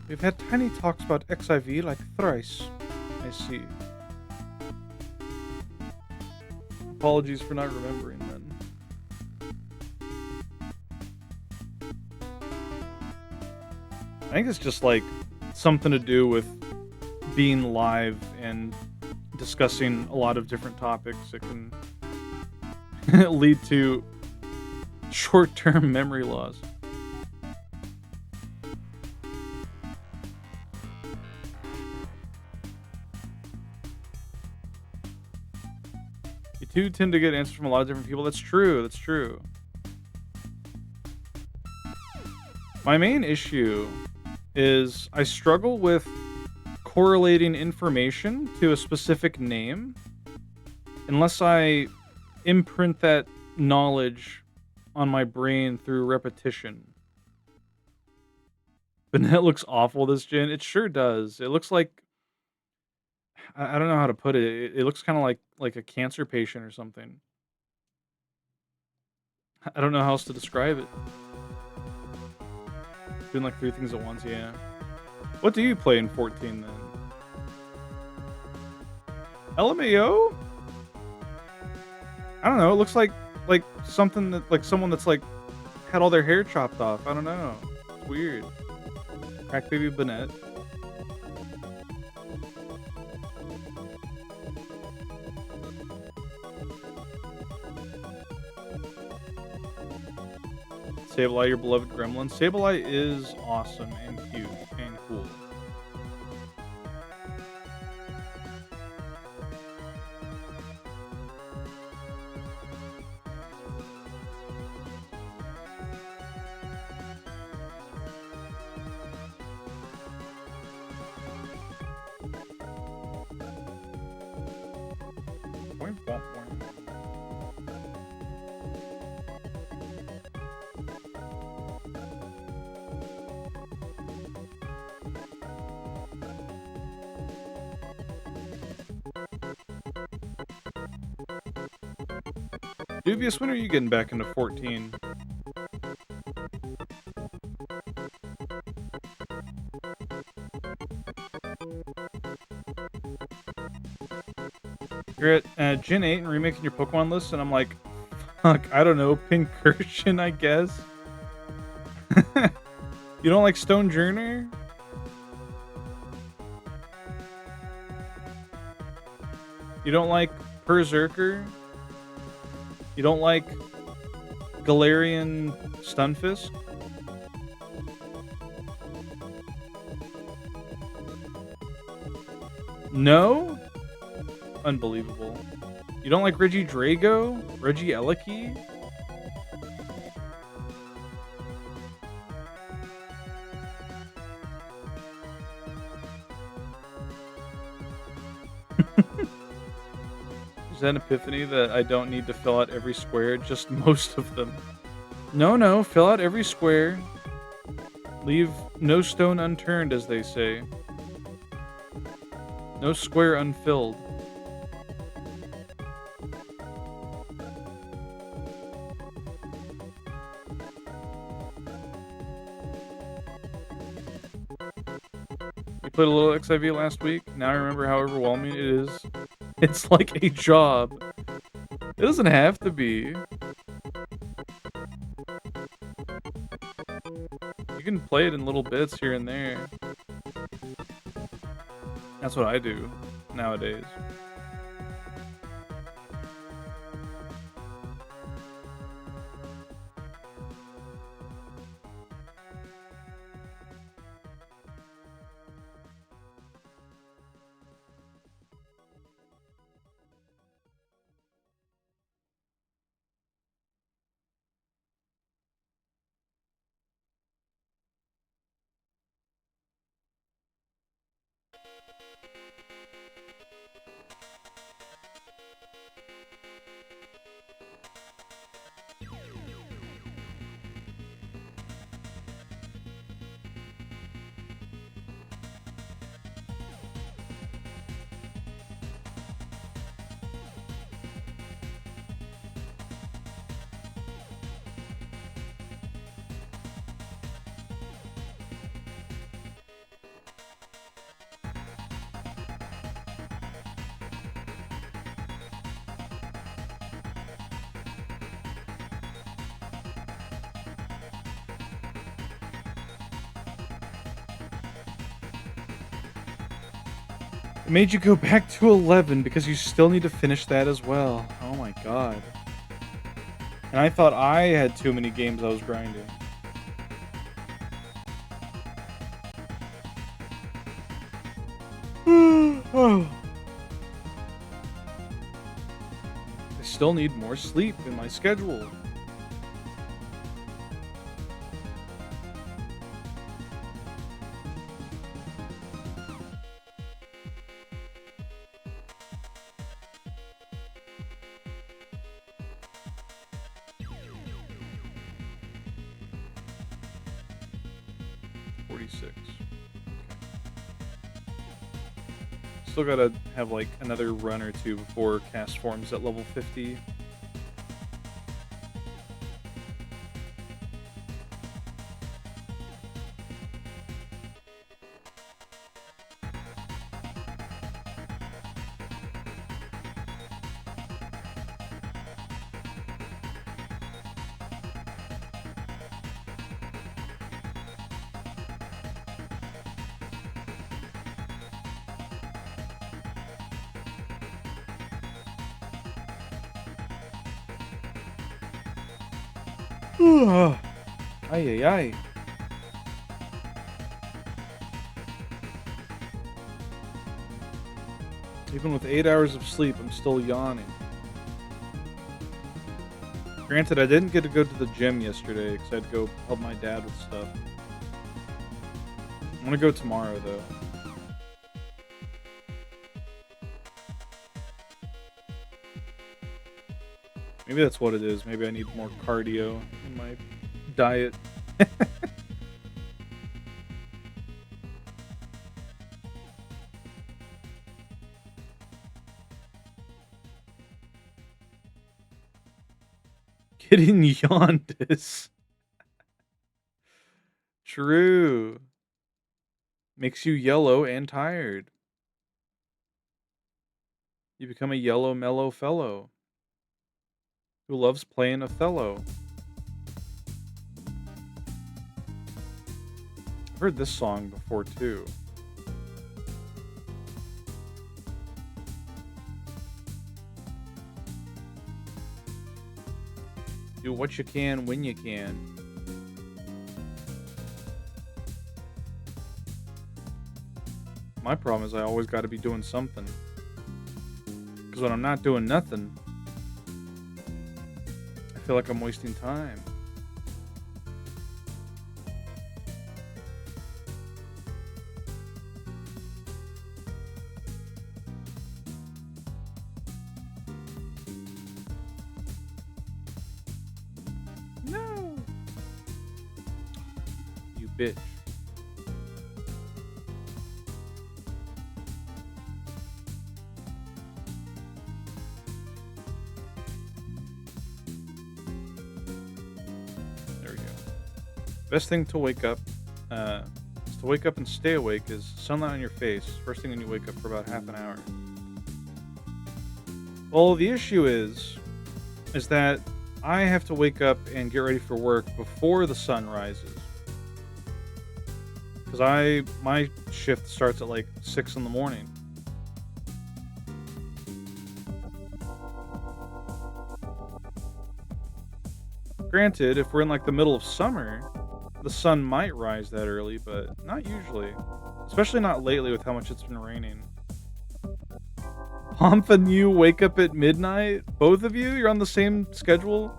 We've had tiny talks about XIV like thrice. I see. Apologies for not remembering then. I think it's just like something to do with being live and discussing a lot of different topics. It can lead to short-term memory loss. You tend to get answers from a lot of different people. That's true. My main issue is I struggle with correlating information to a specific name unless I imprint that knowledge on my brain through repetition. But that looks awful this gen. It sure does. It looks like I don't know how to put it. It looks kind of like a cancer patient or something. I don't know how else to describe it. Doing like 3 things at once, yeah. What do you play in 14 then? LMAO? I don't know. It looks like something that like someone that's like had all their hair chopped off. I don't know. It's weird. Crack Baby Bennett. Sableye, your beloved gremlin. Sableye is awesome and cute and cool. Dubious, when are you getting back into 14? You're at Gen 8 and remaking your Pokemon list, and I'm like, fuck, I don't know, Pincursion, I guess? You don't like Stonejourner? You don't like Berserker? You don't like Galarian Stunfisk? No? Unbelievable. You don't like Regidrago? Regieleki? Is that an epiphany that I don't need to fill out every square, just most of them? No, fill out every square. Leave no stone unturned, as they say. No square unfilled. We played a little XIV last week. Now I remember how overwhelming it is. It's like a job. It doesn't have to be. You can play it in little bits here and there. That's what I do nowadays. It made you go back to 11 because you still need to finish that as well. Oh my god. And I thought I had too many games I was grinding. I still need more sleep in my schedule. Still gotta have like another run or two before cast forms at level 50. Ay, ay, ay. Even with 8 hours of sleep, I'm still yawning. Granted, I didn't get to go to the gym yesterday because I had to go help my dad with stuff. I'm gonna go tomorrow, though. Maybe that's what it is. Maybe I need more cardio in my diet. Getting jaundice. True. Makes you yellow and tired. You become a yellow mellow fellow who loves playing Othello. I've heard this song before too. Do what you can when you can. My problem is I always got to be doing something. Because when I'm not doing nothing, I feel like I'm wasting time. No! You bitch. There we go. Best thing to wake up, is to wake up and stay awake is sunlight on your face, first thing when you wake up for about half an hour. Well, the issue is that I have to wake up and get ready for work before the sun rises. Because my shift starts at like 6 in the morning. Granted, if we're in like the middle of summer, the sun might rise that early, but not usually. Especially not lately with how much it's been raining. Pomp and you wake up at midnight? Both of you? You're on the same schedule?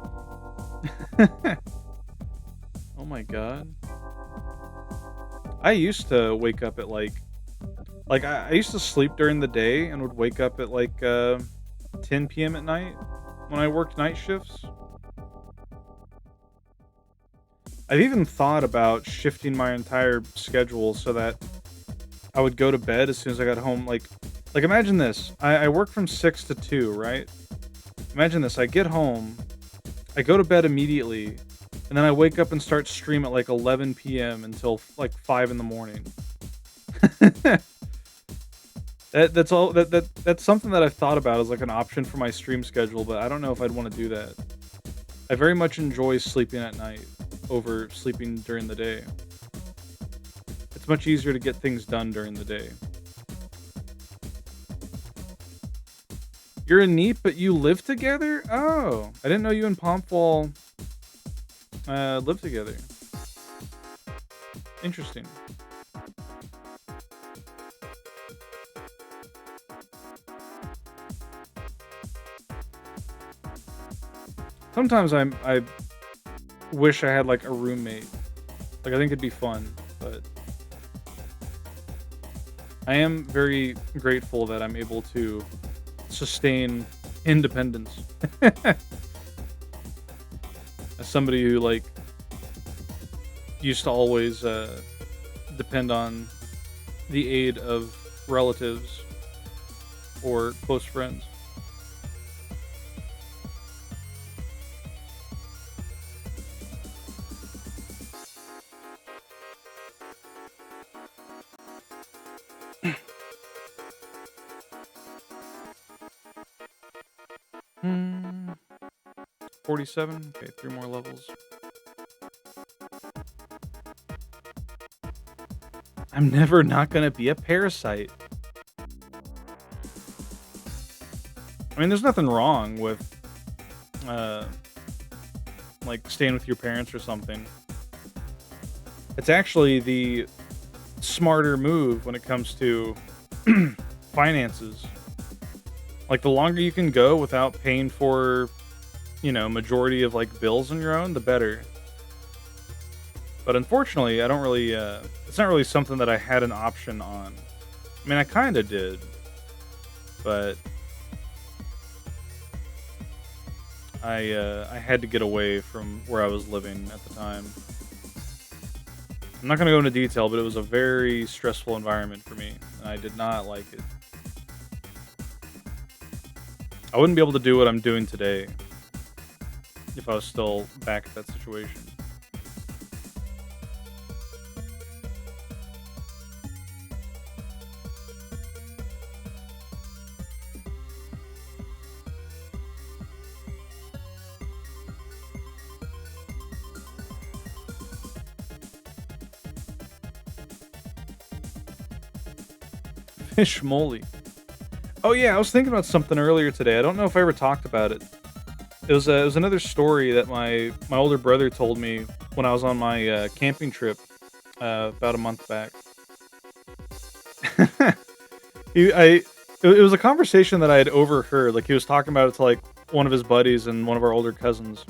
Oh my god. I used to wake up at like I used to sleep during the day and would wake up at like 10 p.m. at night when I worked night shifts. I've even thought about shifting my entire schedule so that I would go to bed as soon as I got home. Like imagine this. I work from 6 to 2, right? Imagine this. I get home, I go to bed immediately, and then I wake up and start stream at like 11 p.m. until like 5 in the morning. That's something that I've thought about as like an option for my stream schedule, but I don't know if I'd want to do that. I very much enjoy sleeping at night over sleeping during the day. It's much easier to get things done during the day. You're a NEEP, but you live together? Oh, I didn't know you and Pompwall live together. Interesting. Sometimes I wish I had like a roommate. Like I think it'd be fun, but I am very grateful that I'm able to sustain independence. As somebody who like used to always depend on the aid of relatives or close friends. Hmm. 47. Okay, 3 more levels. I'm never not gonna be a parasite. I mean, there's nothing wrong with, like, staying with your parents or something. It's actually the smarter move when it comes to finances. Like, the longer you can go without paying for, majority of, like, bills on your own, the better. But unfortunately, I don't really, it's not really something that I had an option on. I mean, I kinda did. But I had to get away from where I was living at the time. I'm not gonna go into detail, but it was a very stressful environment for me, and I did not like it. I wouldn't be able to do what I'm doing today if I was still back at that situation. Fish moly. Oh yeah, I was thinking about something earlier today. I don't know if I ever talked about it. it was another story that my older brother told me when I was on my camping trip about a month back. It was a conversation that I had overheard. Like he was talking about it to like one of his buddies and one of our older cousins,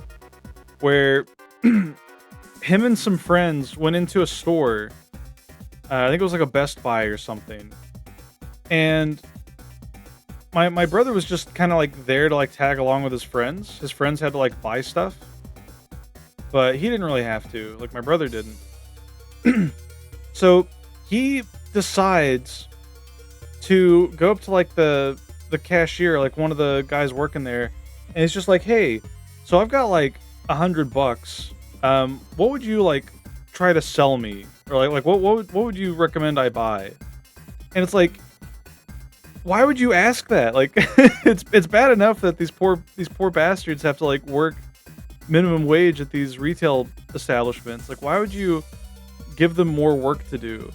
where him and some friends went into a store. I think it was like a Best Buy or something, and my brother was just kind of like there to like tag along with his friends. His friends had to like buy stuff, but he didn't really have to. Like my brother didn't. So he decides to go up to like the cashier, like one of the guys working there, and it's just like, "Hey, so I've got like $100. What would you like try to sell me, or like what would you recommend I buy?" And it's like, why would you ask that? Like, it's bad enough that these poor bastards have to like work minimum wage at these retail establishments. Like, why would you give them more work to do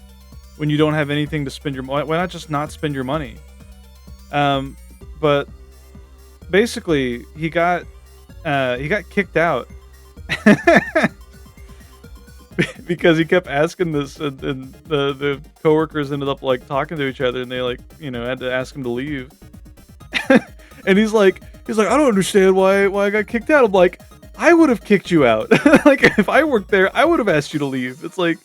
when you don't have anything to spend your money? Why not just not spend your money? But basically, he got kicked out because he kept asking this, and the coworkers ended up like talking to each other, and they like had to ask him to leave. And he's like, I don't understand why I got kicked out. I'm like, I would have kicked you out. Like if I worked there, I would have asked you to leave. It's like,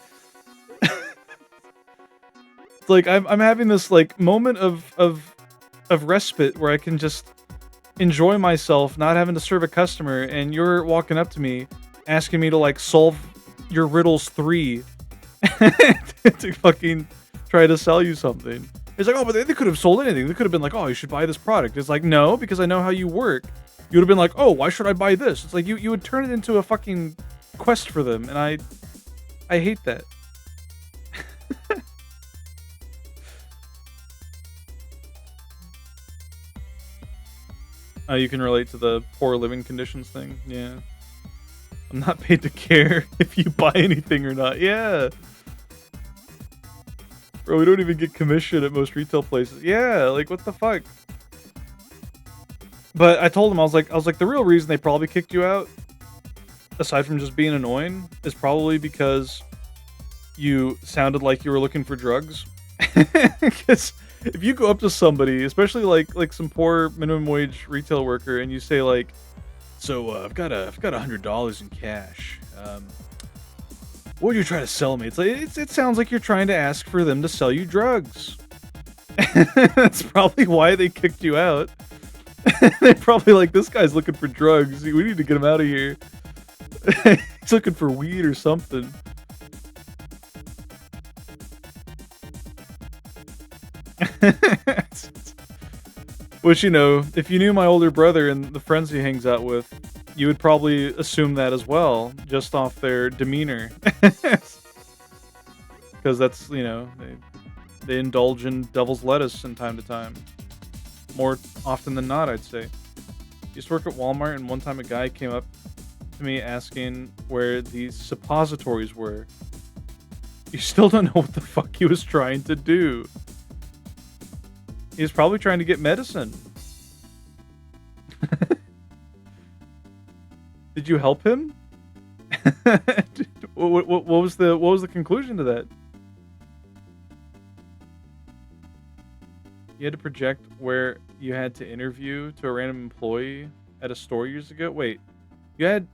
it's like I'm having this like moment of respite where I can just enjoy myself, not having to serve a customer, and you're walking up to me asking me to like solve your riddles 3 to fucking try to sell you something. It's like, oh, but they could have sold anything. They could have been like, oh, you should buy this product. It's like, no, because I know how you work. You would have been like, oh, why should I buy this? It's like you would turn it into a fucking quest for them, and I hate that. You can relate to the poor living conditions thing. Yeah. I'm not paid to care if you buy anything or not. Yeah. Bro, we don't even get commission at most retail places. Yeah, like what the fuck? But I told him, I was like, the real reason they probably kicked you out, aside from just being annoying, is probably because you sounded like you were looking for drugs. Because if you go up to somebody, especially like some poor minimum wage retail worker, and you say like, so I've got $100 in cash. What would you try to sell me? It's like it sounds like you're trying to ask for them to sell you drugs. That's probably why they kicked you out. They're probably like, this guy's looking for drugs. We need to get him out of here. He's looking for weed or something. Which, if you knew my older brother and the friends he hangs out with, you would probably assume that as well, just off their demeanor. Because that's, they indulge in devil's lettuce from time to time. More often than not, I'd say. I used to work at Walmart, and one time a guy came up to me asking where these suppositories were. You still don't know what the fuck he was trying to do. He was probably trying to get medicine. Did you help him? What was the conclusion to that? You had to project where you had to interview to a random employee at a store years ago. Wait, you had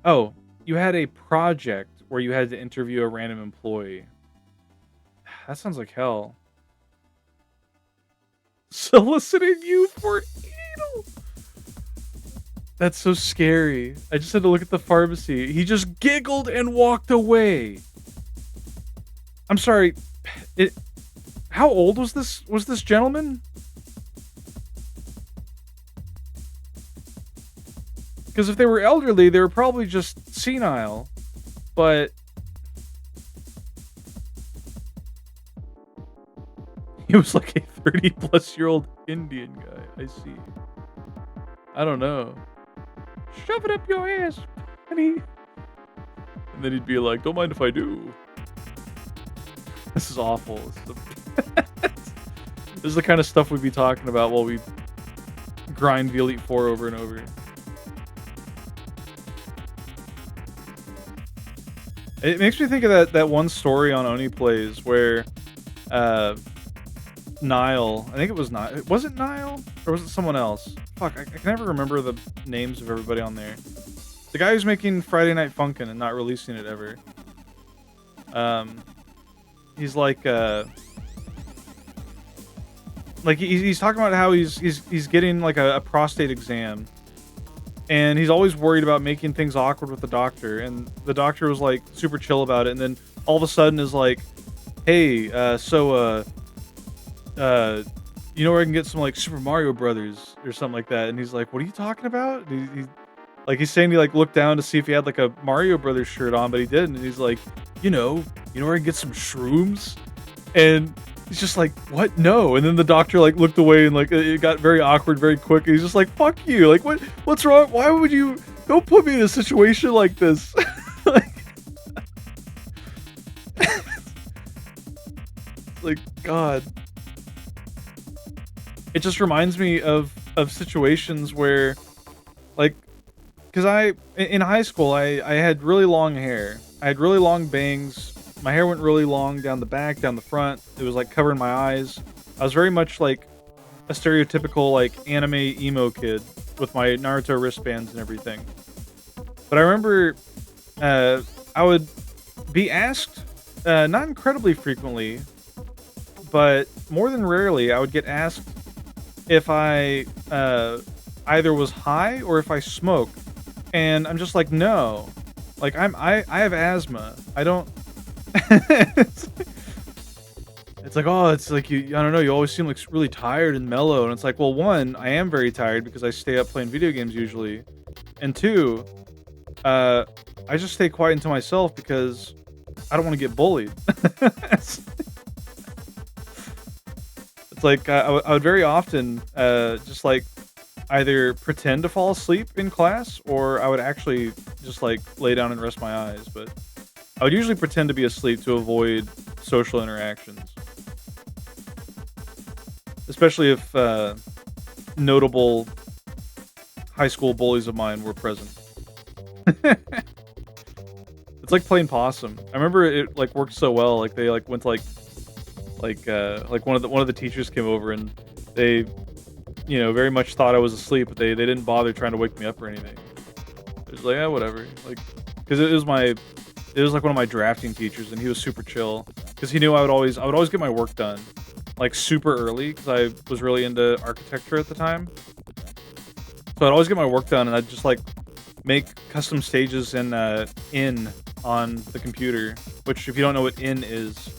a project where you had to interview a random employee. That sounds like hell. Soliciting you for anal. That's so scary. I just had to look at the pharmacy. He just giggled and walked away. I'm sorry. How old was this gentleman? Because if they were elderly, they were probably just senile. But he was like a 30-plus-year-old Indian guy. I see. I don't know. Shove it up your ass, honey. And then he'd be like, don't mind if I do. This is awful. This is the kind of stuff we'd be talking about while we grind the Elite Four over and over. It makes me think of that one story on Oni Plays where uh Nile, I think it was Nile. Was it Nile or was it someone else? Fuck, I can never remember the names of everybody on there. The guy who's making Friday Night Funkin' and not releasing it ever. Um, he's like he's talking about how he's getting like a prostate exam, and he's always worried about making things awkward with the doctor, and the doctor was like super chill about it, and then all of a sudden is like, hey, you know where I can get some like Super Mario Brothers or something like that? And he's like, what are you talking about? And he's saying he like looked down to see if he had like a Mario Brothers shirt on, but he didn't. And he's like, you know where I can get some shrooms? And he's just like, what? No. And then the doctor like looked away and like it got very awkward very quick. And he's just like, fuck you. Like what's wrong? Why would you don't put me in a situation like this? like, like God. It just reminds me of situations where like because in high school I had really long hair. I had really long bangs. My hair went really long down the back, down the front. It was like covering my eyes. I was very much like a stereotypical like anime emo kid with my Naruto wristbands and everything. But I remember I would be asked not incredibly frequently, but more than rarely I would get asked if I either was high or if I smoked. And I'm just like, no. Like I have asthma. I don't it's like, oh, it's like you I don't know, you always seem like really tired and mellow. And it's like, well, one, I am very tired because I stay up playing video games usually. And two, I just stay quiet to myself because I don't want to get bullied. it's, it's like I would very often just like either pretend to fall asleep in class or I would actually just like lay down and rest my eyes. But I would usually pretend to be asleep to avoid social interactions, especially if notable high school bullies of mine were present. It's like playing possum. I remember it like worked so well. Like they like went to like one of the teachers came over and they very much thought I was asleep, but they didn't bother trying to wake me up or anything. It was like, whatever. Like, because it was like one of my drafting teachers, and he was super chill because he knew I would always get my work done like super early because I was really into architecture at the time. So I'd always get my work done, and I'd just like make custom stages in on the computer. Which, if you don't know what in is,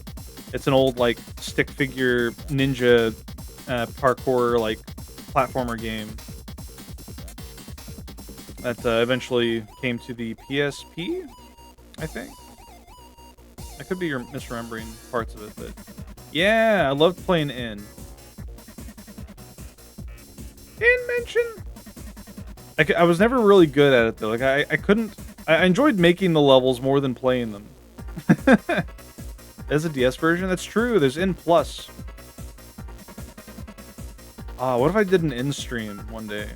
it's an old like stick figure ninja parkour like platformer game that eventually came to the PSP, I think. I could be misremembering parts of it, but yeah, I loved playing in. Mention. I was never really good at it though. Like I couldn't. I enjoyed making the levels more than playing them. There's a DS version. That's true. There's in plus. What if I did an in stream one day?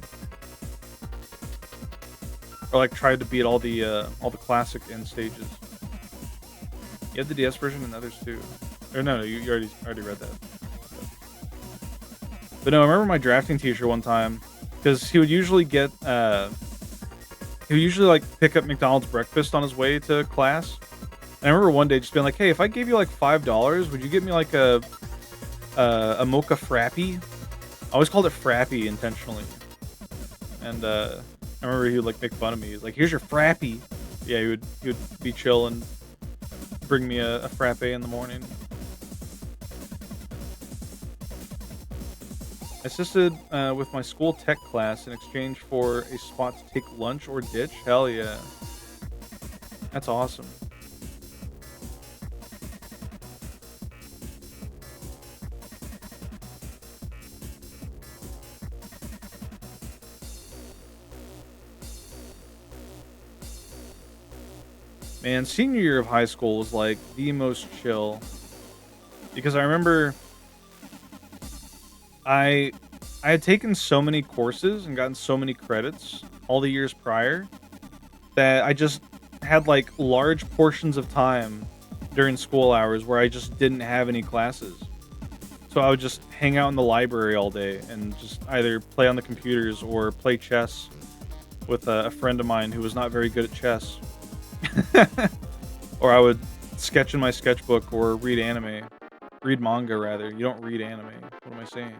Or like tried to beat all the classic in stages. You have the DS version and others too. Or no, you already read that. But no, I remember my drafting teacher one time because he would usually like pick up McDonald's breakfast on his way to class. And I remember one day just being like, "Hey, if I gave you like $5, would you get me like a mocha frappy?" I always called it frappy intentionally. And I remember he would like make fun of me. He's like, "Here's your frappy." Yeah, he would be chill and bring me a frappe in the morning. I assisted with my school tech class in exchange for a spot to take lunch or ditch. Hell yeah. That's awesome. Man, senior year of high school was like the most chill. Because I remember I had taken so many courses and gotten so many credits all the years prior that I just had like large portions of time during school hours where I just didn't have any classes. So I would just hang out in the library all day and just either play on the computers or play chess with a friend of mine who was not very good at chess. Or I would sketch in my sketchbook or read anime. Read manga, rather. You don't read anime. What am I saying?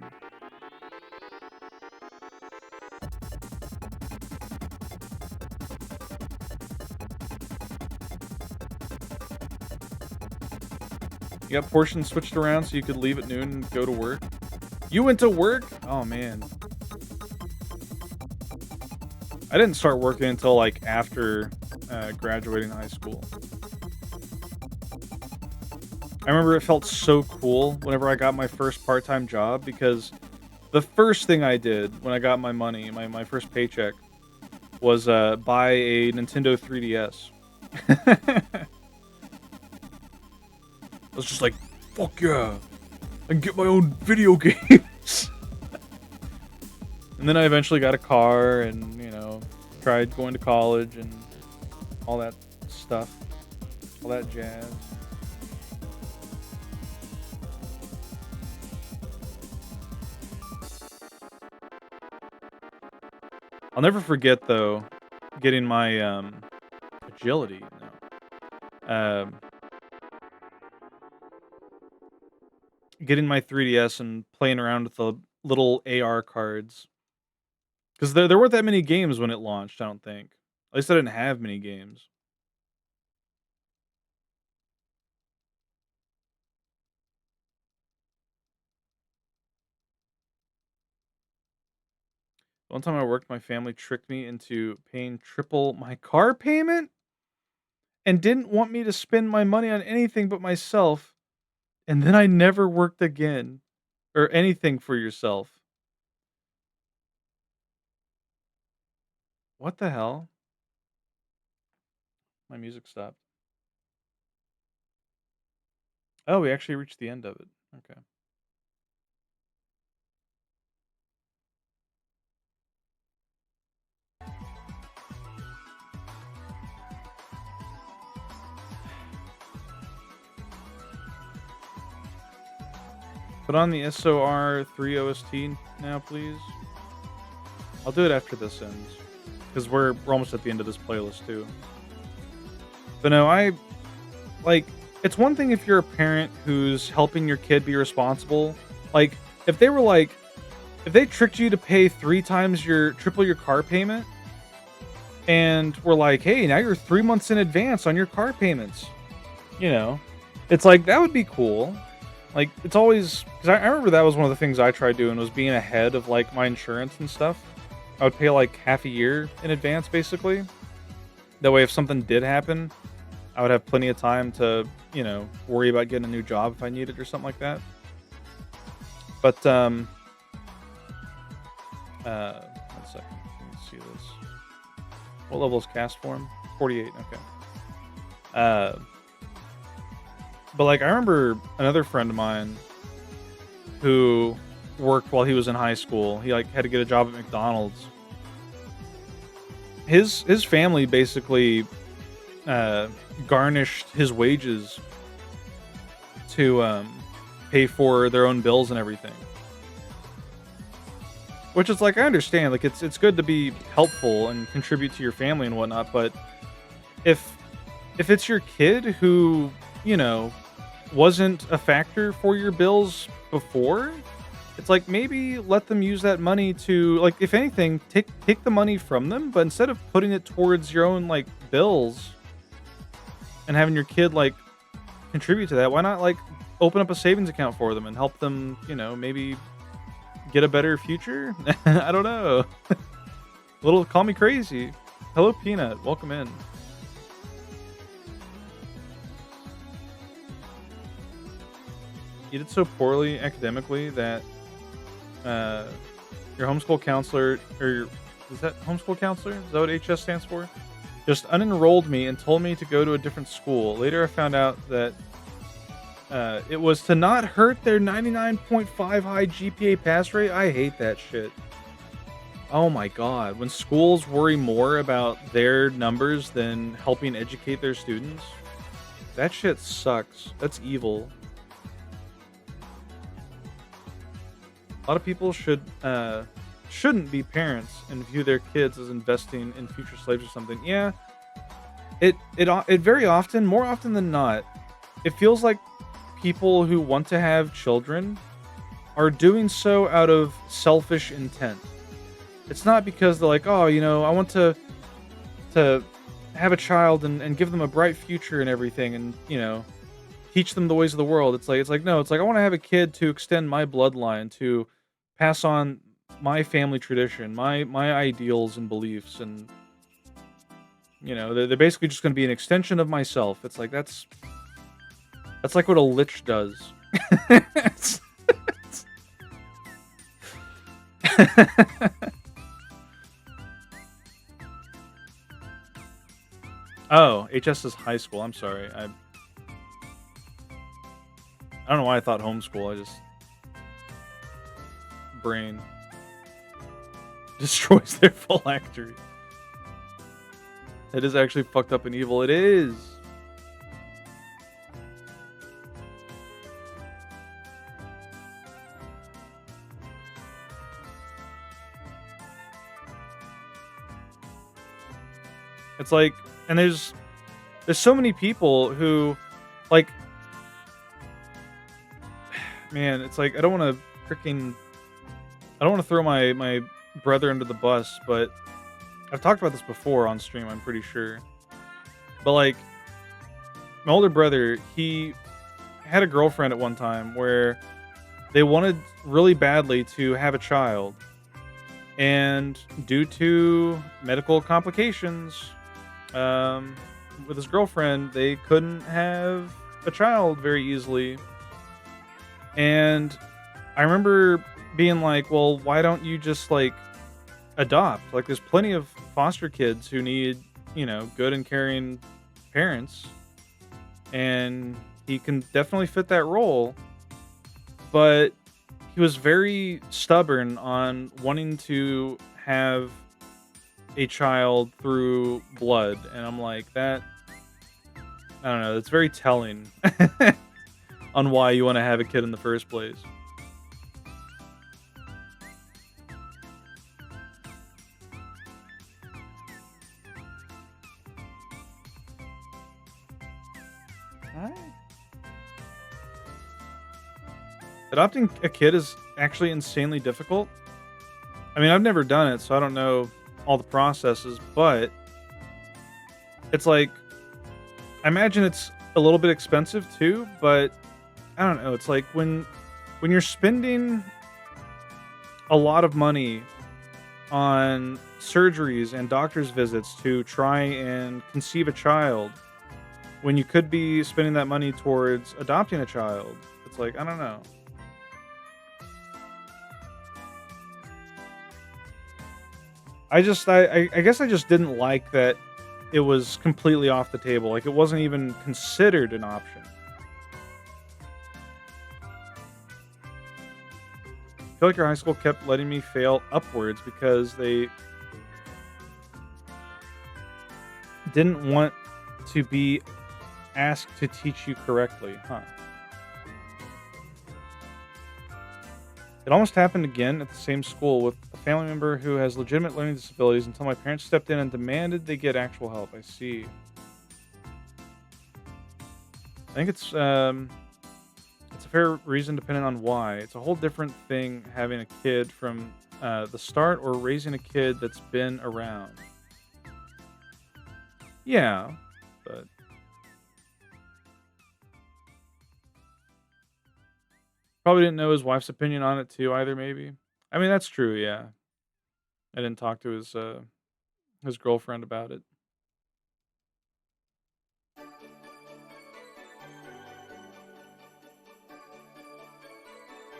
You got portions switched around so you could leave at noon and go to work? You went to work? Oh, man. I didn't start working until, like, after graduating high school. I remember it felt so cool whenever I got my first part-time job because the first thing I did when I got my money, my first paycheck, was buy a Nintendo 3DS. I was just like, fuck yeah, I can get my own video games. And then I eventually got a car and, you know, tried going to college and all that stuff, all that jazz. I'll never forget though, getting my agility. No. Getting my 3DS and playing around with the little AR cards. Because there weren't that many games when it launched, I don't think. At least I didn't have many games. One time I worked, my family tricked me into paying triple my car payment and didn't want me to spend my money on anything but myself. And then I never worked again or anything for yourself. What the hell? My music stopped. Oh, we actually reached the end of it. Okay. Put on the SOR 3 OST now, please. I'll do it after this ends. Because we're almost at the end of this playlist, too. But no, like, it's one thing if you're a parent who's helping your kid be responsible. Like, if they were like, if they tricked you to pay triple your car payment, and were like, hey, now you're 3 months in advance on your car payments. You know, it's like, that would be cool. Like, it's always, because I remember that was one of the things I tried doing, was being ahead of, like, my insurance and stuff. I would pay, like, half a year in advance, basically. That way, if something did happen, I would have plenty of time to, you know, worry about getting a new job if I needed or something like that. But, 1 second. Let me see this. What level is cast form? 48, okay. But, like, I remember another friend of mine who worked while he was in high school. He, like, had to get a job at McDonald's. His family basically garnished his wages to pay for their own bills and everything. Which is like, I understand, like, it's good to be helpful and contribute to your family and whatnot, but if it's your kid who, you know, wasn't a factor for your bills before, it's like, maybe let them use that money to, like, if anything, take the money from them, but instead of putting it towards your own, like, bills and having your kid, like, contribute to that, why not, like, open up a savings account for them and help them, you know, maybe get a better future? I don't know. Call me crazy. Hello, Peanut. Welcome in. You did so poorly academically that your homeschool counselor, or is that homeschool counselor? Is that what HS stands for? Just unenrolled me and told me to go to a different school. Later, I found out that it was to not hurt their 99.5 high GPA pass rate. I hate that shit. Oh my god, when schools worry more about their numbers than helping educate their students, that shit sucks. That's evil. A lot of people shouldn't be parents and view their kids as investing in future slaves or something. Yeah, it very often, more often than not, it feels like people who want to have children are doing so out of selfish intent. It's not because they're like, "Oh, I want to have a child and give them a bright future and everything and, teach them the ways of the world." It's like no, it's like I want to have a kid to extend my bloodline, to pass on my family tradition, my ideals and beliefs, and they're basically just going to be an extension of myself. It's like that's like what a lich does. It's- Oh, HS is high school. I'm sorry. I don't know why I thought homeschool. I just brain destroys their phylactery. It is actually fucked up and evil. It is. It's like, and there's so many people who, like, man, it's like I don't want to throw my brother under the bus, but I've talked about this before on stream. I'm pretty sure, but like my older brother, he had a girlfriend at one time where they wanted really badly to have a child, and due to medical complications, with his girlfriend, they couldn't have a child very easily. And I remember being like, well, why don't you just like adopt? Like, there's plenty of foster kids who need, good and caring parents. And he can definitely fit that role. But he was very stubborn on wanting to have a child through blood. And I'm like, I don't know, it's very telling on why you want to have a kid in the first place. Alright. Adopting a kid is actually insanely difficult. I mean, I've never done it, so I don't know all the processes, but it's like, I imagine it's a little bit expensive too, but I don't know. It's like when you're spending a lot of money on surgeries and doctor's visits to try and conceive a child, when you could be spending that money towards adopting a child. It's like, I don't know. I guess I just didn't like that it was completely off the table. Like, it wasn't even considered an option. I feel like your high school kept letting me fail upwards because they didn't want to be asked to teach you correctly, huh? It almost happened again at the same school with a family member who has legitimate learning disabilities until my parents stepped in and demanded they get actual help. I see. I think it's a fair reason depending on why. It's a whole different thing having a kid from the start or raising a kid that's been around. Yeah, but probably didn't know his wife's opinion on it too either, maybe. I mean, that's true, yeah. I didn't talk to his girlfriend about it.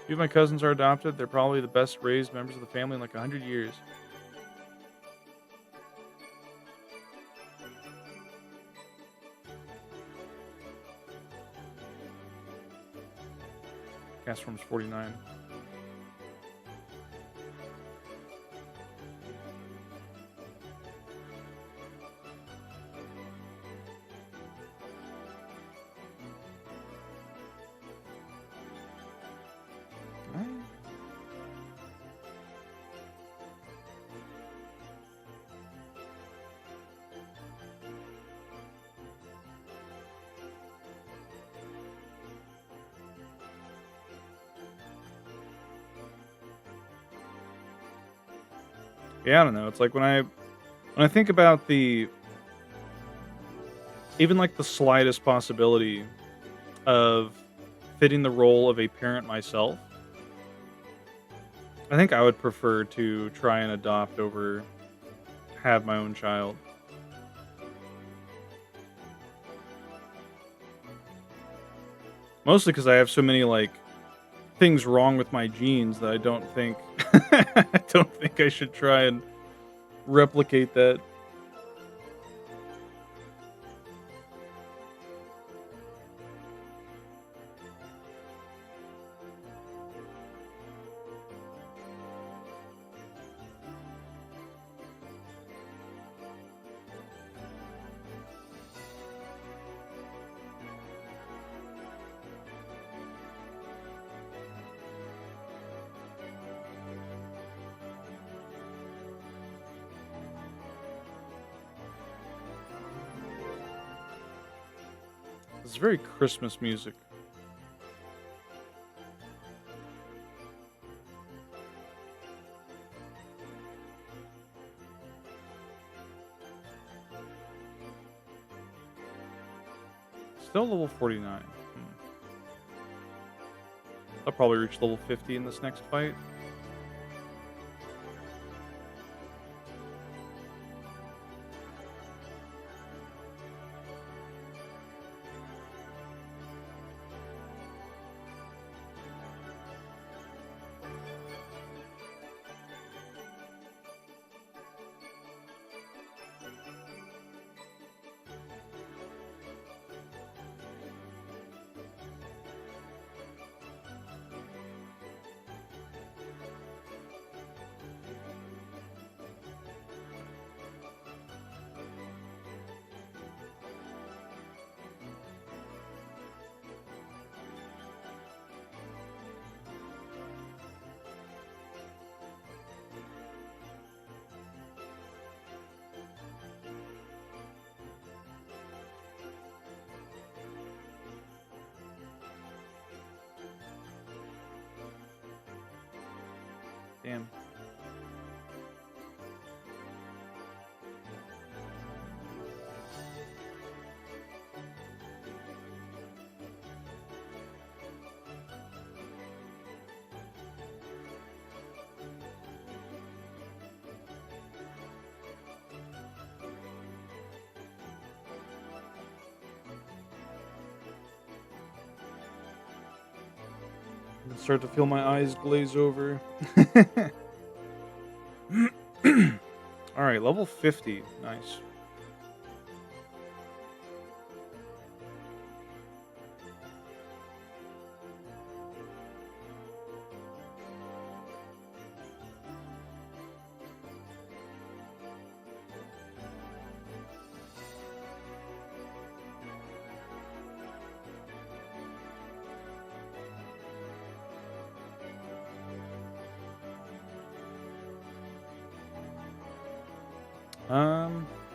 Few of my cousins are adopted. They're probably the best raised members of the family in like 100 years. Cast Form's 49. Yeah, I don't know. It's like when I think about the even like the slightest possibility of fitting the role of a parent myself, I think I would prefer to try and adopt over have my own child. Mostly because I have so many like things wrong with my genes that I don't think I don't think I should try and replicate that. It's very Christmas music. Still level 49. I'll probably reach level 50 in this next fight. Damn. I can start to feel my eyes glaze over. Alright, level 50. Nice.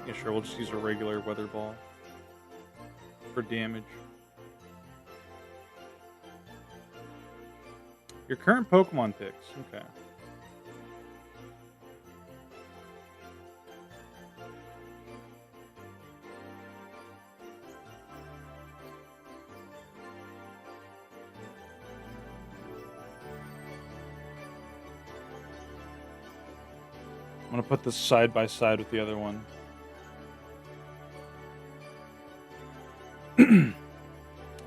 Yeah, sure, we'll just use a regular weather ball for damage. Your current Pokemon picks. Okay. I'm gonna put this side by side with the other one.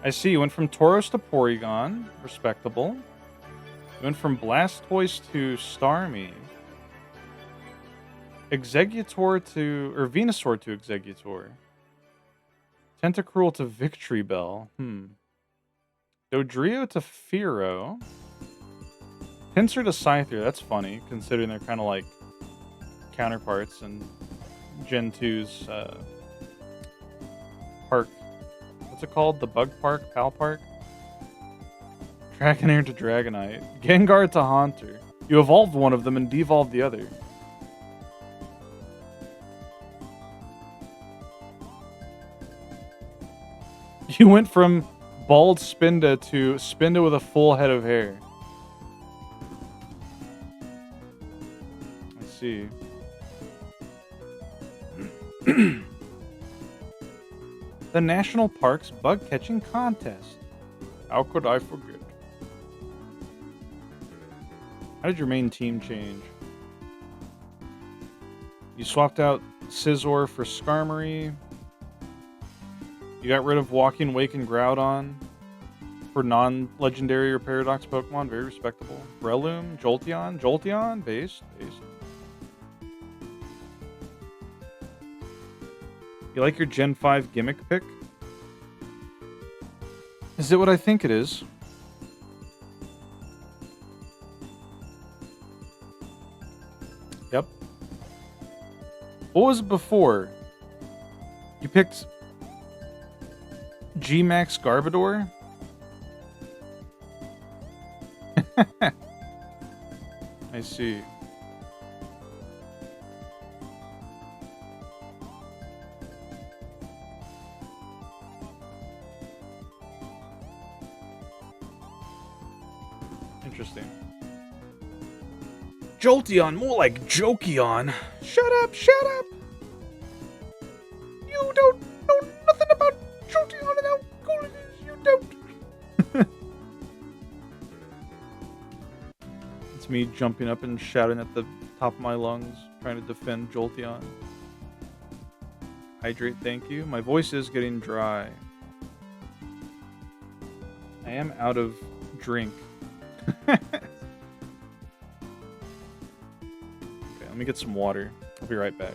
I see you went from Tauros to Porygon. Respectable. You went from Blastoise to Starmie. Exeggutor to... Or Venusaur to Exeggutor. Tentacruel to Victory Bell. Dodrio to Fearow. Pinsir to Scyther. That's funny, considering they're kind of like counterparts in Gen 2's park. What's it called? The Bug Park? Pal Park? Dragonair to Dragonite. Gengar to Haunter. You evolved one of them and devolved the other. You went from bald Spinda to Spinda with a full head of hair. I see. The National Park's Bug Catching Contest. How could I forget? How did your main team change? You swapped out Scizor for Skarmory. You got rid of Walking Wake and Groudon for non-legendary or Paradox Pokemon. Very respectable. Breloom, Jolteon. Jolteon, base. You like your Gen 5 gimmick pick? Is it what I think it is? Yep. What was it before? You picked G-Max Garbodor? I see. Interesting. Jolteon, more like Jokeon. Shut up, shut up! You don't know nothing about Jolteon and how cool it is, you don't! It's me jumping up and shouting at the top of my lungs, trying to defend Jolteon. Hydrate, thank you. My voice is getting dry. I am out of drink. Okay, let me get some water. I'll be right back.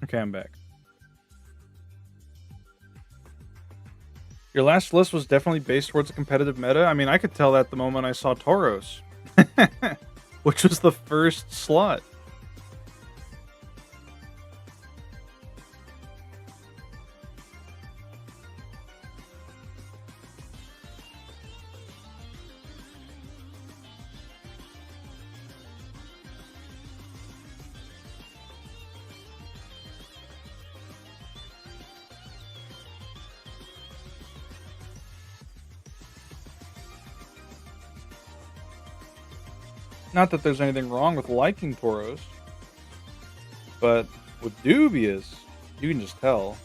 Okay, I'm back. Your last list was definitely based towards a competitive meta. I mean, I could tell that the moment I saw Tauros, which was the first slot. Not that there's anything wrong with liking Tauros, but with Dubious, you can just tell.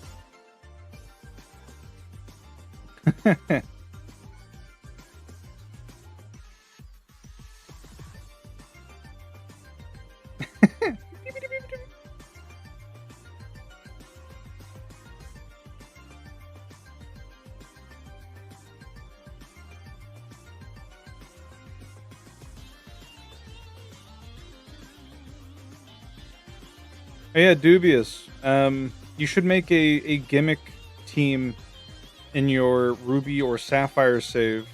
Yeah, Dubious. You should make a gimmick team in your Ruby or Sapphire save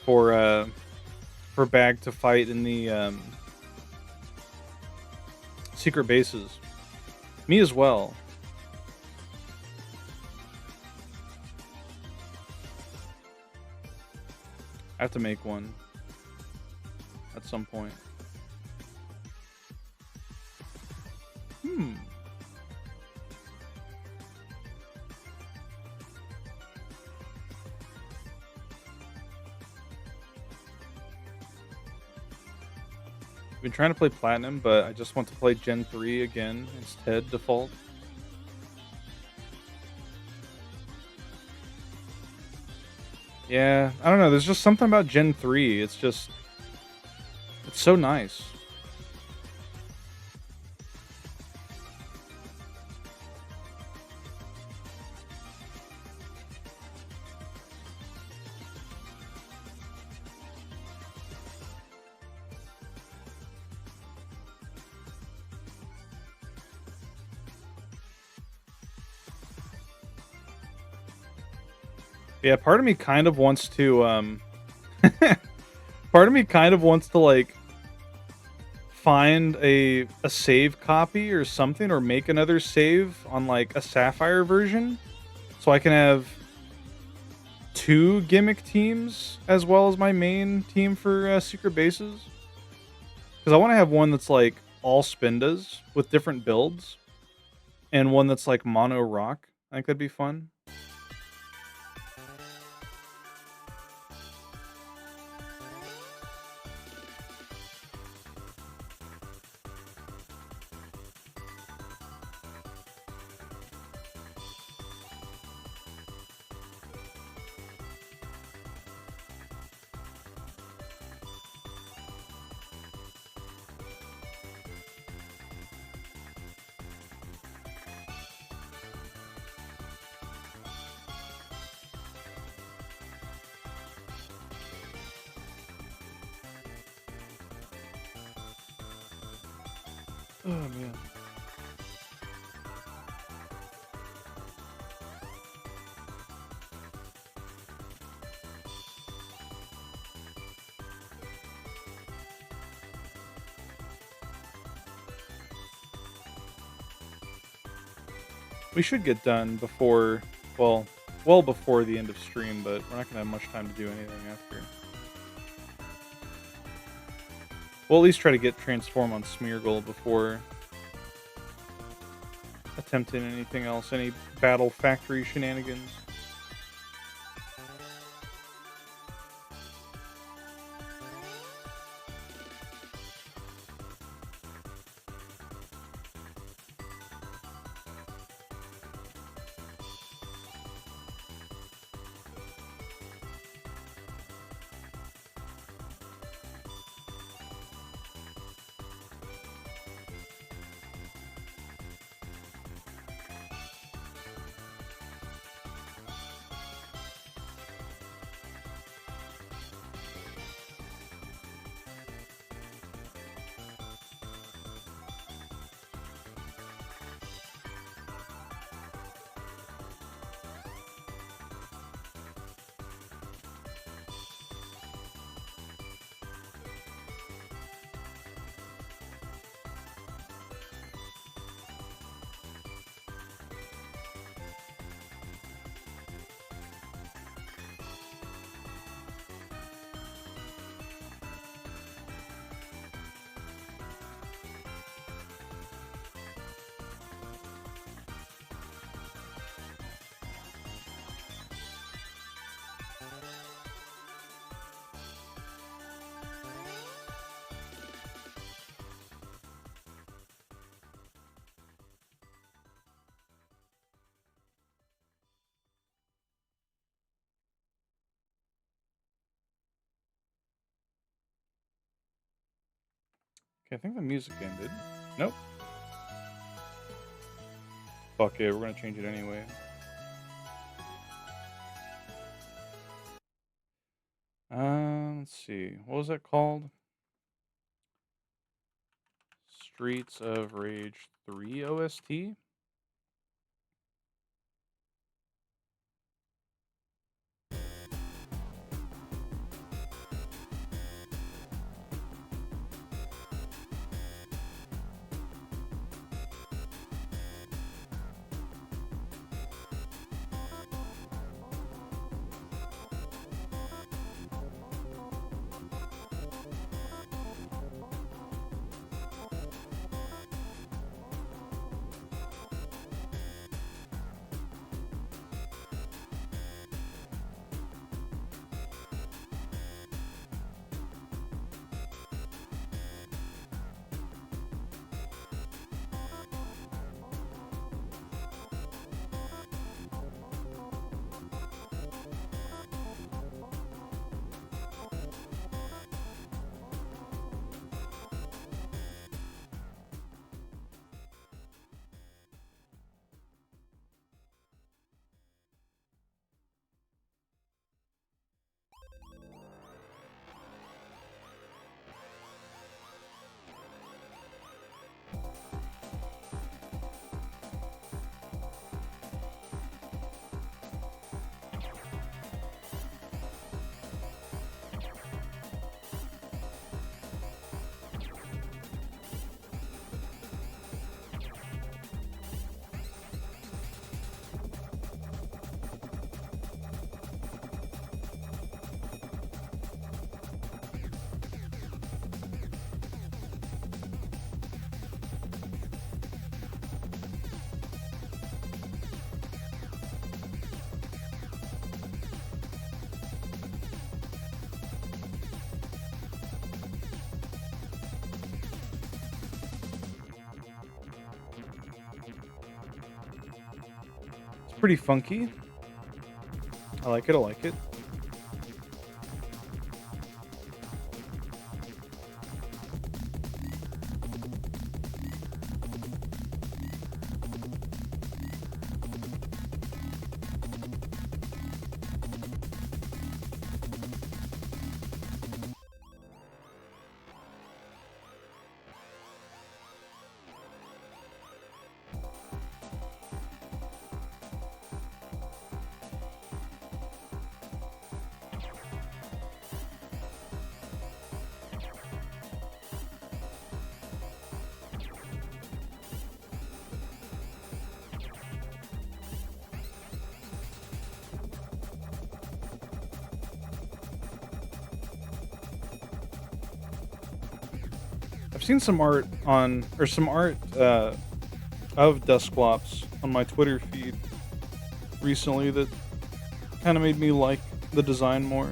for Bag to fight in the secret bases. Me as well. I have to make one at some point. Hmm. Been trying to play Platinum, but I just want to play Gen 3 again instead, default. Yeah, I don't know, there's just something about Gen 3, it's so nice. Yeah, part of me kind of wants to, part of me kind of wants to, like, find a save copy or something, or make another save on, like, a Sapphire version, so I can have 2 gimmick teams as well as my main team for, secret bases. Because I wanna have one that's, like, all Spindas with different builds, and one that's, like, mono rock. I think that'd be fun. Oh, man. We should get done before, well before the end of stream, but we're not gonna have much time to do anything after. We'll at least try to get transform on Smeargle before attempting anything else, any battle factory shenanigans. Okay, I think the music ended. Nope. Fuck it, we're gonna change it anyway. Let's see. What was that called? Streets of Rage 3 OST? Pretty funky. I like it, I like it. I've seen some art on, or some art of Dusclops on my Twitter feed recently that kind of made me like the design more.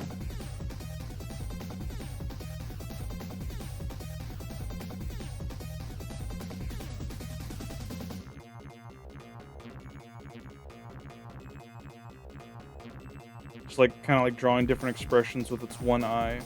Just like kind of like drawing different expressions with its one eye.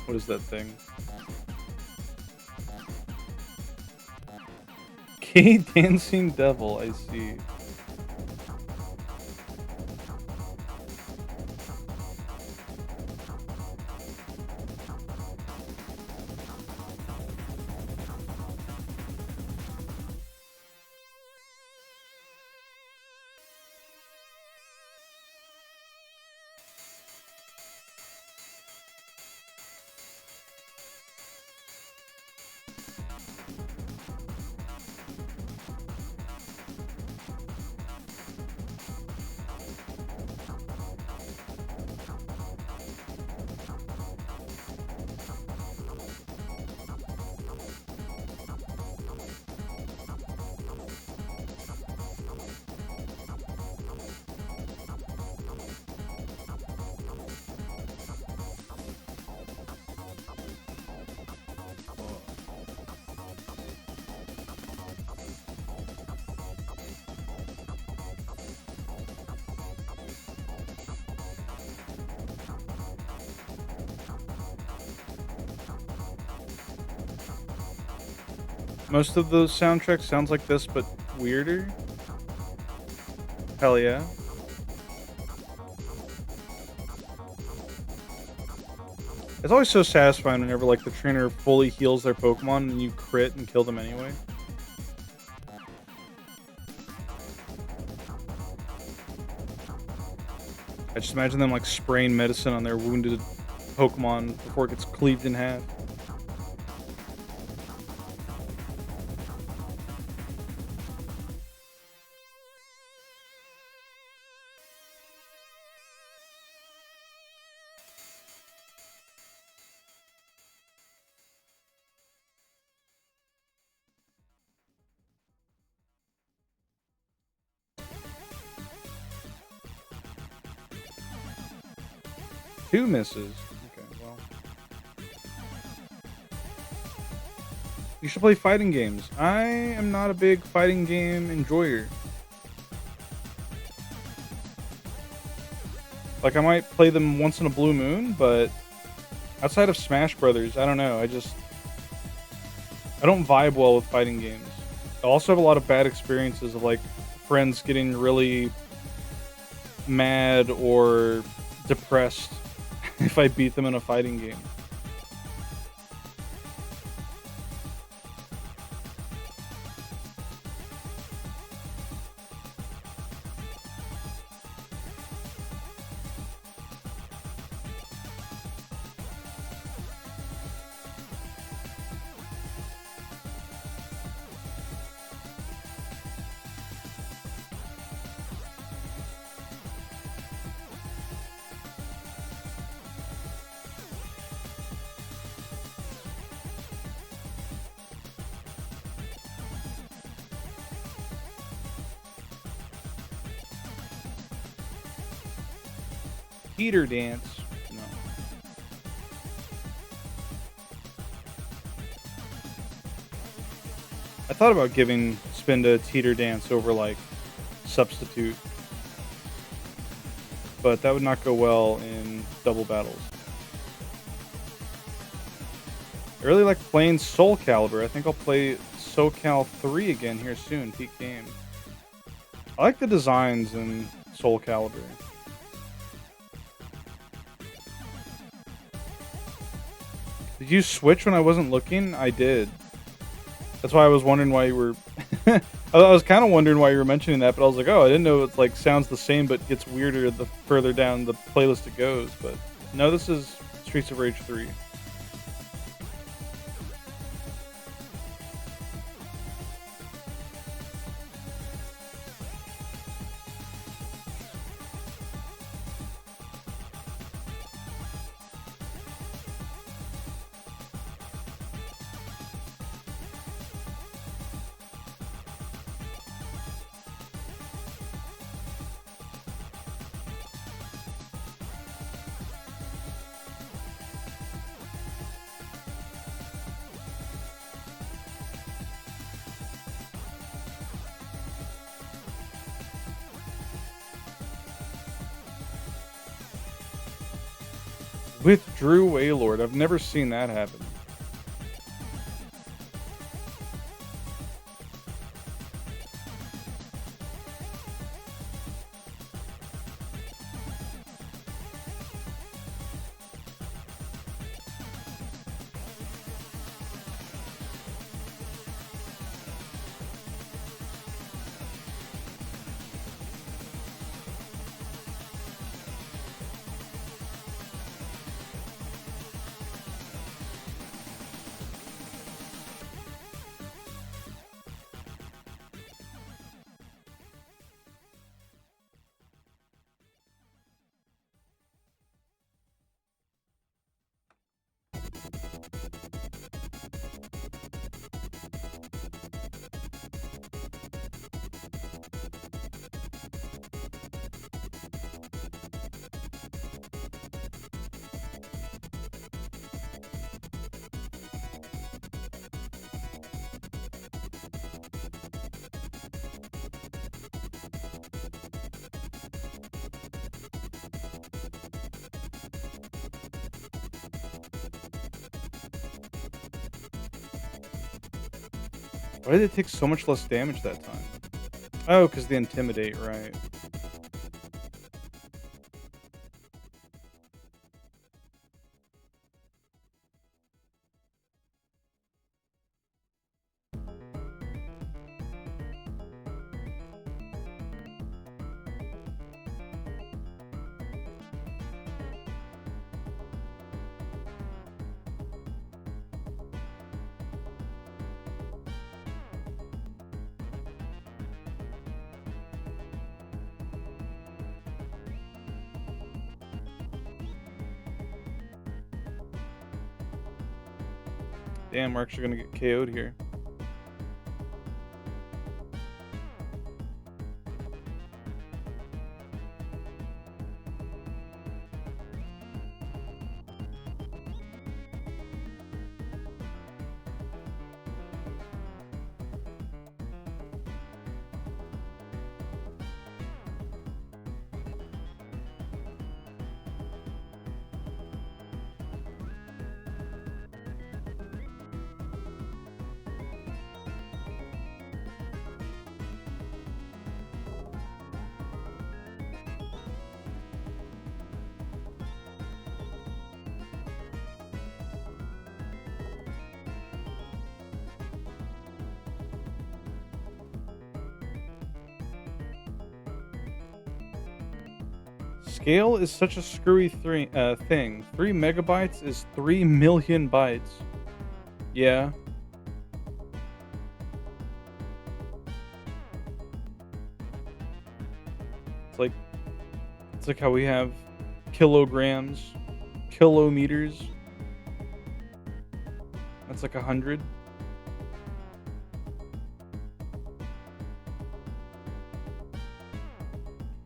What is that thing? Gay dancing devil, I see. Most of those soundtracks sounds like this, but weirder. Hell yeah. It's always so satisfying whenever like the trainer fully heals their Pokemon and you crit and kill them anyway. I just imagine them like spraying medicine on their wounded Pokemon before it gets cleaved in half. Two misses. Okay, well. You should play fighting games. I am not a big fighting game enjoyer. Like, I might play them once in a blue moon, but outside of Smash Brothers, I don't know. I don't vibe well with fighting games. I also have a lot of bad experiences of like friends getting really mad or depressed if I beat them in a fighting game. Heater dance. No. I thought about giving Spinda Teeter Dance over like Substitute, but that would not go well in double battles. I really like playing Soul Calibur. I think I'll play SoCal 3 again here soon, peak game. I like the designs in Soul Calibur. Did you switch when I wasn't looking? I did. That's why I was wondering why you were... I was kind of wondering why you were mentioning that, but I was like, oh, I didn't know it like sounds the same but gets weirder the further down the playlist it goes. But no, this is Streets of Rage 3. With Drew Waylord. I've never seen that happen. Why did it take so much less damage that time? Oh, because the Intimidate, right. Damn, we're actually gonna get KO'd here. Scale is such a screwy thing. 3 megabytes is 3 million bytes. Yeah. It's like how we have kilograms, kilometers. That's like 100.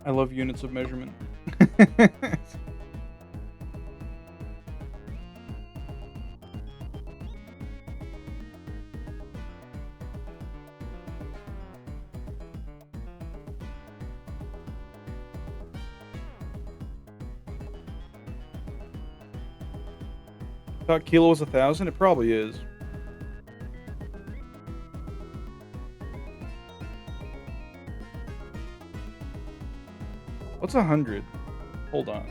I love units of measurement. Thought kilo was 1,000? It probably is. What's 100? Hold on.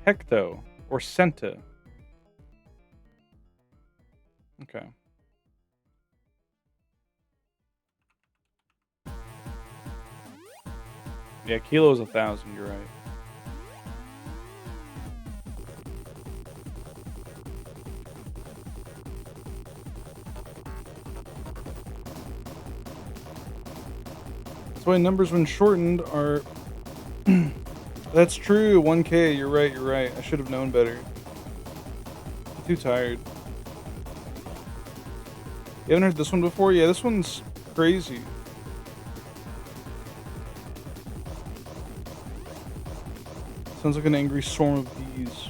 Hecto or centa. Okay. Yeah, kilo is 1,000, you're right. That's why numbers when shortened are... That's true, 1K, you're right. I should have known better. I'm too tired. You haven't heard this one before? Yeah, this one's crazy. Sounds like an angry swarm of bees.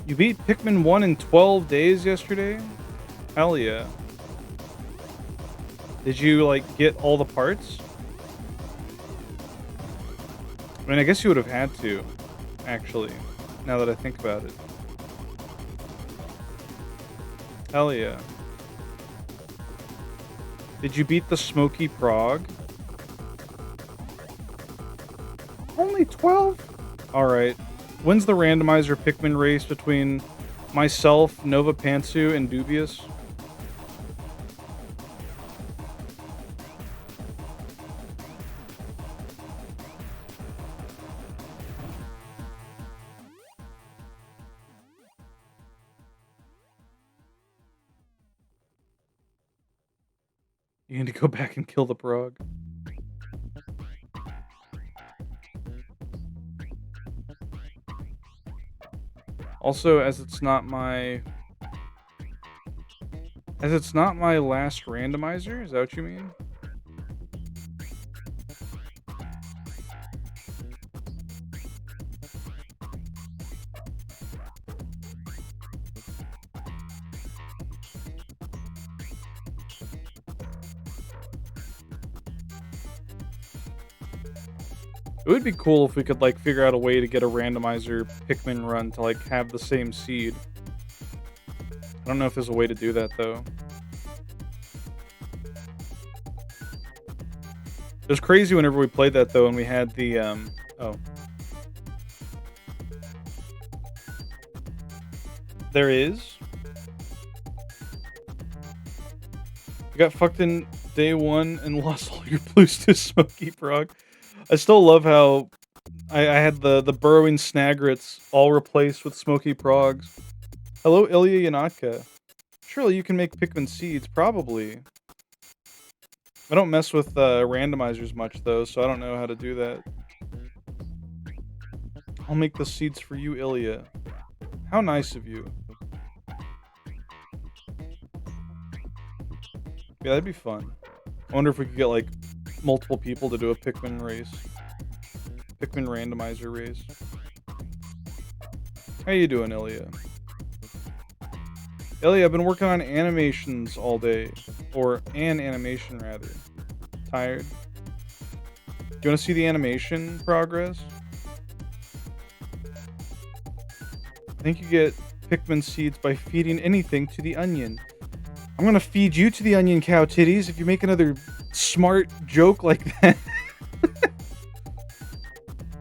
You beat Pikmin 1 in 12 days yesterday? Hell yeah. Did you, like, get all the parts? I mean, I guess you would have had to, actually, now that I think about it. Hell yeah. Did you beat the Smoky Prog? Only 12? Alright. When's the randomizer Pikmin race between myself, Nova Pantsu, and Dubious? You need to go back and kill the Prog. Also, as it's not my last randomizer, is that what you mean? It would be cool if we could, like, figure out a way to get a randomizer Pikmin run to, like, have the same seed. I don't know if there's a way to do that, though. It was crazy whenever we played that, though, and we had the, oh. There is? You got fucked in day one and lost all your blues to Smoky Prog. I still love how I had the burrowing snagrets all replaced with smoky progs. Hello, Ilya Yanatka. Surely you can make Pikmin seeds, probably. I don't mess with randomizers much though, so I don't know how to do that. I'll make the seeds for you, Ilya. How nice of you. Yeah, that'd be fun. I wonder if we could get like multiple people to do a Pikmin race. Pikmin randomizer race. How you doing, Ilya? Ilya, I've been working on animations all day. Or an animation, rather. Tired? Do you want to see the animation progress? I think you get Pikmin seeds by feeding anything to the onion. I'm gonna feed you to the onion, cow titties, if you make another smart joke like that.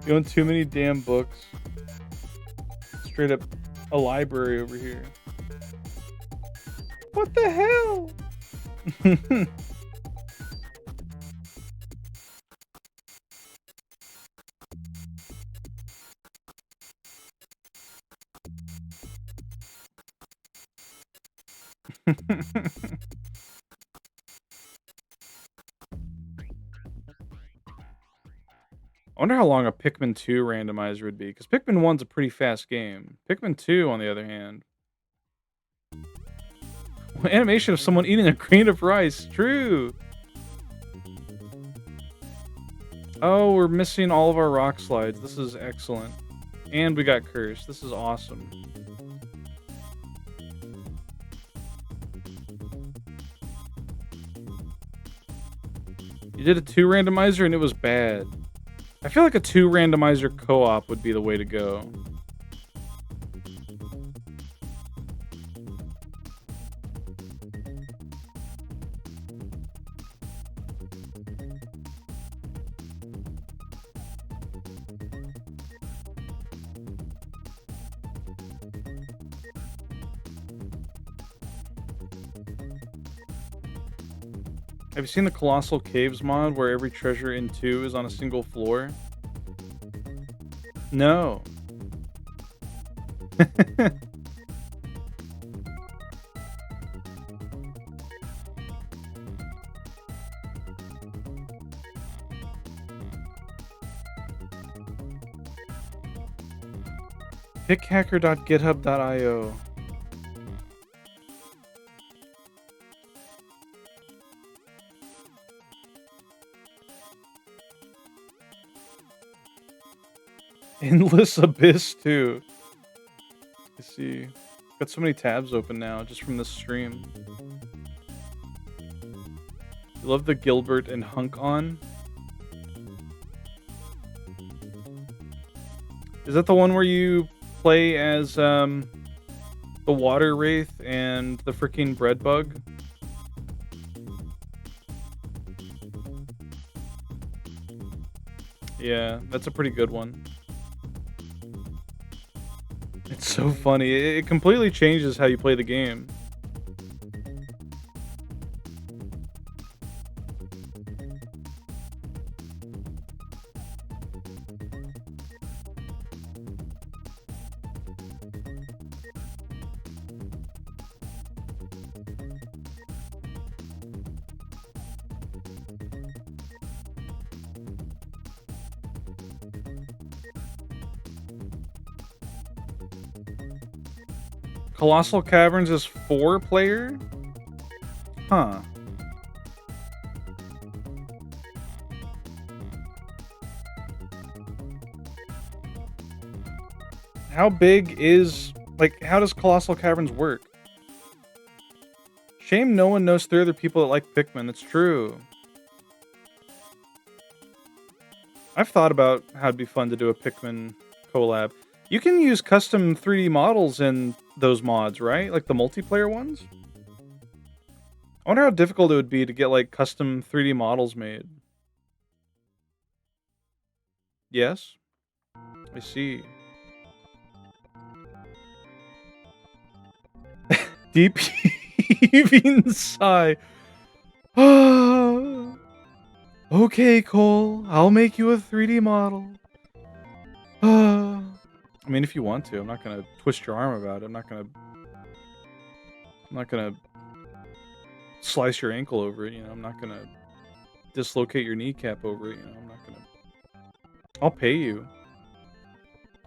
You own too many damn books. Straight up a library over here. What the hell? I wonder how long a Pikmin 2 randomizer would be, because Pikmin 1's a pretty fast game. Pikmin 2, on the other hand. Animation of someone eating a grain of rice. True. Oh, we're missing all of our rock slides. This is excellent. And we got cursed. This is awesome. You did a 2 randomizer and it was bad. I feel like a 2 randomizer co-op would be the way to go. Have you seen the Colossal Caves mod where every treasure in 2 is on a single floor? No. Pickhacker.github.io. Endless Abyss too. I see. Got so many tabs open now just from this stream. You love the Gilbert and Hunk on? Is that the one where you play as the water wraith and the freaking bread bug? Yeah, that's a pretty good one. It's so funny. It completely changes how you play the game. Colossal Caverns is 4-player? Huh. How big is... Like, how does Colossal Caverns work? Shame no one knows 3 other people that like Pikmin. It's true. I've thought about how it'd be fun to do a Pikmin collab. You can use custom 3D models in those mods, right? Like the multiplayer ones? I wonder how difficult it would be to get, like, custom 3D models made. Yes? I see. Deep heaving sigh. Okay, Cole. I'll make you a 3D model. I mean, if you want to, I'm not gonna twist your arm about it. I'm not gonna slice your ankle over it. You know, I'm not gonna dislocate your kneecap over it. You know, I'm not gonna. I'll pay you.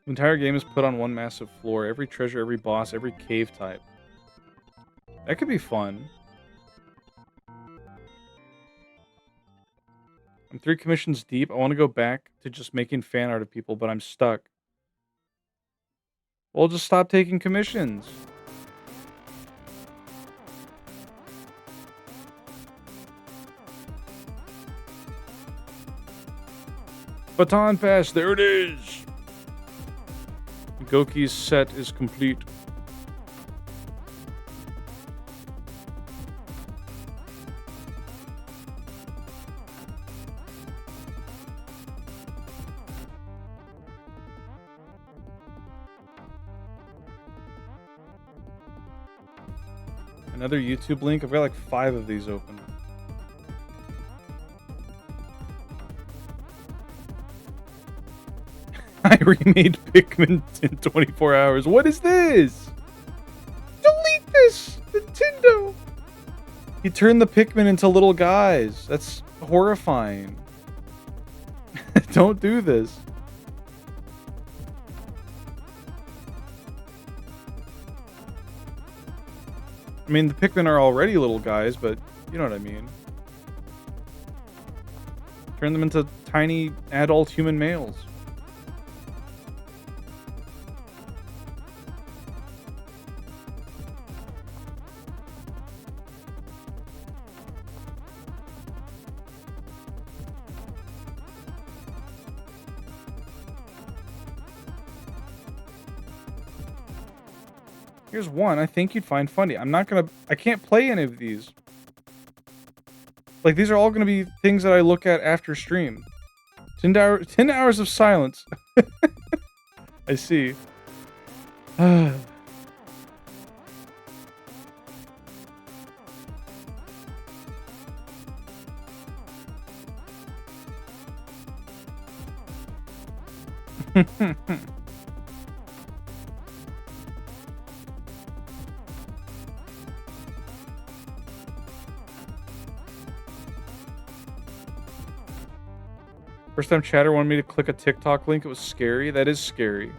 The entire game is put on one massive floor. Every treasure, every boss, every cave type. That could be fun. I'm 3 commissions deep. I want to go back to just making fan art of people, but I'm stuck. Well, just stop taking commissions. Baton Pass, there it is! Goki's set is complete. Another YouTube link? I've got like 5 of these open. I remade Pikmin in 24 hours. What is this? Delete this! Nintendo! He turned the Pikmin into little guys. That's horrifying. Don't do this. I mean, the Pikmin are already little guys, but you know what I mean. Turn them into tiny adult human males. Here's one I think you'd find funny. I can't play any of these. Like, these are all gonna be things that I look at after stream. 10 hours of silence. I see. First time chatter wanted me to click a TikTok link. It was scary. That is scary.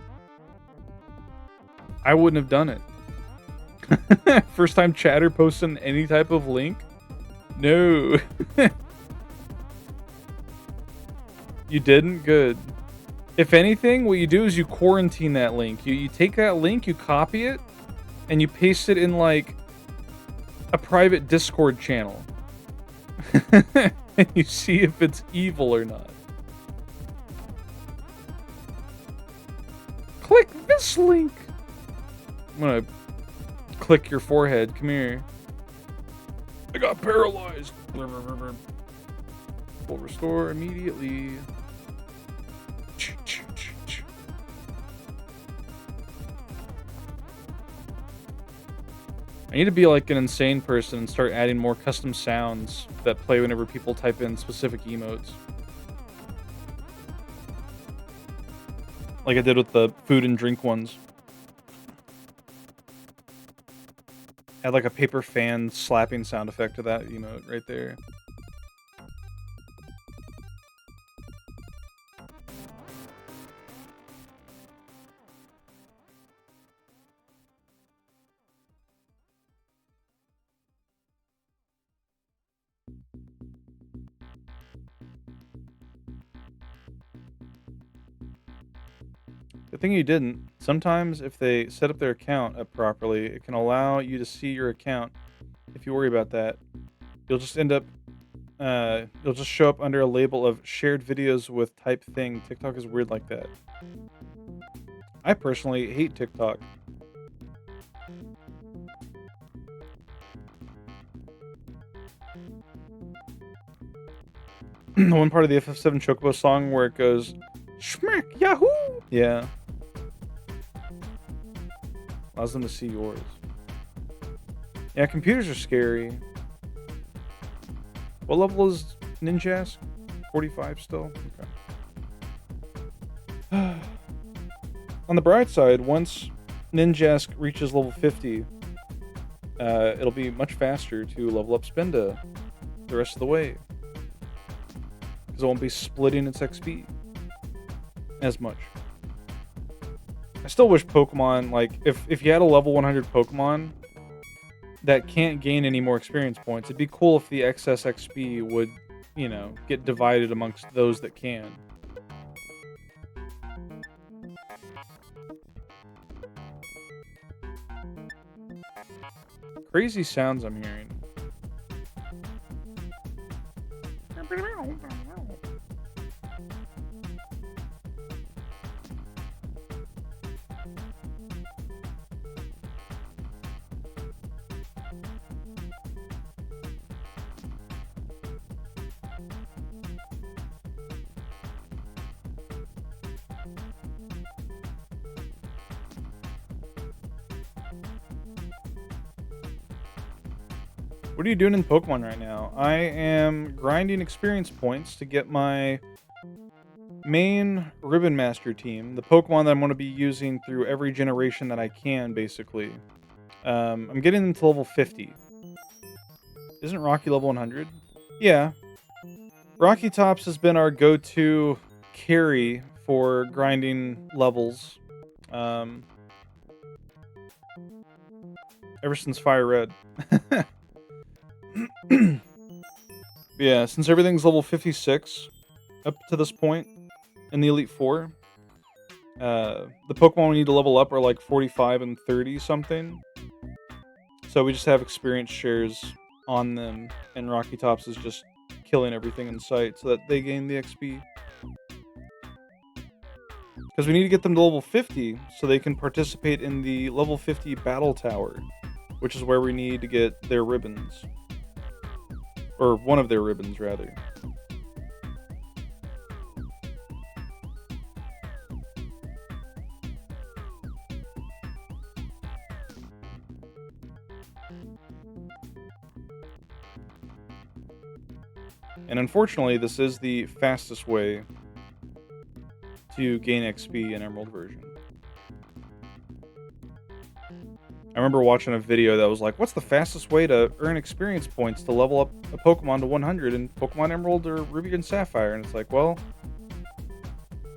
I wouldn't have done it. First time chatter posting any type of link? No. You didn't? Good. If anything, what you do is you quarantine that link. You take that link, you copy it, and you paste it in, like, a private Discord channel. And you see if it's evil or not. Click this link! I'm gonna click your forehead. Come here. I got paralyzed. Will restore immediately. I need to be like an insane person and start adding more custom sounds that play whenever people type in specific emotes. Like I did with the food and drink ones. Add like a paper fan slapping sound effect to that emote right there. Good thing you didn't. Sometimes if they set up their account up properly, it can allow you to see your account. If you worry about that, you'll just end up, you'll just show up under a label of shared videos with type thing. TikTok is weird like that. I personally hate TikTok. The one part of the FF7 Chocobo song where it goes, Schmack Yahoo! Yeah. Allows them to see yours. Yeah, computers are scary. What level is Ninjask? 45 still? Okay. on the bright side, once Ninjask reaches level 50, it'll be much faster to level up Spinda the rest of the way. Because it won't be splitting its XP as much. I still wish Pokemon, like, if you had a level 100 Pokemon that can't gain any more experience points, it'd be cool if the excess XP would, you know, get divided amongst those that can. Crazy sounds I'm hearing. What are you doing in Pokemon right now? I am grinding experience points to get my main Ribbon Master team, the Pokemon that I'm going to be using through every generation that I can, basically. I'm getting them to level 50. Isn't Rocky level 100? Yeah. Rocky Tops has been our go-to carry for grinding levels. Ever since Fire Red. Yeah, since everything's level 56 up to this point in the Elite Four, the Pokemon we need to level up are like 45 and 30 something. So we just have experience shares on them, and Rocky Tops is just killing everything in sight so that they gain the XP. Because we need to get them to level 50 so they can participate in the level 50 Battle Tower, which is where we need to get their ribbons. Or one of their ribbons, rather. And unfortunately, this is the fastest way to gain XP in Emerald version. I remember watching a video that was like, what's the fastest way to earn experience points to level up a Pokemon to 100 in Pokemon Emerald or Ruby and Sapphire? And it's like, well,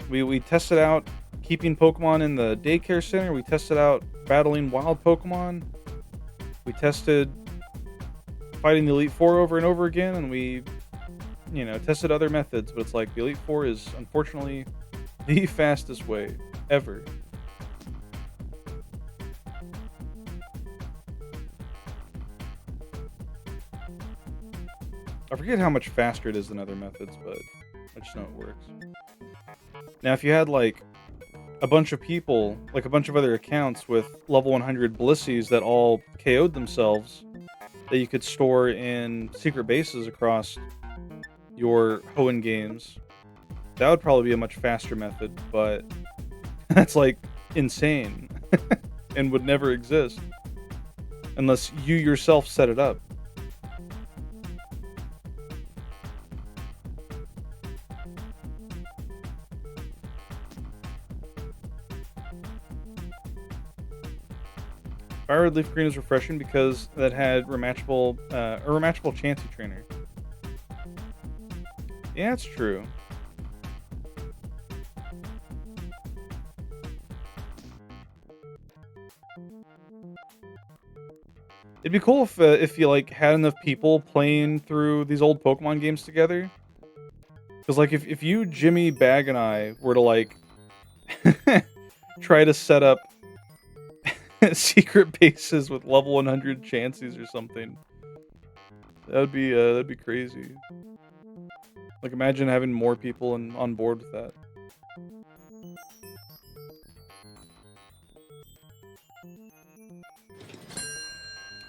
we tested out keeping Pokemon in the daycare center. We tested out battling wild Pokemon. We tested fighting the Elite Four over and over again, and we, you know, tested other methods. But it's like the Elite Four is unfortunately the fastest way ever. I forget how much faster it is than other methods, but I just know it works. Now, if you had, like, a bunch of people, like a bunch of other accounts with level 100 Blissies that all KO'd themselves, that you could store in secret bases across your Hoenn games, that would probably be a much faster method, but that's, like, insane and would never exist unless you yourself set it up. Fire Red Leaf Green is refreshing because that had a rematchable Chansey trainer. Yeah, it's true. It'd be cool if you like had enough people playing through these old Pokemon games together. Because like if you, Jimmy, Bag, and I were to like try to set up secret bases with level 100 Chanseys or something, that'd be crazy. Like imagine having more people on board with that.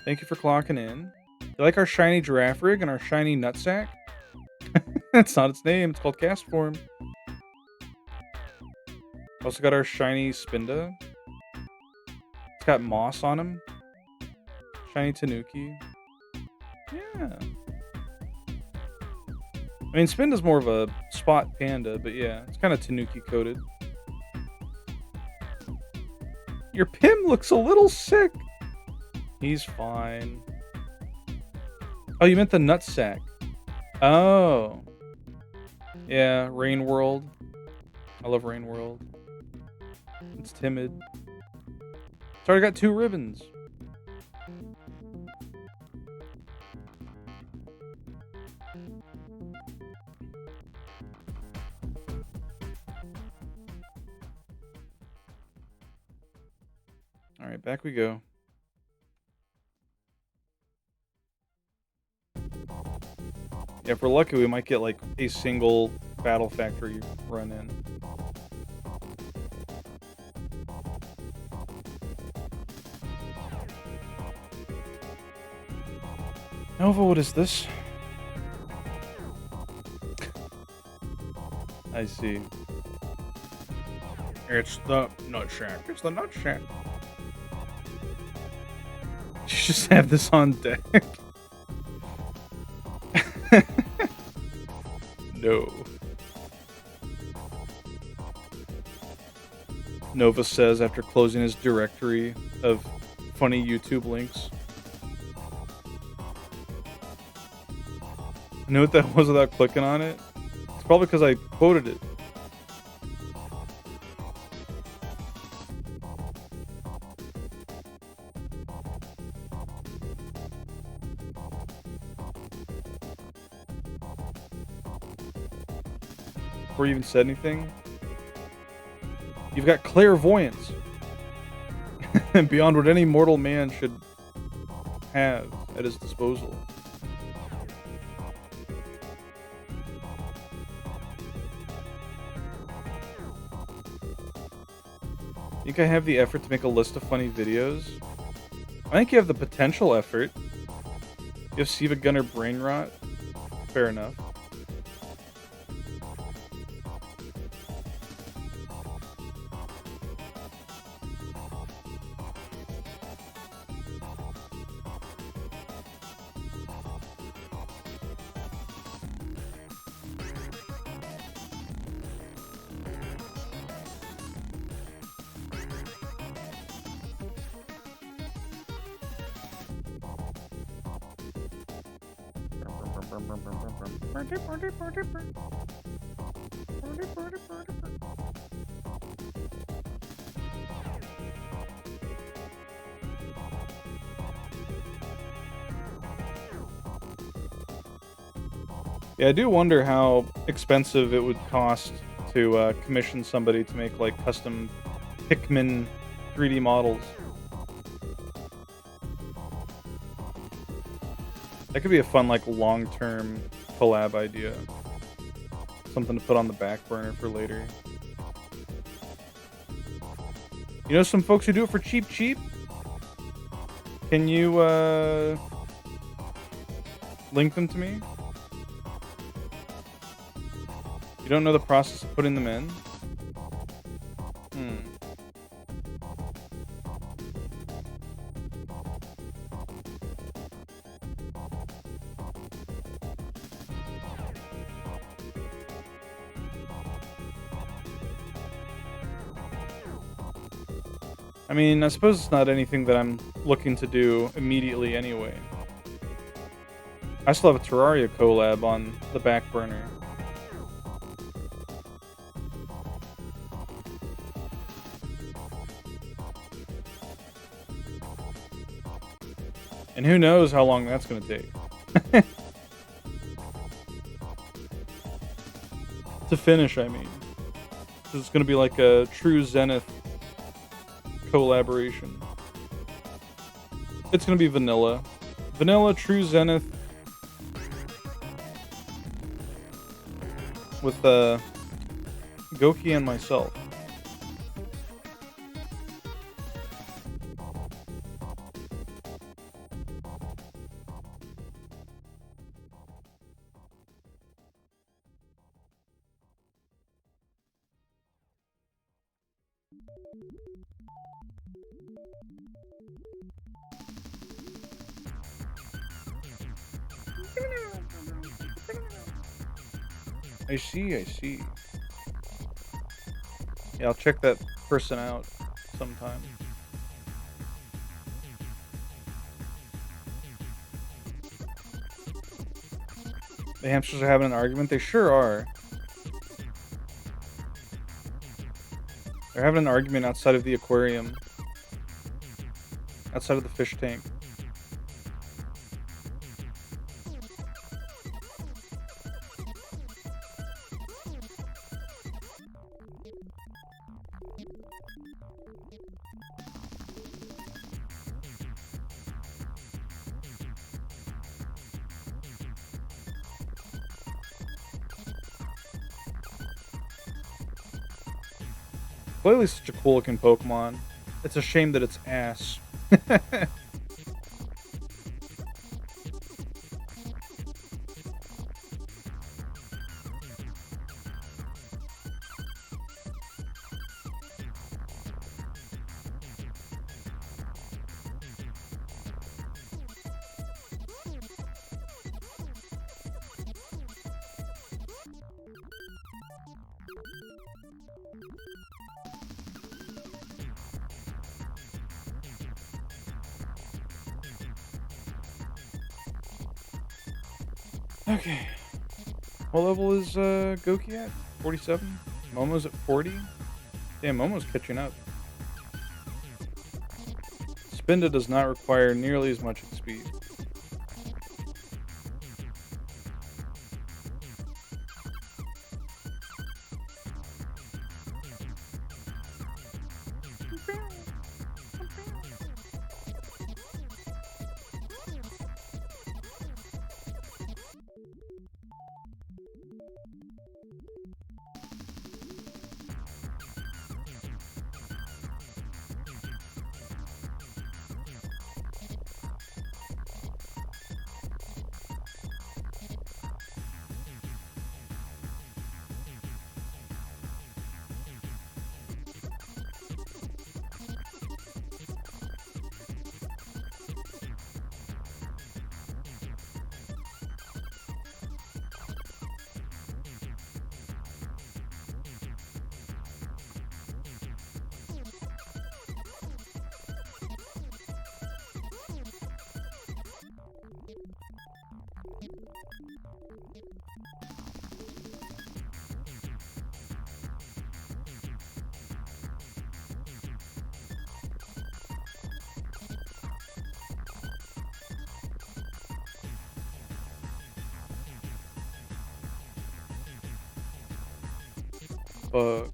Thank you for clocking in. You like our shiny Giraffe Rig and our shiny Nutsack? That's not its name. It's called Castform. Also got our shiny Spinda. It's got moss on him. Shiny Tanuki. Yeah. I mean, Spinda's more of a spot panda, but yeah, it's kind of Tanuki coated. Your Pim looks a little sick. He's fine. Oh, you meant the nutsack. Oh. Yeah, Rain World. I love Rain World. It's timid. It's already got 2 ribbons. Alright, back we go. Yeah, if we're lucky, we might get like a single Battle Factory run in. Nova, what is this? I see. It's the Nut Shack. It's the Nut Shack. You just have this on deck. No. Nova says after closing his directory of funny YouTube links. I knew what that was without clicking on it. It's probably because I quoted it. Before you even said anything. You've got clairvoyance. Beyond what any mortal man should have at his disposal. Think I have the effort to make a list of funny videos? I think you have the potential effort. You have Siva Gunner brain rot. Fair enough. Yeah, I do wonder how expensive it would cost to commission somebody to make like custom Pikmin 3D models. That could be a fun, like, long-term collab idea. Something to put on the back burner for later. You know some folks who do it for cheap? Can you, link them to me? You don't know the process of putting them in? I mean, I suppose it's not anything that I'm looking to do immediately anyway. I still have a Terraria collab on the back burner. And who knows how long that's going to take. To finish, I mean. This is going to be like a true Zenith collaboration. It's going to be vanilla. Vanilla, true Zenith. With Goki and myself. I see. Yeah, I'll check that person out sometime. The hamsters are having an argument? They sure are. They're having an argument outside of the aquarium. Outside of the fish tank. Clearly such a cool looking Pokemon. It's a shame that it's ass. Okay. What level is Goki at? 47? Momo's at 40? Damn, Momo's catching up. Spinda does not require nearly as much speed. Fuck.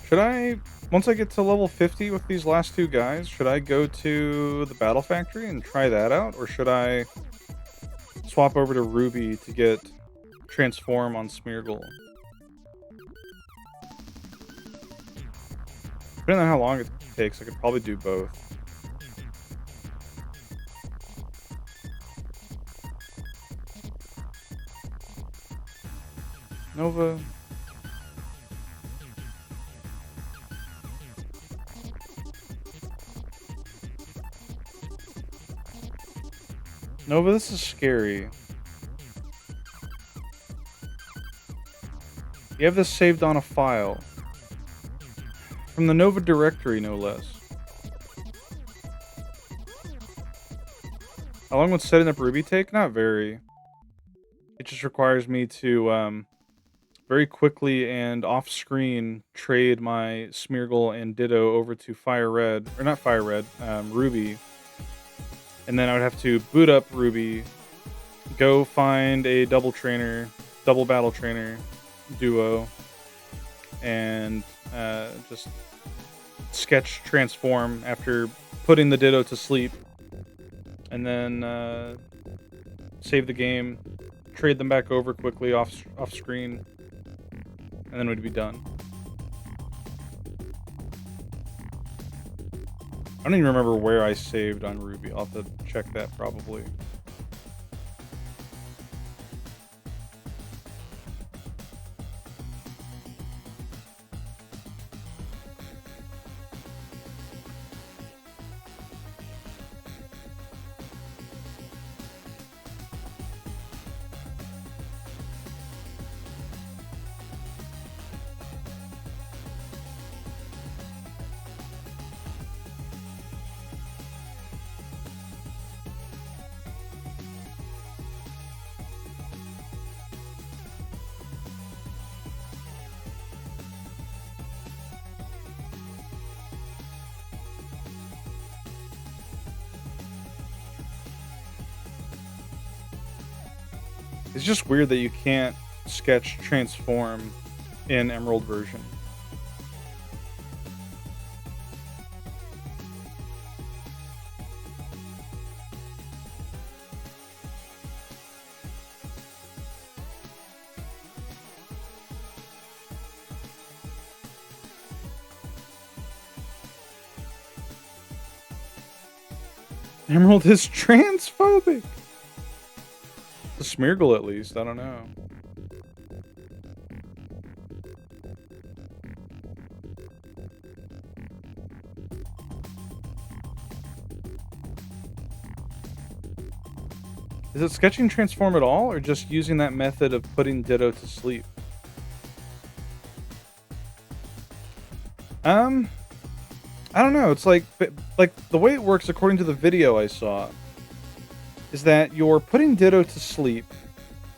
Should I, once I get to level 50 with these last two guys, should I go to the Battle Factory and try that out? Or should I swap over to Ruby to get Transform on Smeargle? Depending on how long it takes, I could probably do both. Nova. Nova, this is scary. You have this saved on a file. From the Nova directory, no less. How long would setting up Ruby take? Not very. It just requires me to, very quickly and off-screen trade my Smeargle and Ditto over to Fire Red. Or not Fire Red, Ruby. And then I would have to boot up Ruby, go find a double battle trainer duo, and just sketch transform after putting the Ditto to sleep, and then save the game, trade them back over quickly off screen, and then we'd be done. I don't even remember where I saved on Ruby. I'll have to check that probably. It's just weird that you can't sketch transform in Emerald version. Emerald is transphobic. The Smeargle, at least. I don't know. Is it sketching transform at all, or just using that method of putting Ditto to sleep? I don't know. It's like the way it works, according to the video I saw, is that you're putting Ditto to sleep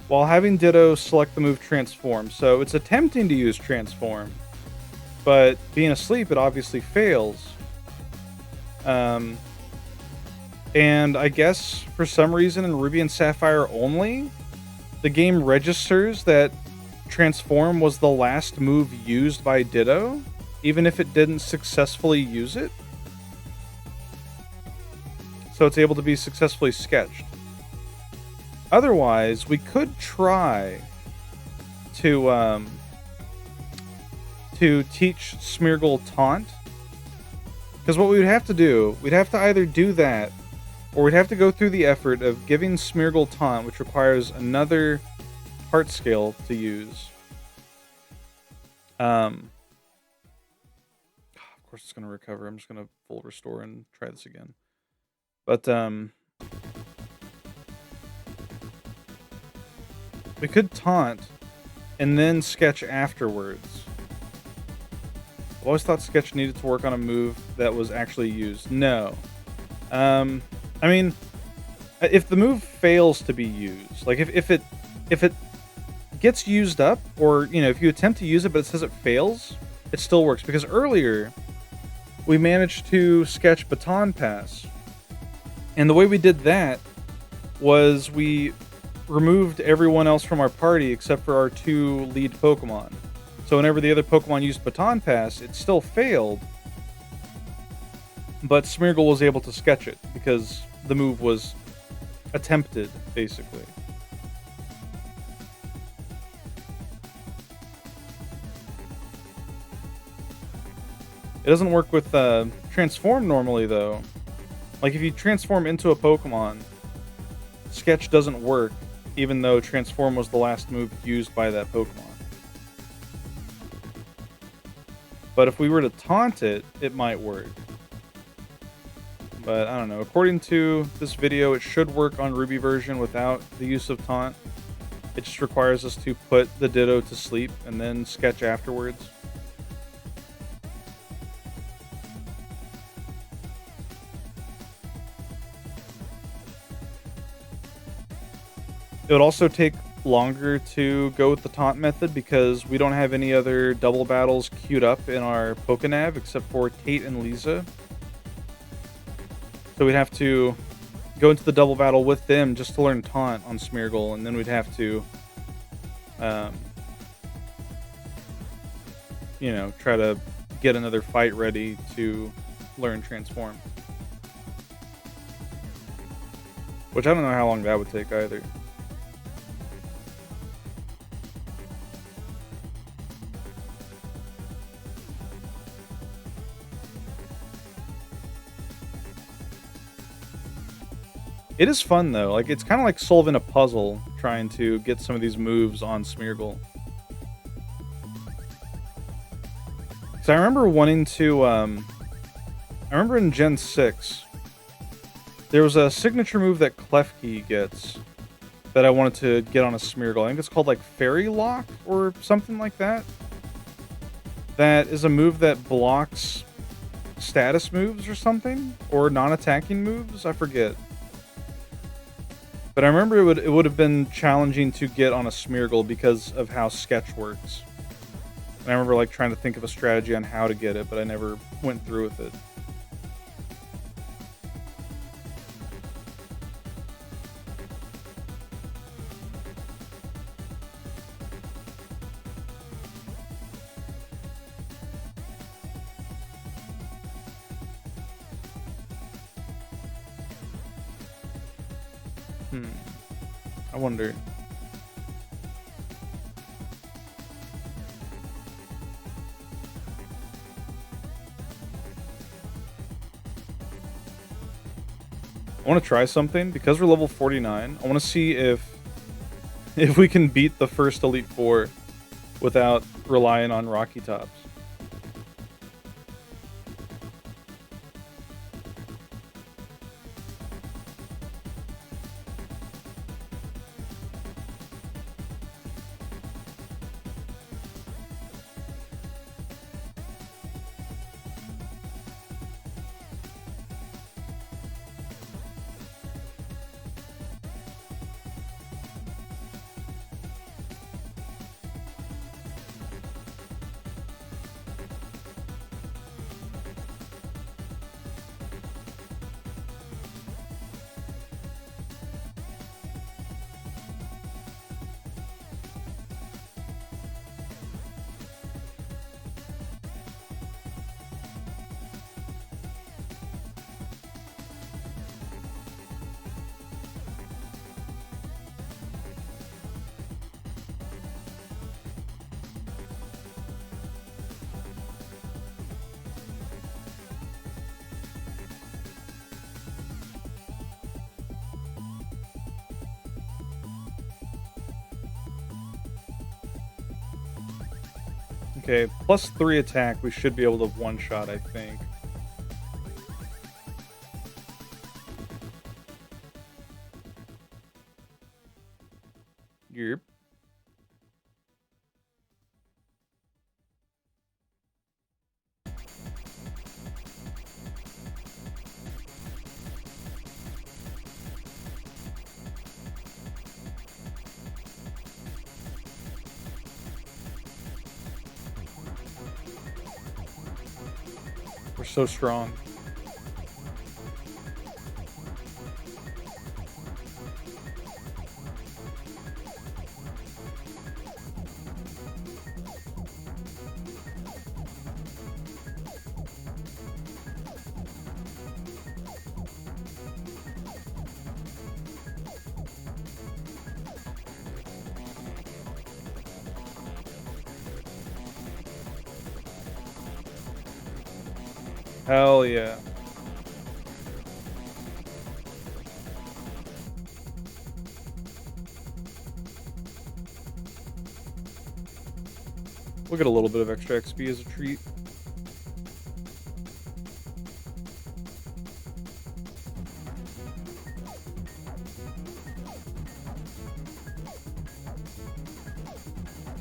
while having Ditto select the move Transform. So it's attempting to use Transform, but being asleep, it obviously fails. And I guess for some reason in Ruby and Sapphire only, the game registers that Transform was the last move used by Ditto, even if it didn't successfully use it. So it's able to be successfully sketched. Otherwise, we could try to teach Smeargle Taunt. Because what we would have to do, we'd have to either do that, or we'd have to go through the effort of giving Smeargle Taunt, which requires another heart scale to use. Of course it's going to recover. I'm just going to full restore and try this again. But, we could taunt and then sketch afterwards. I've always thought sketch needed to work on a move that was actually used. No. I mean, if the move fails to be used, like if it gets used up, or, you know, if you attempt to use it but it says it fails, it still works. Because earlier, we managed to sketch Baton Pass. And the way we did that was we removed everyone else from our party except for our 2 lead Pokemon. So whenever the other Pokemon used Baton Pass, it still failed, but Smeargle was able to sketch it because the move was attempted, basically. It doesn't work with Transform normally, though. Like, if you transform into a Pokemon, Sketch doesn't work, even though Transform was the last move used by that Pokemon. But if we were to taunt it, it might work. But I don't know. According to this video, it should work on Ruby version without the use of taunt. It just requires us to put the Ditto to sleep and then sketch afterwards. It would also take longer to go with the taunt method because we don't have any other double battles queued up in our Pokenav except for Tate and Lisa. So we'd have to go into the double battle with them just to learn taunt on Smeargle, and then we'd have to, you know, try to get another fight ready to learn Transform. Which I don't know how long that would take either. It is fun, though. Like, it's kind of like solving a puzzle, trying to get some of these moves on Smeargle. So I remember wanting to, I remember in Gen 6, there was a signature move that Klefki gets that I wanted to get on a Smeargle. I think it's called, like, Fairy Lock or something like that. That is a move that blocks status moves or something, or non-attacking moves, I forget. But I remember it would have been challenging to get on a Smeargle because of how Sketch works. And I remember, like, trying to think of a strategy on how to get it, but I never went through with it. Hmm. I wonder. I want to try something because we're level 49. I want to see if we can beat the first Elite Four without relying on Rocky Tops. Okay, +3 attack. We should be able to one-shot, I think. Yep. We're so strong. Hell yeah. We'll get a little bit of extra XP as a treat.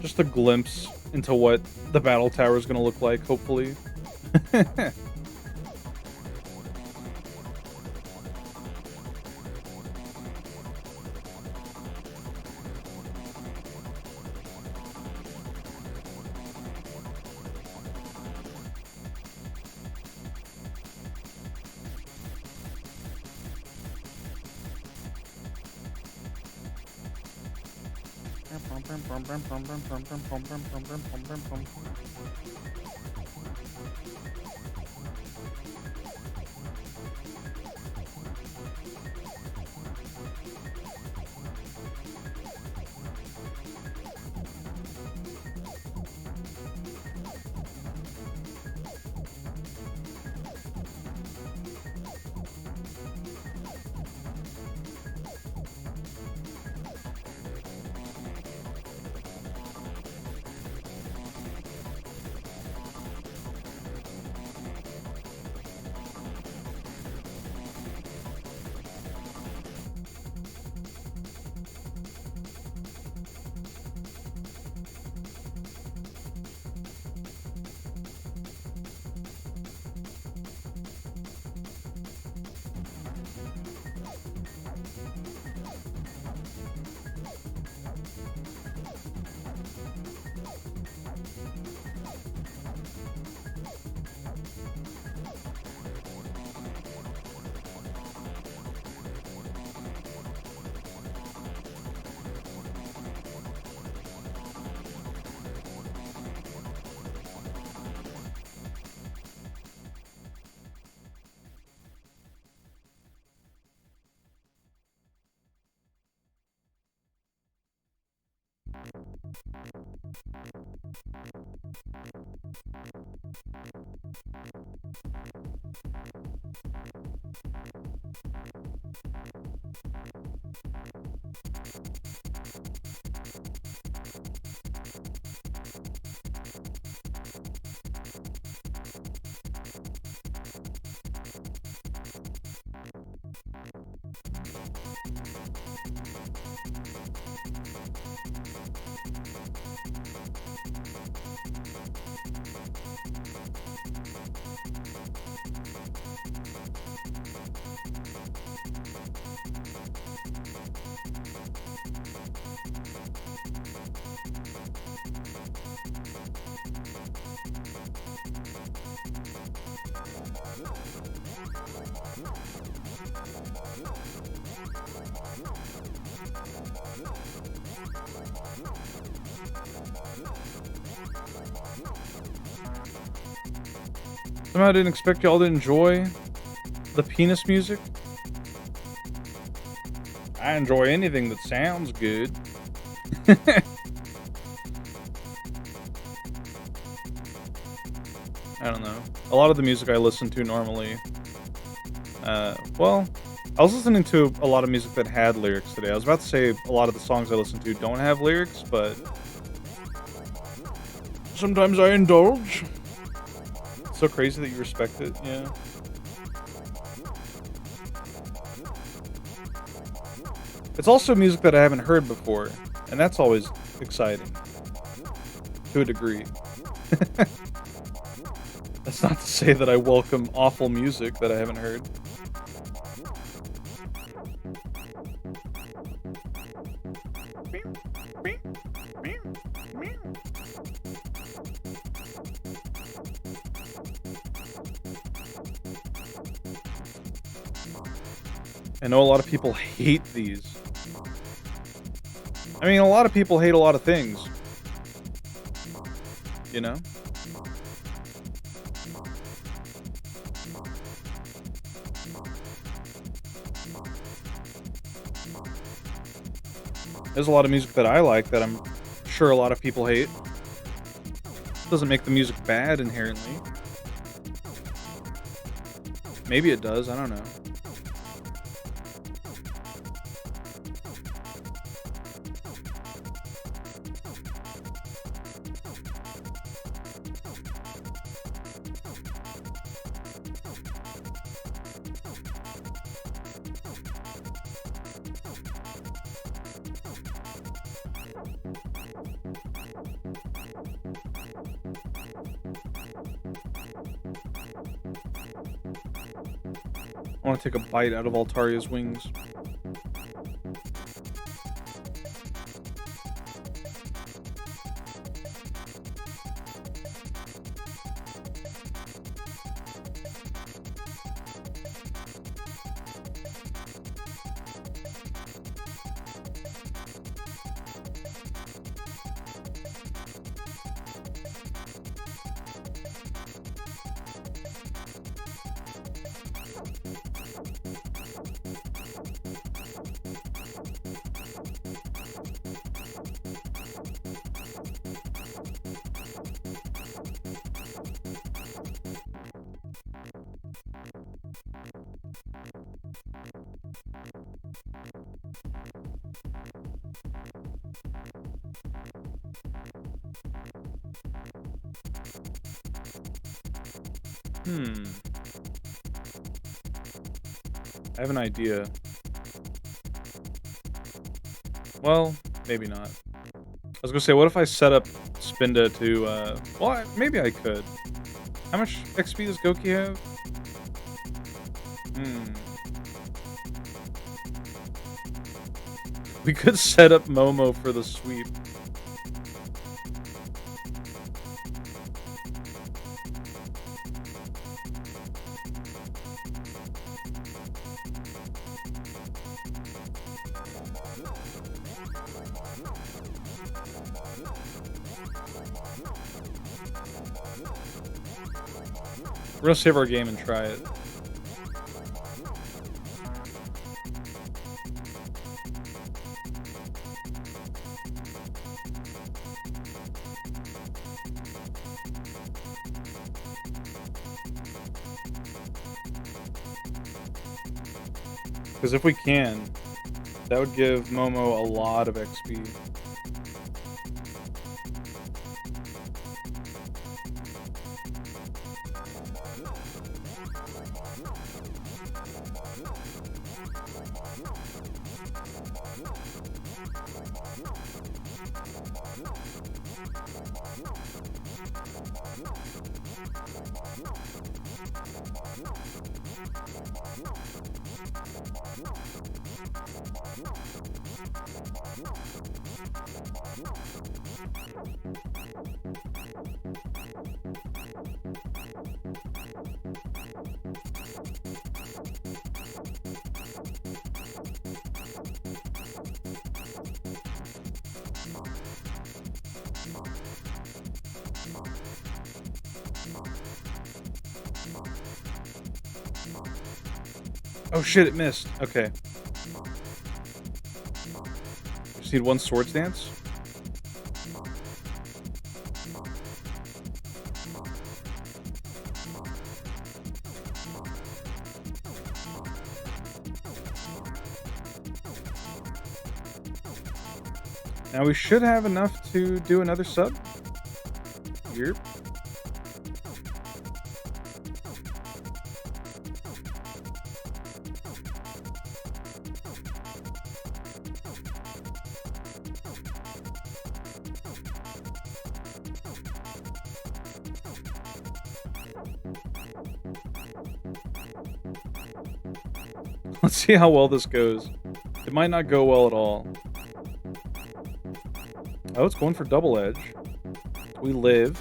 Just a glimpse into what the battle tower is going to look like, hopefully. Somehow I didn't expect y'all to enjoy the penis music. I enjoy anything that sounds good. I don't know. A lot of the music I listen to normally, well, I was listening to a lot of music that had lyrics today. I was about to say a lot of the songs I listen to don't have lyrics, but sometimes I indulge. It's so crazy that you respect it, yeah. It's also music that I haven't heard before, and that's always exciting. To a degree. That's not to say that I welcome awful music that I haven't heard. I know a lot of people hate these. I mean, a lot of people hate a lot of things. You know? There's a lot of music that I like that I'm sure a lot of people hate. Doesn't make the music bad inherently. Maybe it does, I don't know. I want to take a bite out of Altaria's wings. I have an idea. Well, maybe not. I was gonna say, what if I set up Spinda to, well, maybe I could. How much XP does Goki have? We could set up Momo for the sweep. We're gonna save our game and try it. Because if we can, that would give Momo a lot of XP. Oh shit, it missed. Okay. Just need one Swords Dance. Now we should have enough to do another sub. Yep. Let's see how well this goes. It might not go well at all. Oh, it's going for double edge. We live.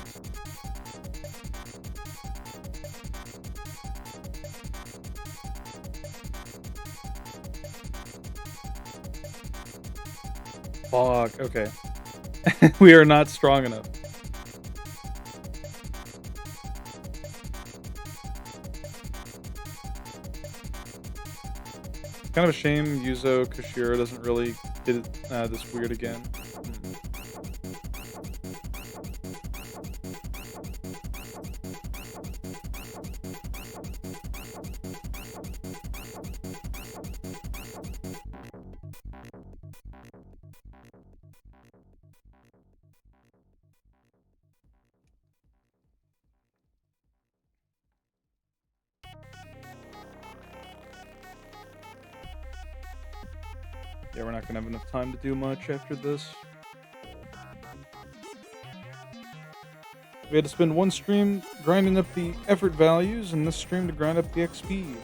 Fuck, okay. We are not strong enough. Kind of a shame Yuzo Koshiro doesn't really get it, this weird again. Yeah, we're not gonna have enough time to do much after this. We had to spend one stream grinding up the effort values, and this stream to grind up the XP.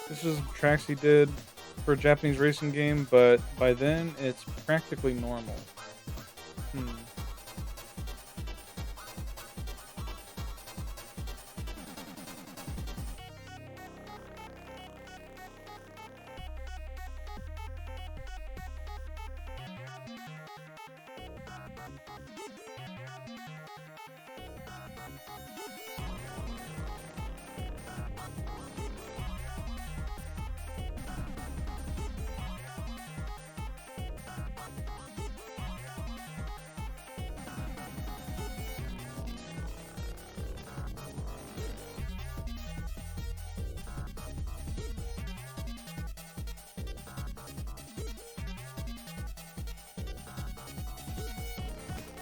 This is tracks he did for a Japanese racing game, but by then it's practically normal.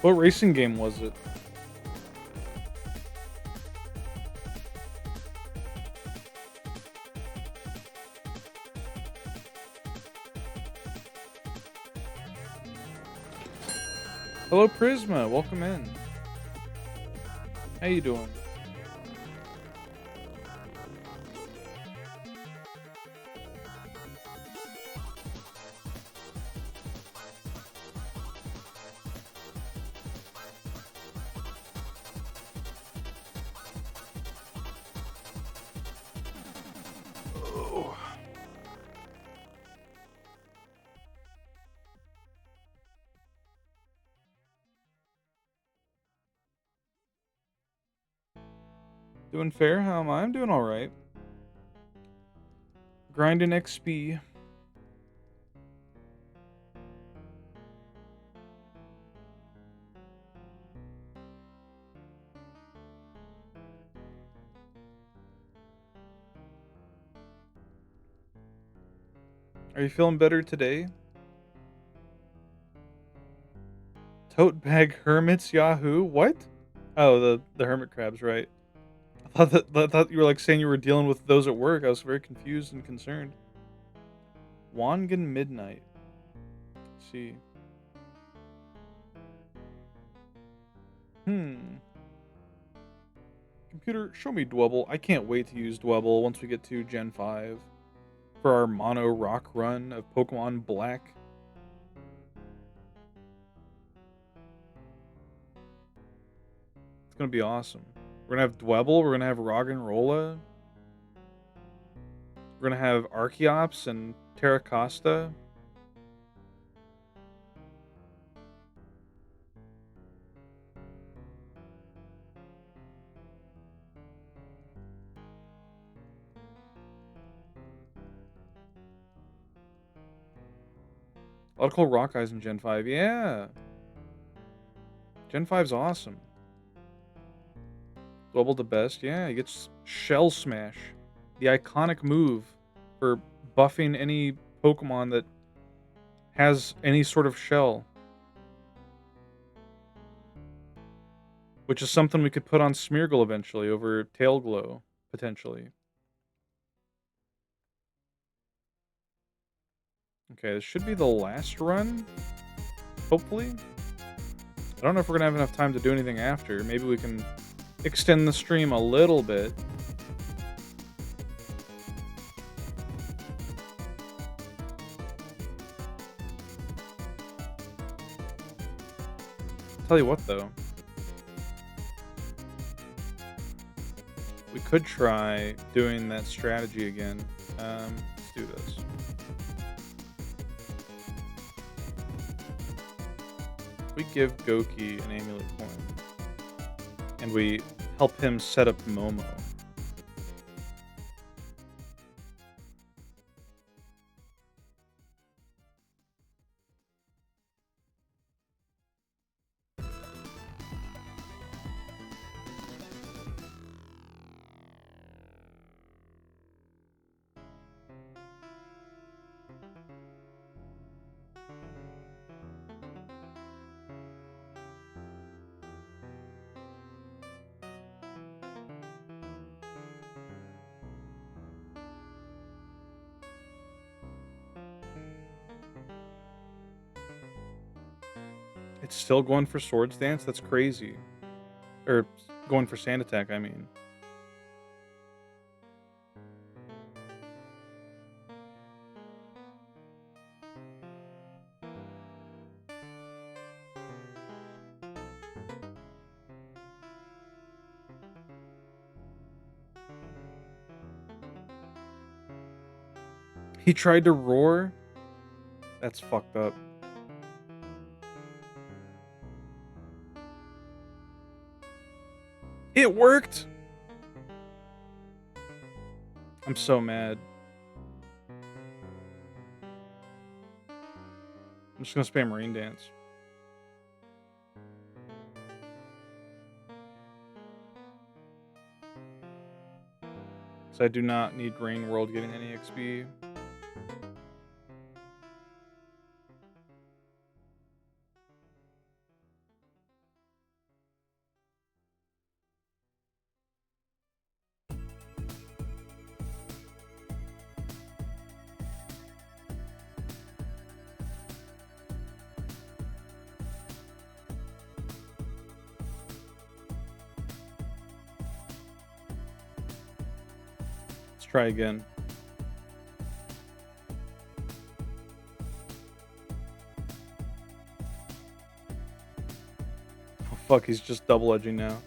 What racing game was it? Hello, Prisma. Welcome in. How you doing? Doing fair? How am I? I'm doing alright. Grinding XP. Are you feeling better today? Tote bag hermits Yahoo? What? Oh, the hermit crabs, right. I thought you were like saying you were dealing with those at work. I was very confused and concerned. Wangan Midnight. Let's see. Computer, show me Dwebble. I can't wait to use Dwebble once we get to Gen 5 for our mono rock run of Pokemon Black. It's gonna be awesome. We're gonna have Dwebble, we're gonna have Roggenrola, we're gonna have Archeops and Terracosta. A lot of cool rock eyes in Gen 5. Yeah. Gen 5's awesome. Dwebble the best. Yeah, he gets Shell Smash. The iconic move for buffing any Pokemon that has any sort of shell. Which is something we could put on Smeargle eventually over Tail Glow, potentially. Okay, this should be the last run, hopefully. I don't know if we're going to have enough time to do anything after. Maybe we can extend the stream a little bit. Tell you what, though. We could try doing that strategy again. Let's do this. We give Goki an amulet coin, and we help him set up Momo. It's still going for Swords Dance? That's crazy. Or going for Sand Attack, I mean. He tried to roar? That's fucked up. It worked! I'm so mad. I'm just gonna spam Rain Dance. Because I do not need Rain World getting any XP. Let's try again. Oh fuck, he's just double edging now.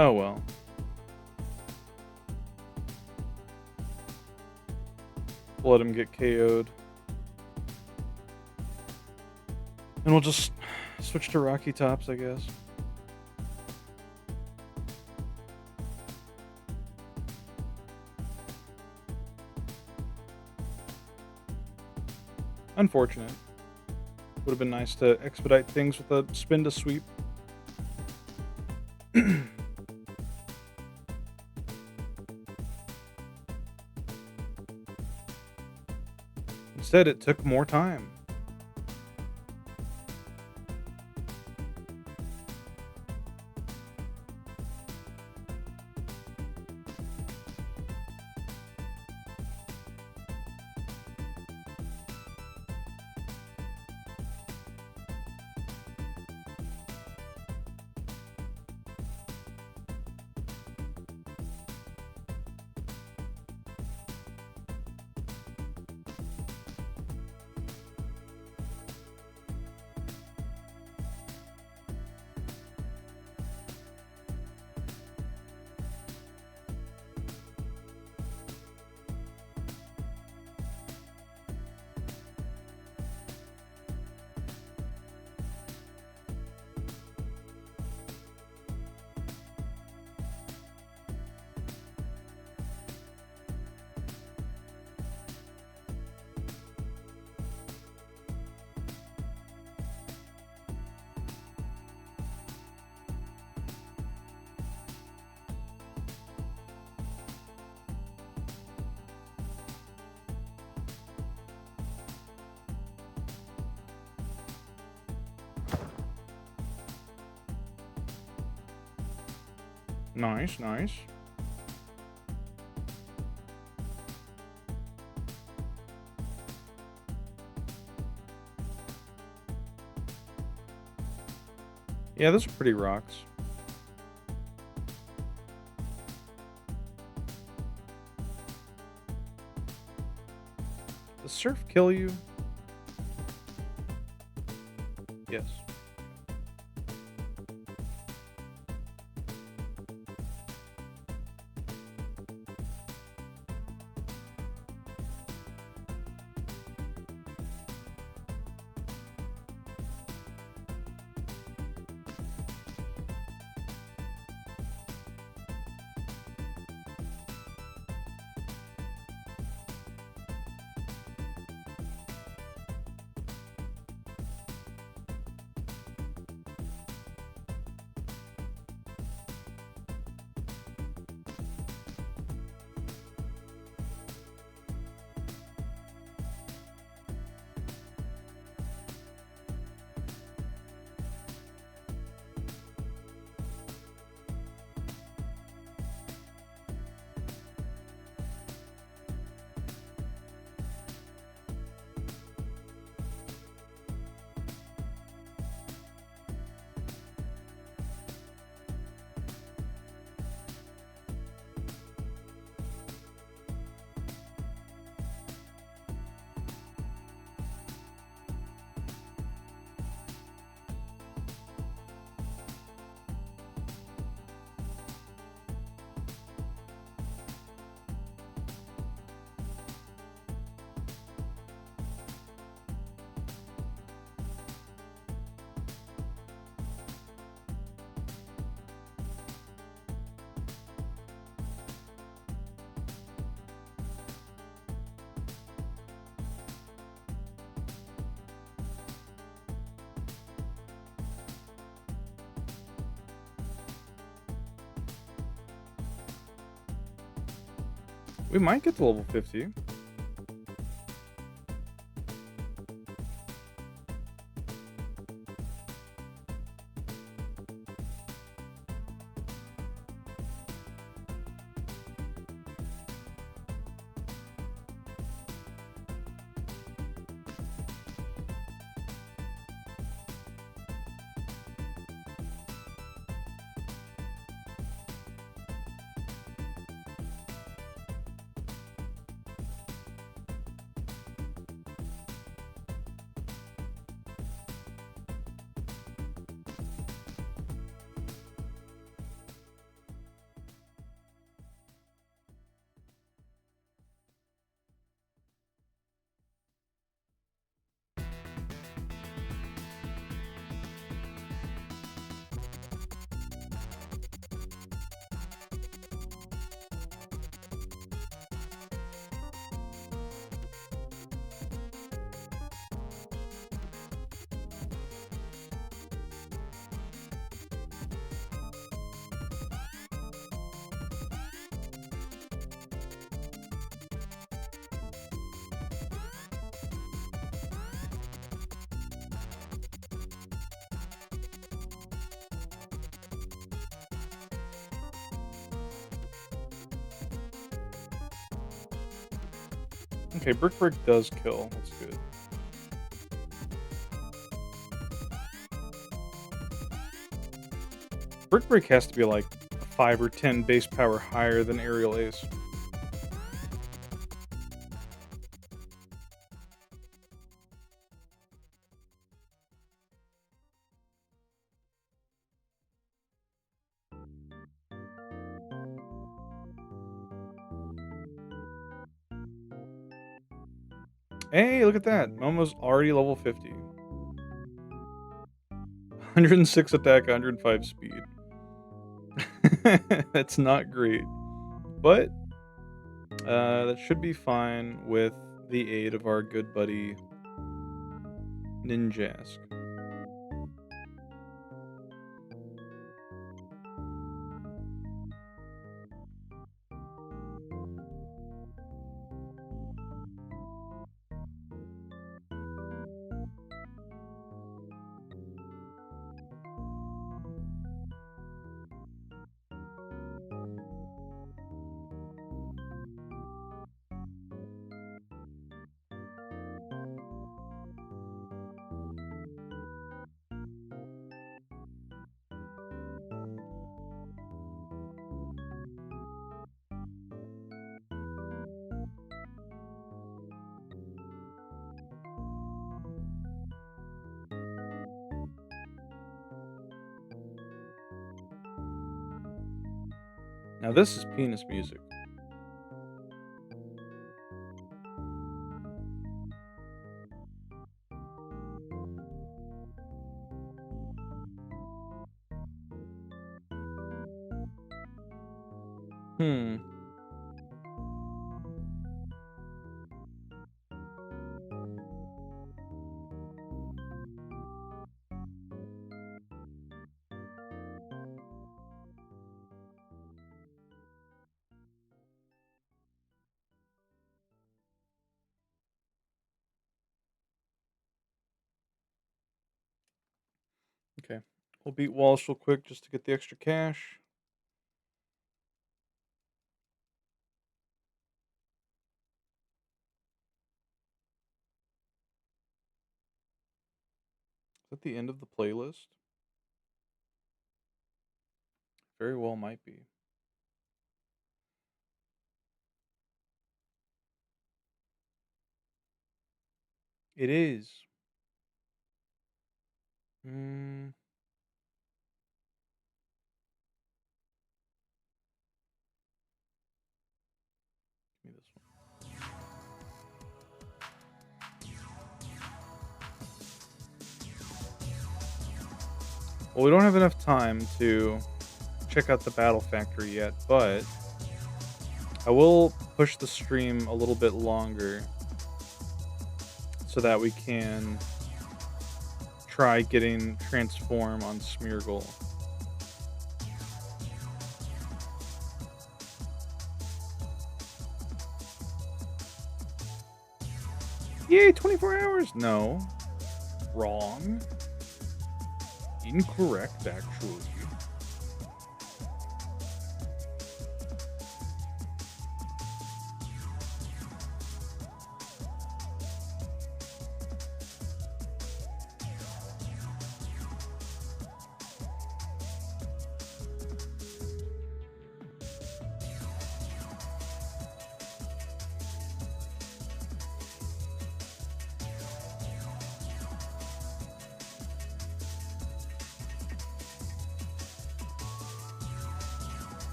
Oh well. Let him get KO'd. And we'll just switch to Rocky Tops, I guess. Unfortunate. Would have been nice to expedite things with a spin to sweep. Instead, it took more time. Nice, nice. Yeah, those are pretty rocks. Does surf kill you? Yes. We might get to level 50. Okay, Brick Break does kill. That's good. Brick Break has to be like 5 or 10 base power higher than Aerial Ace. Hey, look at that. Momo's already level 50. 106 attack, 105 speed. That's not great. But that should be fine with the aid of our good buddy Ninjask. Now this is penis music. Hmm. Okay. We'll beat Walsh real quick just to get the extra cash. Is that the end of the playlist? Very well might be. It is. Mm. Give me this one. Well, we don't have enough time to check out the Battle Factory yet, but I will push the stream a little bit longer so that we can try getting Transform on Smeargle. Yay, 24 hours? No. Wrong. Incorrect, actually.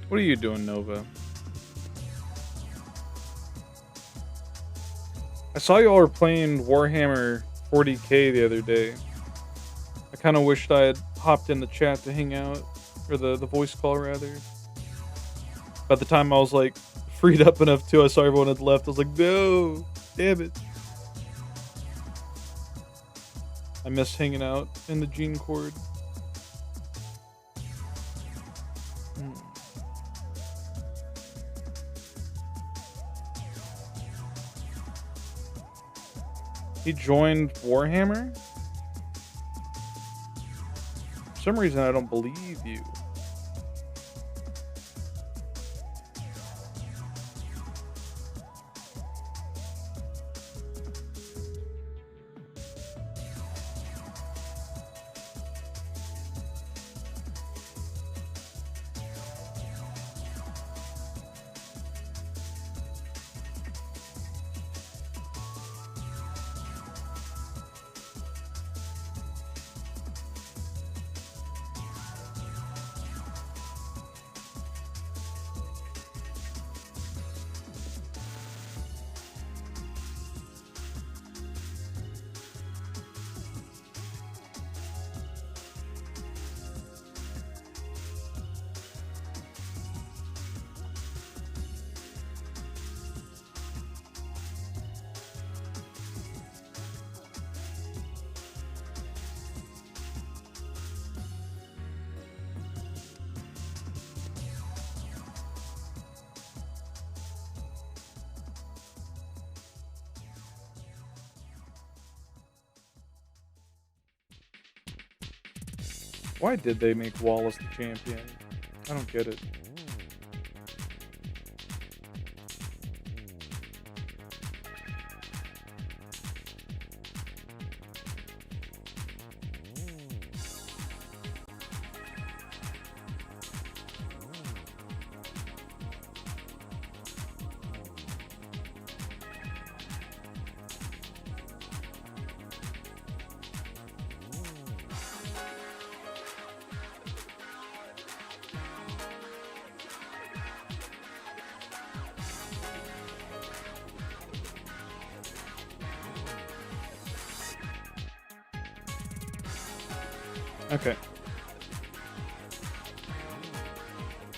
What are you doing, Nova? I saw y'all were playing Warhammer 40k the other day. I kind of wished I had hopped in the chat to hang out, or the voice call rather. By the time I was, like, freed up enough too, I saw everyone had left. I was like, "No, damn it." I miss hanging out in the Gene Cord. Mm. He joined Warhammer? For some reason, I don't believe you. Why did they make Wallace the champion? I don't get it. Okay.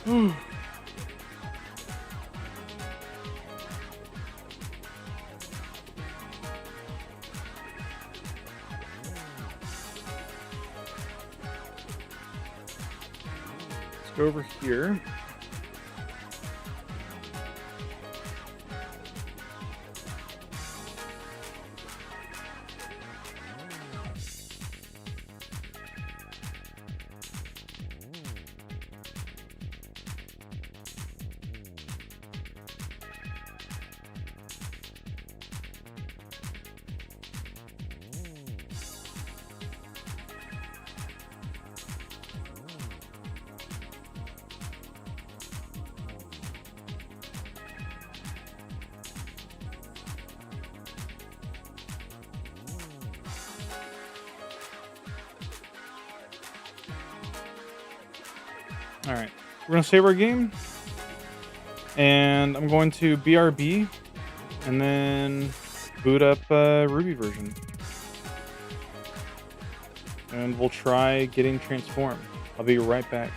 Let's go over here. Alright, we're going to save our game, and I'm going to BRB, and then boot up Ruby version. And we'll try getting transformed. I'll be right back.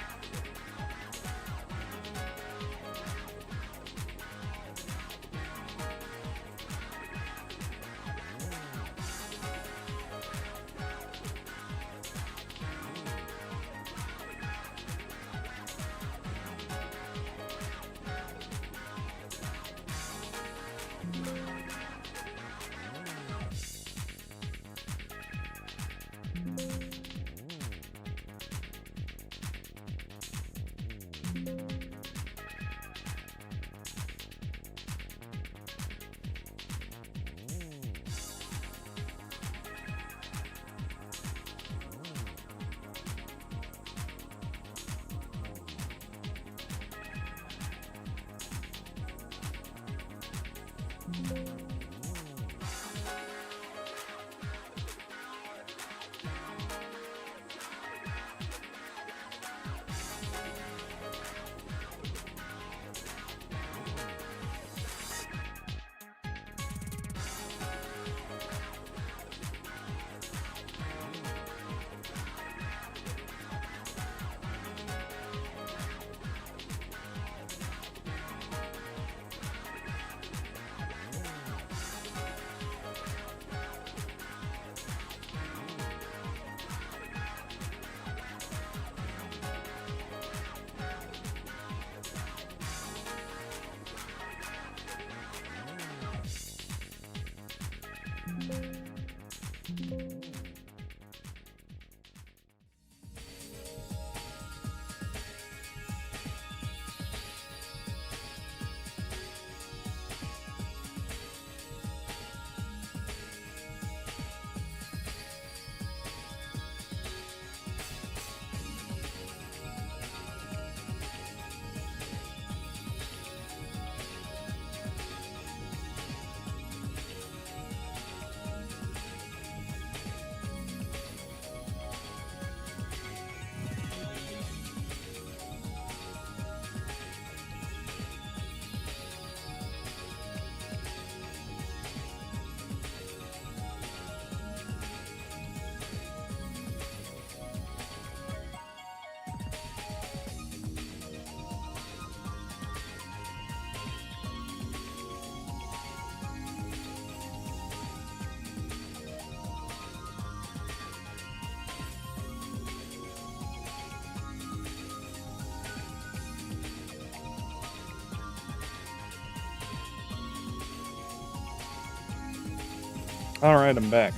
Alright, I'm back.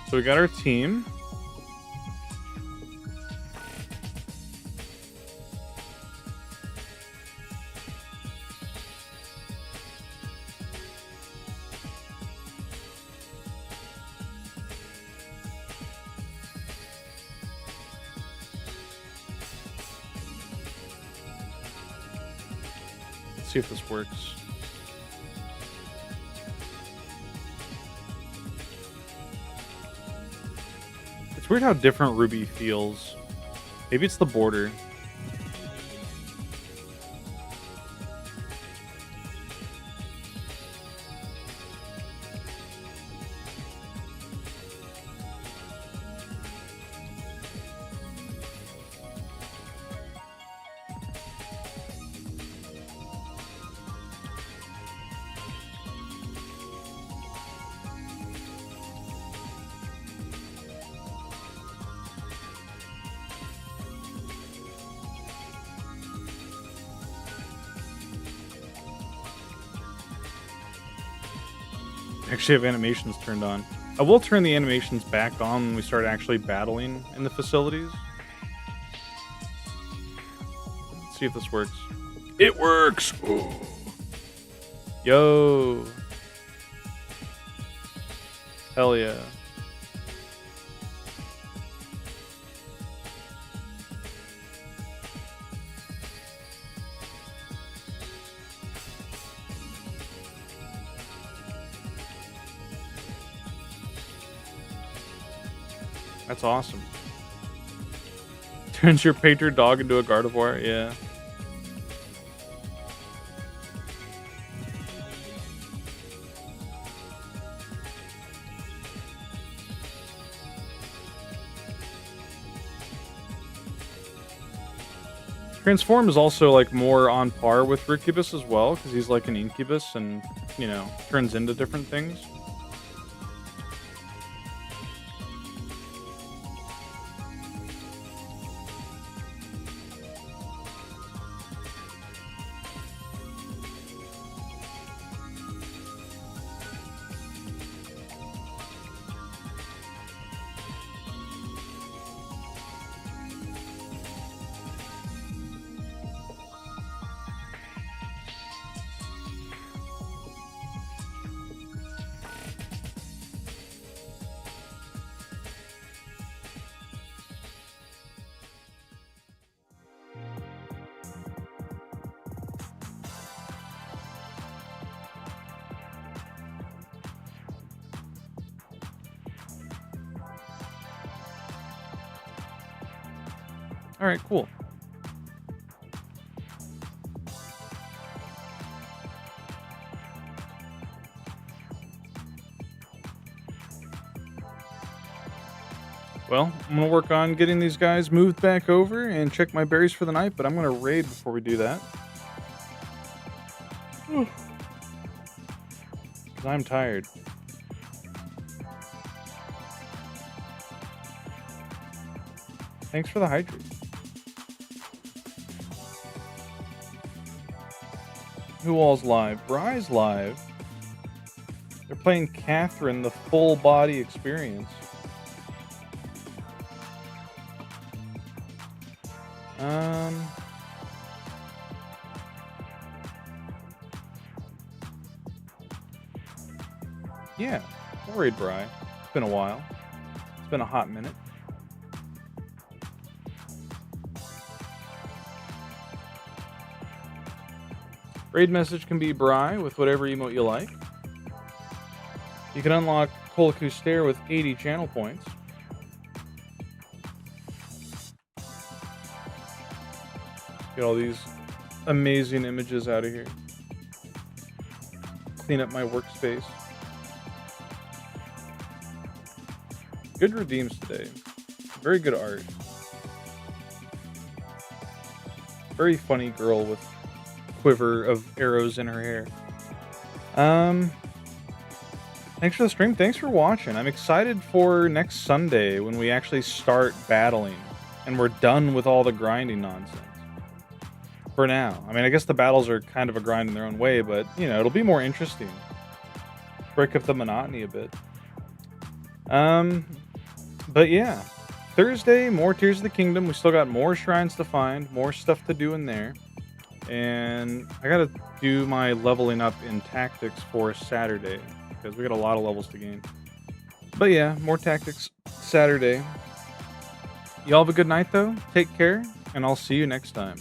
So we got our team. Let's see if this works. It's weird how different Ruby feels. Maybe it's the border. Actually have animations turned on. I will turn the animations back on when we start actually battling in the facilities. Let's see if this works. It works! Ooh. Yo! Hell yeah. That's awesome. Turns your painter dog into a Gardevoir, yeah. Transform is also like more on par with Ricubus as well, because he's like an incubus and, you know, turns into different things. All right, cool. Well, I'm going to work on getting these guys moved back over and check my berries for the night, but I'm going to raid before we do that. Because I'm tired. Thanks for the hydrate. Who all's live? Bry's live. They're playing Catherine, the full body experience. Yeah, we'll raid Bry. It's been a while. It's been a hot minute. Raid message can be Bry with whatever emote you like. You can unlock Koliku Stare with 80 channel points. Get all these amazing images out of here. Clean up my workspace. Good redeems today. Very good art. Very funny girl with quiver of arrows in her hair. Thanks for the stream. Thanks for watching. I'm excited for next Sunday when we actually start battling and we're done with all the grinding nonsense. for now. I mean, I guess the battles are kind of a grind in their own way, but, you know, it'll be more interesting. Break up the monotony a bit. Um, but yeah. Thursday, more Tears of the Kingdom. We still got more shrines to find, more stuff to do in there. And I gotta do my leveling up in tactics for Saturday, because we got a lot of levels to gain. But yeah, more tactics Saturday. Y'all have a good night, though. Take care, and I'll see you next time.